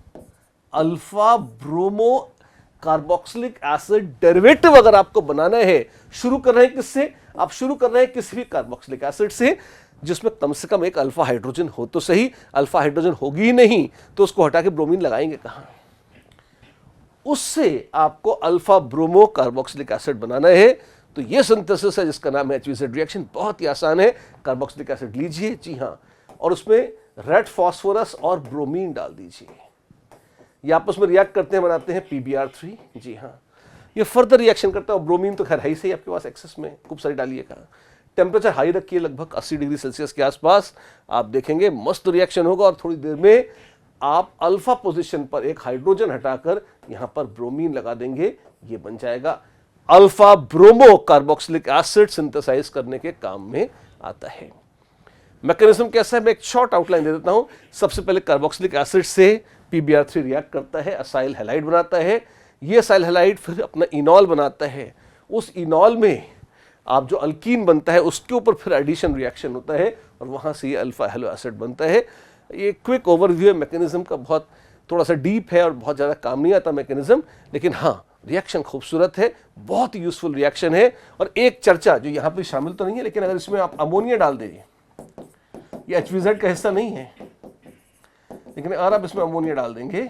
S1: carboxylic acid derivative अगर आपको बनाना है, शुरू कर रहे हैं किससे? आप शुरू कर रहे हैं किसी भी कार्बोक्सिलिक एसिड से जिसमें कम से कम एक अल्फा हाइड्रोजन हो तो सही। अल्फा हाइड्रोजन होगी ही नहीं तो उसको हटा के ब्रोमीन लगाएंगे कहां? उससे आपको अल्फा ब्रोमो कार्बोक्सिलिक एसिड बनाना है। तो ये सिंथेसिस है जिसका नाम है HVZ रिएक्शन। बहुत ही आसान है। कार्बोक्सिलिक एसिड लीजिए, जी हाँ, और उसमें रेड फास्फोरस और ब्रोमीन डाल दीजिए। ये आपस में रिएक्ट करते हैं, बनाते हैं PBr3। जी हाँ, ये फर्दर रिएक्शन करता है। और ब्रोमीन तो खैर है ही सही आपके पास एक्सेस में, खूब सारी डालिएगा। टेम्परेचर हाई रखिए, लगभग 80 डिग्री सेल्सियस के आसपास। आप देखेंगे मस्त रिएक्शन होगा, और थोड़ी देर में आप अल्फा पोजीशन पर एक हाइड्रोजन हटाकर यहां पर ब्रोमीन लगा देंगे। ये बन जाएगा alpha bromo carboxylic acid, synthesise करने के काम में आता है। मैकेनिज्म कैसा है, मैं एक शॉर्ट आउटलाइन दे देता हूं। सबसे पहले कार्बोक्सिलिक एसिड से PBr3 रिएक्ट करता है, असाइल हैलाइड बनाता है। ये असाइल हैलाइड फिर अपना इनॉल बनाता है। उस इनॉल में आप जो अल्कीन बनता है उसके ऊपर फिर एडिशन रिएक्शन होता है, और वहां से ये अल्फा हेलो एसिड बनता है। ये क्विक ओवरव्यू है मैकेनिज्म का, बहुत थोड़ा सा डीप है और बहुत ज़्यादा काम नहीं आता मैकेनिज्म, लेकिन हाँ रिएक्शन खूबसूरत है, बहुत ही यूजफुल रिएक्शन है। और एक चर्चा जो यहाँ पे शामिल तो नहीं है, लेकिन अगर इसमें आप अमोनिया डाल दीजिए, ये HVZ का हिस्सा नहीं है, लेकिन अगर आप इसमें अमोनिया डाल देंगे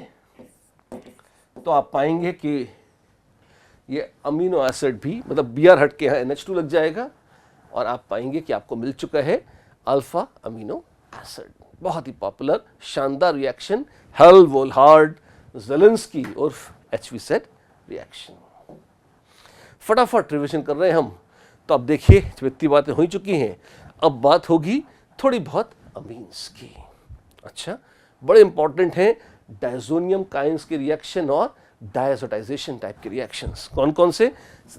S1: तो आप पाएंगे कि ये अमीनो एसिड भी, मतलब Br हट के यहाँ NH2 लग जाएगा, और आप पाएंगे कि आपको मिल चुका है अल्फा अमीनो एसिड। बहुत ही पॉपुलर शानदार रिएक्शन, हेल-वोल्हार्ड ज़ेलेंस्की उर्फ HVZ रिएक्शन। फटाफट रिवीजन कर रहे हैं हम। तो अब देखिए जब इतनी बातें हो चुकी हैं, अब बात होगी थोड़ी बहुत अमीन्स की। अच्छा, बड़े इंपॉर्टेंट हैं डायजोनियम काइंस के रिएक्शन और डायजोटाइजेशन टाइप के रिएक्शंस, कौन कौन से।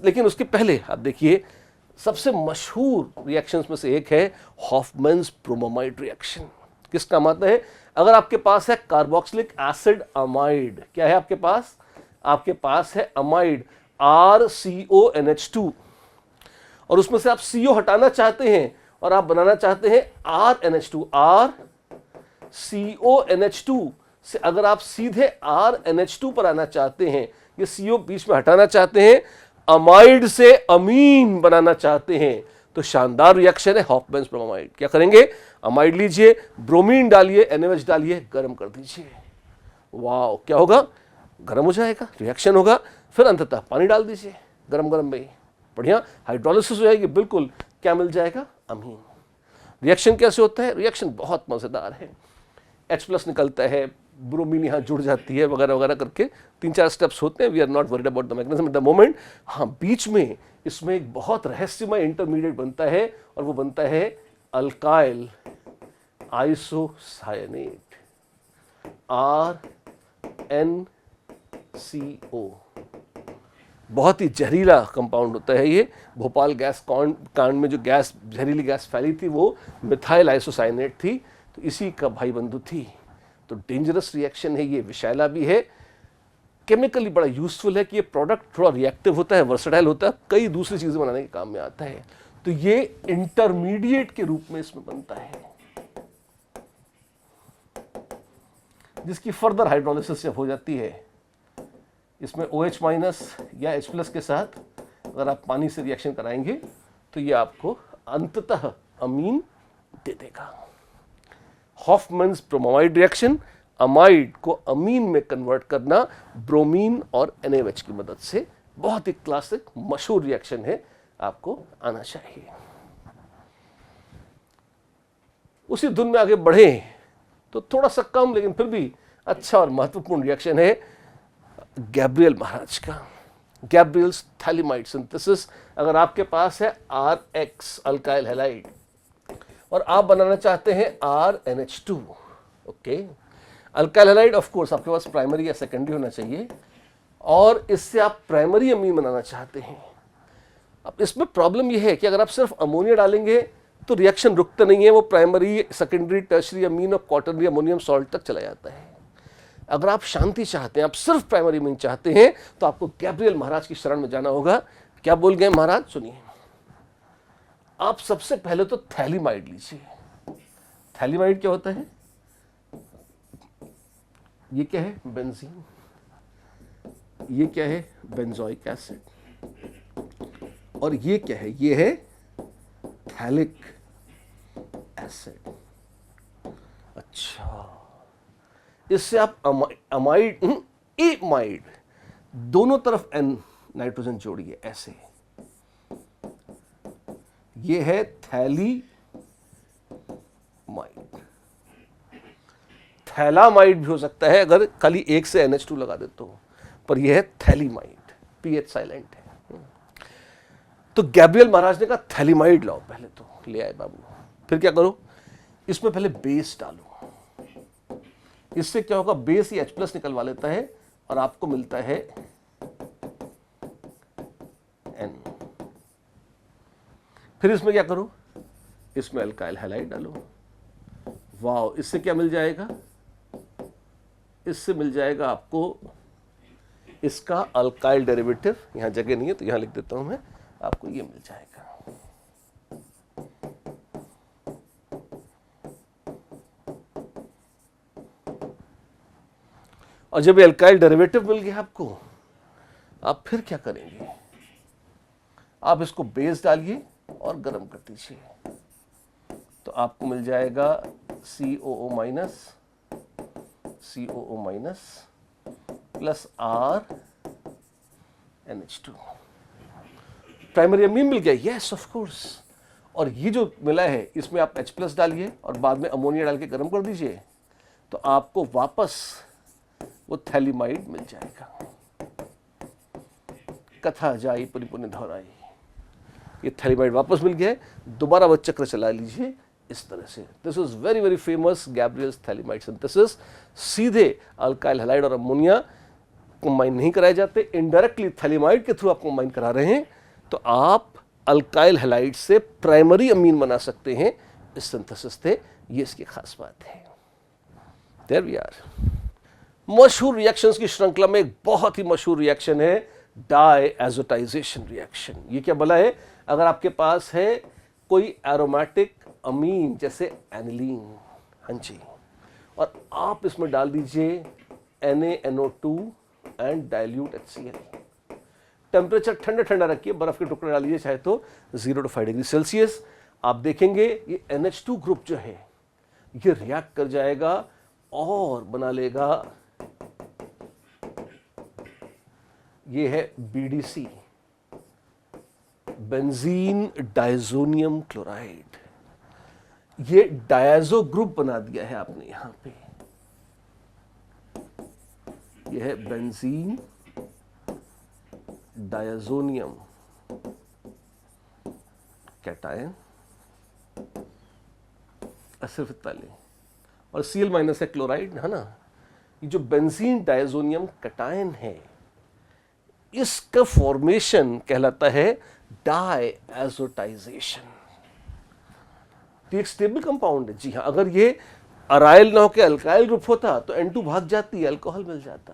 S1: लेकिन उसके पहले आप देखिए सबसे मशहूर रिएक्शंस में से एक है हॉफमैन्स ब्रोमोमाइड रिएक्शन। किस काम आता है? अगर आपके पास है कार्बोक्सिलिक एसिड अमाइड, क्या है आपके पास? आपके पास है अमाइड RCONH2, और उसमें से आप CO हटाना चाहते हैं और आप बनाना चाहते हैं RNH2। RCONH2 से अगर आप सीधे RNH2 पर आना चाहते हैं, ये CO बीच में हटाना चाहते हैं, अमाइड से अमीन बनाना चाहते हैं, तो शानदार रिएक्शन है हॉफमैन्स ब्रोमोमाइड। क्या करेंगे? अमाइड लीजिए, ब्रोमीन डालिए, NaOH डालिए, गर्म कर दीजिए। वाह, क्या होगा? गर्म हो जाएगा, रिएक्शन होगा, फिर अंततः पानी डाल दीजिए गरम गरम में, बढ़िया हाइड्रोलिसिस हो जाएगी, बिल्कुल क्या मिल जाएगा? अमीन। रिएक्शन कैसे होता है? रिएक्शन बहुत मजेदार है। H+ निकलता है, ब्रोमीन यहाँ जुड़ जाती है, वगैरह वगैरह करके 3-4 स्टेप्स होते हैं। We are not worried about the mechanism at the moment. हाँ, बीच में इसमें एक बहुत रहस्यमय इंटरमीडिएट बनता है और वो बनता है अल्काइल आइसोसायनेट RnCO। बहुत ही जहरीला कंपाउंड होता है ये। भोपाल गैस कांड में जो गैस, जहरीली गैस फैली थी, वो मिथाइल आइसोसाइनेट थी, तो इसी का भाई बंधु थी। तो डेंजरस रिएक्शन है ये, विषैला भी है, केमिकली बड़ा यूजफुल है कि ये प्रोडक्ट थोड़ा रिएक्टिव होता है, वर्सेटाइल होता है, कई दूसरी चीजें बनाने के काम में आता है। तो ये इंटरमीडिएट के रूप में इसमें बनता है, जिसकी फर्दर हाइड्रोलिसिस जब हो जाती है, इसमें OH- या H+ के साथ अगर आप पानी से रिएक्शन कराएंगे तो ये आपको अंततः अमीन दे देगा। हॉफमैन्स ब्रोमोमाइड रिएक्शन, अमाइड को अमीन में कन्वर्ट करना ब्रोमीन और NaOH की मदद से, बहुत ही क्लासिक मशहूर रिएक्शन है, आपको आना चाहिए। उसी धुन में आगे बढ़े तो थोड़ा सा कम लेकिन फिर भी अच्छा और महत्वपूर्ण रिएक्शन है गैब्रियल महाराज का, गैब्रियल्स थैलिमाइड सिंथेसिस। अगर आपके पास है RX अल्काइल हैलाइड और आप बनाना चाहते हैं RNH2, okay, alkyl halide of course आपके पास प्राइमरी या सेकेंडरी होना चाहिए, और इससे आप प्राइमरी अमीन बनाना चाहते हैं। अब इसमें प्रॉब्लम यह है कि अगर आप सिर्फ अमोनिया डालेंगे तो रिएक्शन रुकता नहीं है, वो प्राइमरी, सेकेंडरी, टर्शरी अमीन और क्वाटरनरी अमोनियम सॉल्ट तक चला जाता है। अगर आप शांति चाहते हैं, आप सिर्फ प्राइमरी अमीन चाहते हैं, तो आपको गैब्रियल महाराज की शरण में जाना होगा। क्या बोल गए महाराज? सुनिए, आप सबसे पहले तो थैलिमाइड लीजिए। थैलिमाइड क्या होता है? ये क्या है? बेंजीन। ये क्या है? Benzoic acid. और ये क्या है? ये है थैलिक एसिड। अच्छा, इससे आप अमाइड, एमाइड, दोनों तरफ N नाइट्रोजन जोड़िए ऐसे। ये है थैलीमाइड। थैलामाइड भी हो सकता है अगर खाली एक से NH2 लगा देते हो, पर यह है थैलीमाइड, PH साइलेंट है। तो गैब्रियल महाराज ने कहा थैलीमाइड लाओ, पहले तो ले आए बाबू। फिर क्या करो? इसमें पहले बेस डालो। इससे क्या होगा? बेस ही H+ निकलवा लेता है और आपको मिलता है N। फिर इसमें क्या करो? इसमें अल्काइल हैलाइड डालो। वाह, इससे क्या मिल जाएगा? इससे मिल जाएगा आपको इसका अल्काइल डेरिवेटिव। यहां जगह नहीं है तो यहां लिख देता हूं मैं, आपको ये मिल जाएगा। और जब ये अल्काइल डेरिवेटिव मिल गया आपको, आप फिर क्या करेंगे? आप इसको बेस डालिए और गर्म कर दीजिए, तो आपको मिल जाएगा COO- plus RNH2। Primary amine मिल गया, यस ऑफ कोर्स। और ये जो मिला है इसमें आप H+ डालिए और बाद में अमोनिया डाल के गर्म कर दीजिए, तो आपको वापस वो थैलिमाइड मिल जाएगा। कथा जाई परिपुण्य दोहराई। ये थैलिमाइड वापस मिल गया है, दोबारा वह चक्र चला लीजिए इस तरह से। This is very very famous Gabriel's phthalimide synthesis. सीधे अल्काइल हैलाइड और अमोनिया कंबाइन नहीं कराए जाते, इनडायरेक्टली थैलिमाइड के थ्रू आप कंबाइन करा रहे हैं, तो आप अल्काइल हैलाइड से प्राइमरी अमीन बना सकते हैं इस सिंथेसिस से। ये इसकी खास बात है। There we are. मशहूर रिएक्शंस की श्रृंखला में एक बहुत ही मशहूर रिएक्शन है डायएज़ोटाइजेशन रिएक्शन। ये क्या भला है? अगर आपके पास है कोई एरोमेटिक अमीन जैसे एनिलीन, हाँ जी, और आप इसमें डाल दीजिए NaNO2 and dilute HCl। Temperature ठंडा ठंडा रखिए, बर्फ के टुकड़े डाल लीजिए चाहे तो 0 to 5 डिग्री सेल्सियस। आप देखेंगे ये NH2 ग्रुप जो है ये रिएक्ट कर जाएगा और बना लेगा, ये है BDC, बेंजीन डाइजोनियम क्लोराइड। ये डायजो ग्रुप बना दिया है आपने यहां पे। ये है बेंजीन डायजोनियम कैटायन, सिर्फ इतना लें, और Cl माइनस है क्लोराइड, है ना। ये जो बेंजीन डायजोनियम कैटायन है इसका फॉर्मेशन कहलाता है डायएज़ोटाइजेशन। तो एक स्टेबल कंपाउंड है, जी हाँ। अगर ये अराइल ना होकर अल्काइल ग्रुप होता तो N2 भाग जाती, अल्कोहल मिल जाता,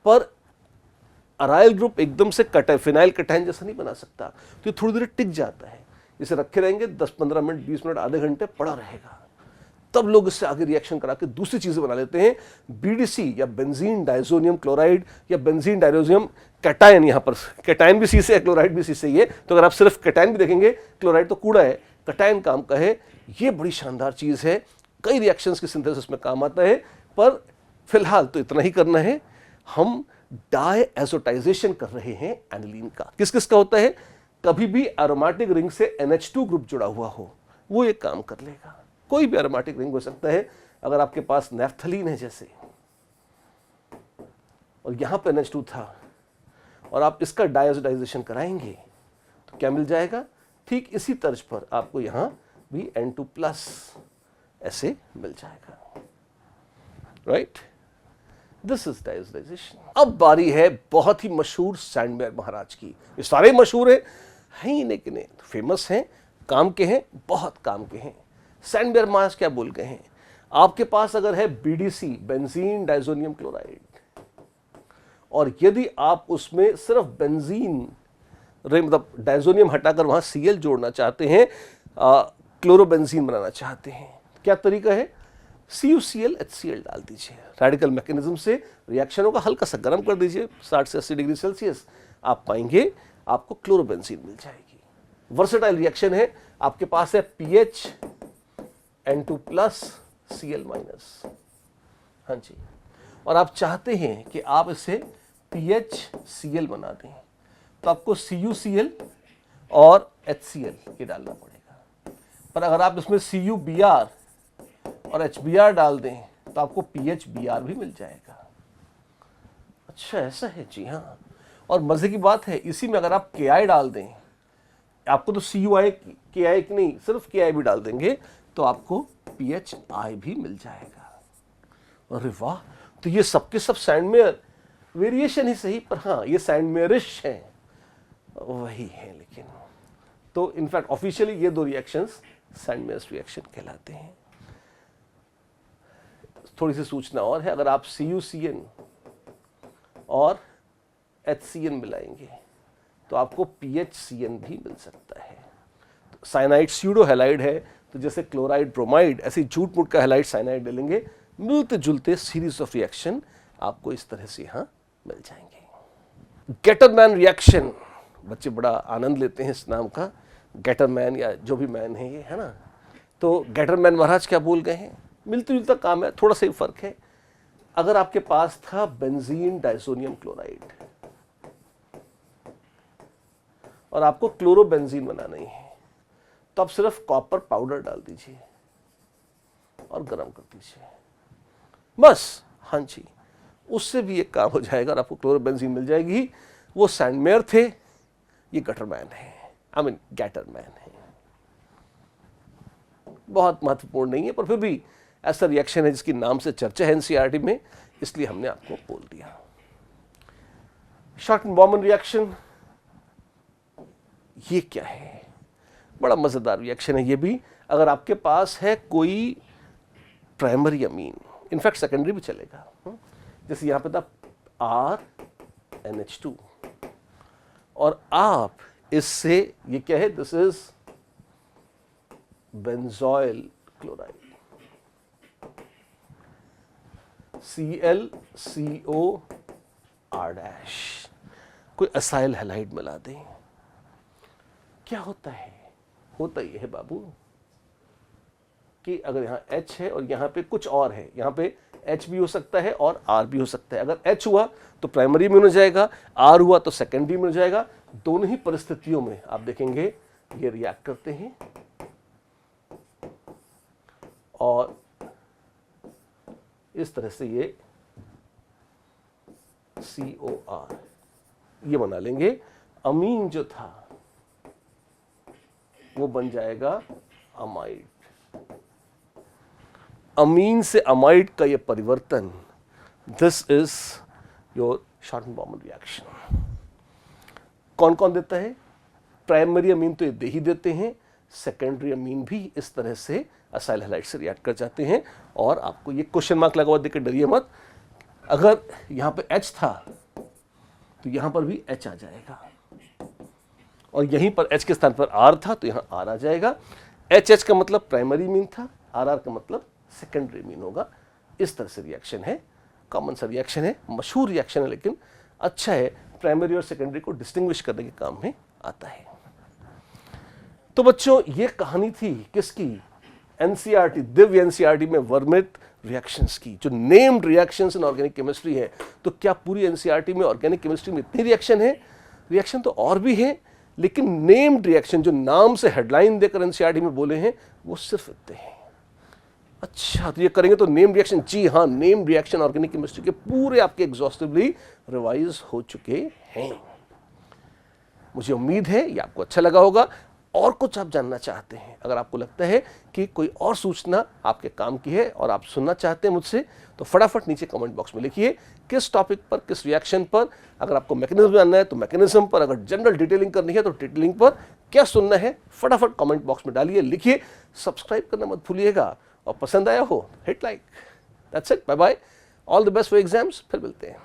S1: पर अराइल ग्रुप एकदम से फिनाइल कटायन जैसा नहीं बना सकता, तो ये थोड़ी देर टिक जाता है। इसे रखे रहेंगे 10-15 मिनट, 20 मिनट, आधे घंटे पड़ा रहेगा, तब लोग इससे आगे रिएक्शन करा के दूसरी चीजें बना लेते हैं। BDC या बेंजीन डाइजोनियम क्लोराइड या बेंजीन डाइजोनियम कैटायन, यहां पर कैटायन भी सी से है, क्लोराइड भी सी से ही है, तो अगर आप सिर्फ कैटायन भी देखेंगे, क्लोराइड तो कूड़ा है, कैटायन काम का है। ये बड़ी शानदार चीज है, कई रिएक्शंस की सिंथेसिस में काम आता है, पर फिलहाल तो इतना ही करना है। हम डायएज़ोटाइजेशन कर रहे हैं एनिलीन का। किस किस का होता है? कभी भी एरोमेटिक रिंग से NH2 ग्रुप जुड़ा हुआ हो वो ये काम कर लेगा। कोई भी एरोमेटिक रिंग हो सकता है। अगर आपके पास नैफ्थलीन है जैसे, और यहां पर NH2 था, और आप इसका डायएज़ोटाइजेशन कराएंगे तो क्या मिल जाएगा? ठीक इसी तर्ज पर आपको यहां भी N2+ ऐसे मिल जाएगा, राइट। This is डायएज़ोटाइजेशन। अब बारी है बहुत ही मशहूर सैंडमेयर महाराज की। ये सारे मशहूर हैं ही, लेकिन फेमस हैं, काम के हैं, बहुत काम के हैं। सैंडमेयर महाराज क्या बोल गए हैं? आपके पास अगर है BDC, बेंजीन डाइजोनियम क्लोराइड, और यदि आप उसमें सिर्फ बेंजीन मतलब डाइजोनियम हटाकर वहां Cl जोड़ना चाहते हैं, क्लोरोबेंजीन बनाना चाहते हैं, क्या तरीका है? CuCl HCl डाल दीजिए, रेडिकल मैकेनिज्म से रिएक्शनों का हल्का सा गर्म कर दीजिए 60 से 80 डिग्री सेल्सियस, आप पाएंगे आपको क्लोरोबेंजीन मिल जाएगी। वर्सेटाइल रिएक्शन है। आपके पास है pH N2+ Cl-, हाँ जी, और आप चाहते हैं कि आप इसे PHCl बना दें, तो आपको CuCl और HCl ये डालना पड़ेगा। पर अगर आप इसमें CuBr और HBr डाल दें तो आपको PHBr भी मिल जाएगा। अच्छा, ऐसा है, जी हाँ। और मजे की बात है, इसी में अगर आप Ki डाल दें, आपको तो CuI Ki नहीं, सिर्फ Ki भी डाल देंगे तो आपको PHI भी मिल जाएगा। अरे वाह! तो ये सबके सब सैंडमेयर वेरिएशन ही सही, पर हाँ ये सैंडमेयरिश हैं, वही है। लेकिन तो इनफैक्ट ऑफिशियली ये दो रिएक्शंस सैंडमेयर्स रिएक्शन कहलाते हैं। थोड़ी सी सूचना और है, अगर आप CuCN और HCN मिलाएंगे तो आपको PHCN भी मिल सकता है। तो साइनाइड स्यूडो हैलाइड है, तो जैसे क्लोराइड ब्रोमाइड, ऐसे झूठ मूठ का हैलाइड साइनाइड ले लेंगे, मिलते जुलते सीरीज ऑफ रिएक्शन आपको इस तरह से यहां मिल जाएंगे। गेटरमैन रिएक्शन, बच्चे बड़ा आनंद लेते हैं इस नाम का, गेटरमैन या जो भी मैन है ये, है ना। तो गेटरमैन महाराज क्या बोल गए हैं? मिलता जुलता काम है, थोड़ा सा ही फर्क है। अगर आपके पास था बेंजीन डाइजोनियम क्लोराइड और आपको क्लोरोबेंजीन बनाना ही है, तो आप सिर्फ कॉपर पाउडर डाल दीजिए और गर्म कर दीजिए, बस। हाँ जी, उससे भी एक काम हो जाएगा और आपको क्लोरोबेंजीन मिल जाएगी। वो सैंडमेयर थे, ये गटरमैन है। आई मीन गैटरमैन है। बहुत महत्वपूर्ण नहीं है, पर फिर भी ऐसा रिएक्शन है जिसकी नाम से चर्चा है एनसीईआरटी में, इसलिए हमने आपको बोल दिया। शॉर्ट एंड बॉर्मन रिएक्शन, ये क्या है? बड़ा मजेदार रिएक्शन है ये भी। अगर आपके पास है कोई प्राइमरी अमीन, इनफैक्ट सेकेंडरी भी चलेगा, जैसे यहां पे था RNH2, और आप इससे, ये क्या है, this is benzoyl chloride, ClCoR', कोई असाइल हैलाइड मिला दें, क्या होता है? होता ये है बाबू कि अगर यहां H है और यहां पे कुछ और है, यहां पे H भी हो सकता है और R भी हो सकता है। अगर H हुआ तो प्राइमरी में हो जाएगा, R हुआ तो सेकेंडरी में हो जाएगा। दोनों ही परिस्थितियों में आप देखेंगे ये रिएक्ट करते हैं और इस तरह से ये COR ये बना लेंगे। अमीन जो था वो बन जाएगा अमाइड। अमीन से अमाइड का ये परिवर्तन, this is your Schotten Baumann reaction. कौन कौन देता है? प्राइमरी अमीन तो ये दे ही देते हैं, सेकेंडरी अमीन भी इस तरह से असाइल हैलाइड से रिएक्ट कर जाते हैं। और आपको ये क्वेश्चन मार्क लगा हुआ देख के डरिए मत, अगर यहां पे H था तो यहां पर भी H आ जाएगा, और यहीं पर H के स्थान पर R था तो यहां R आ जाएगा। HH का मतलब प्राइमरी मीन था, RR का मतलब सेकेंडरी मीन होगा। इस तरह से रिएक्शन है, कॉमन सा रिएक्शन है, मशहूर रिएक्शन है, लेकिन अच्छा है, प्राइमरी और सेकेंडरी को डिस्टिंग्विश करने के काम में आता है। तो बच्चों ये कहानी थी किसकी? एनसीईआरटी, दिव्य एनसीईआरटी में वर्णित रिएक्शंस की, जो named reactions in organic chemistry है। तो क्या पूरी एनसीईआरटी में ऑर्गेनिक केमिस्ट्री में इतनी रिएक्शन है? रिएक्शन तो और भी है, लेकिन नेम्ड रिएक्शन जो नाम से हेडलाइन देकर एनसीईआरटी में बोले हैं वो सिर्फ इतने हैं। अच्छा, तो ये करेंगे तो नेम रिएक्शन, जी हाँ, नेम रिएक्शन ऑर्गेनिक केमिस्ट्री के पूरे आपके एग्जॉस्टिवली रिवाइज हो चुके हैं। मुझे उम्मीद है ये आपको अच्छा लगा होगा। और कुछ आप जानना चाहते हैं, अगर आपको लगता है कि कोई और सूचना आपके काम की है और आप सुनना चाहते हैं मुझसे, तो फटाफट नीचे कमेंट बॉक्स में लिखिए किस टॉपिक पर, किस रिएक्शन पर। अगर आपको मैकेनिज्म जानना है तो मैकेनिज्म पर, अगर जनरल डिटेलिंग करनी है तो डिटेलिंग पर, क्या सुनना है फटाफट कमेंट बॉक्स में डालिए, लिखिए। सब्सक्राइब करना मत भूलिएगा, और पसंद आया हो hit like. That's it, bye bye, all the best for exams. फिर मिलते हैं।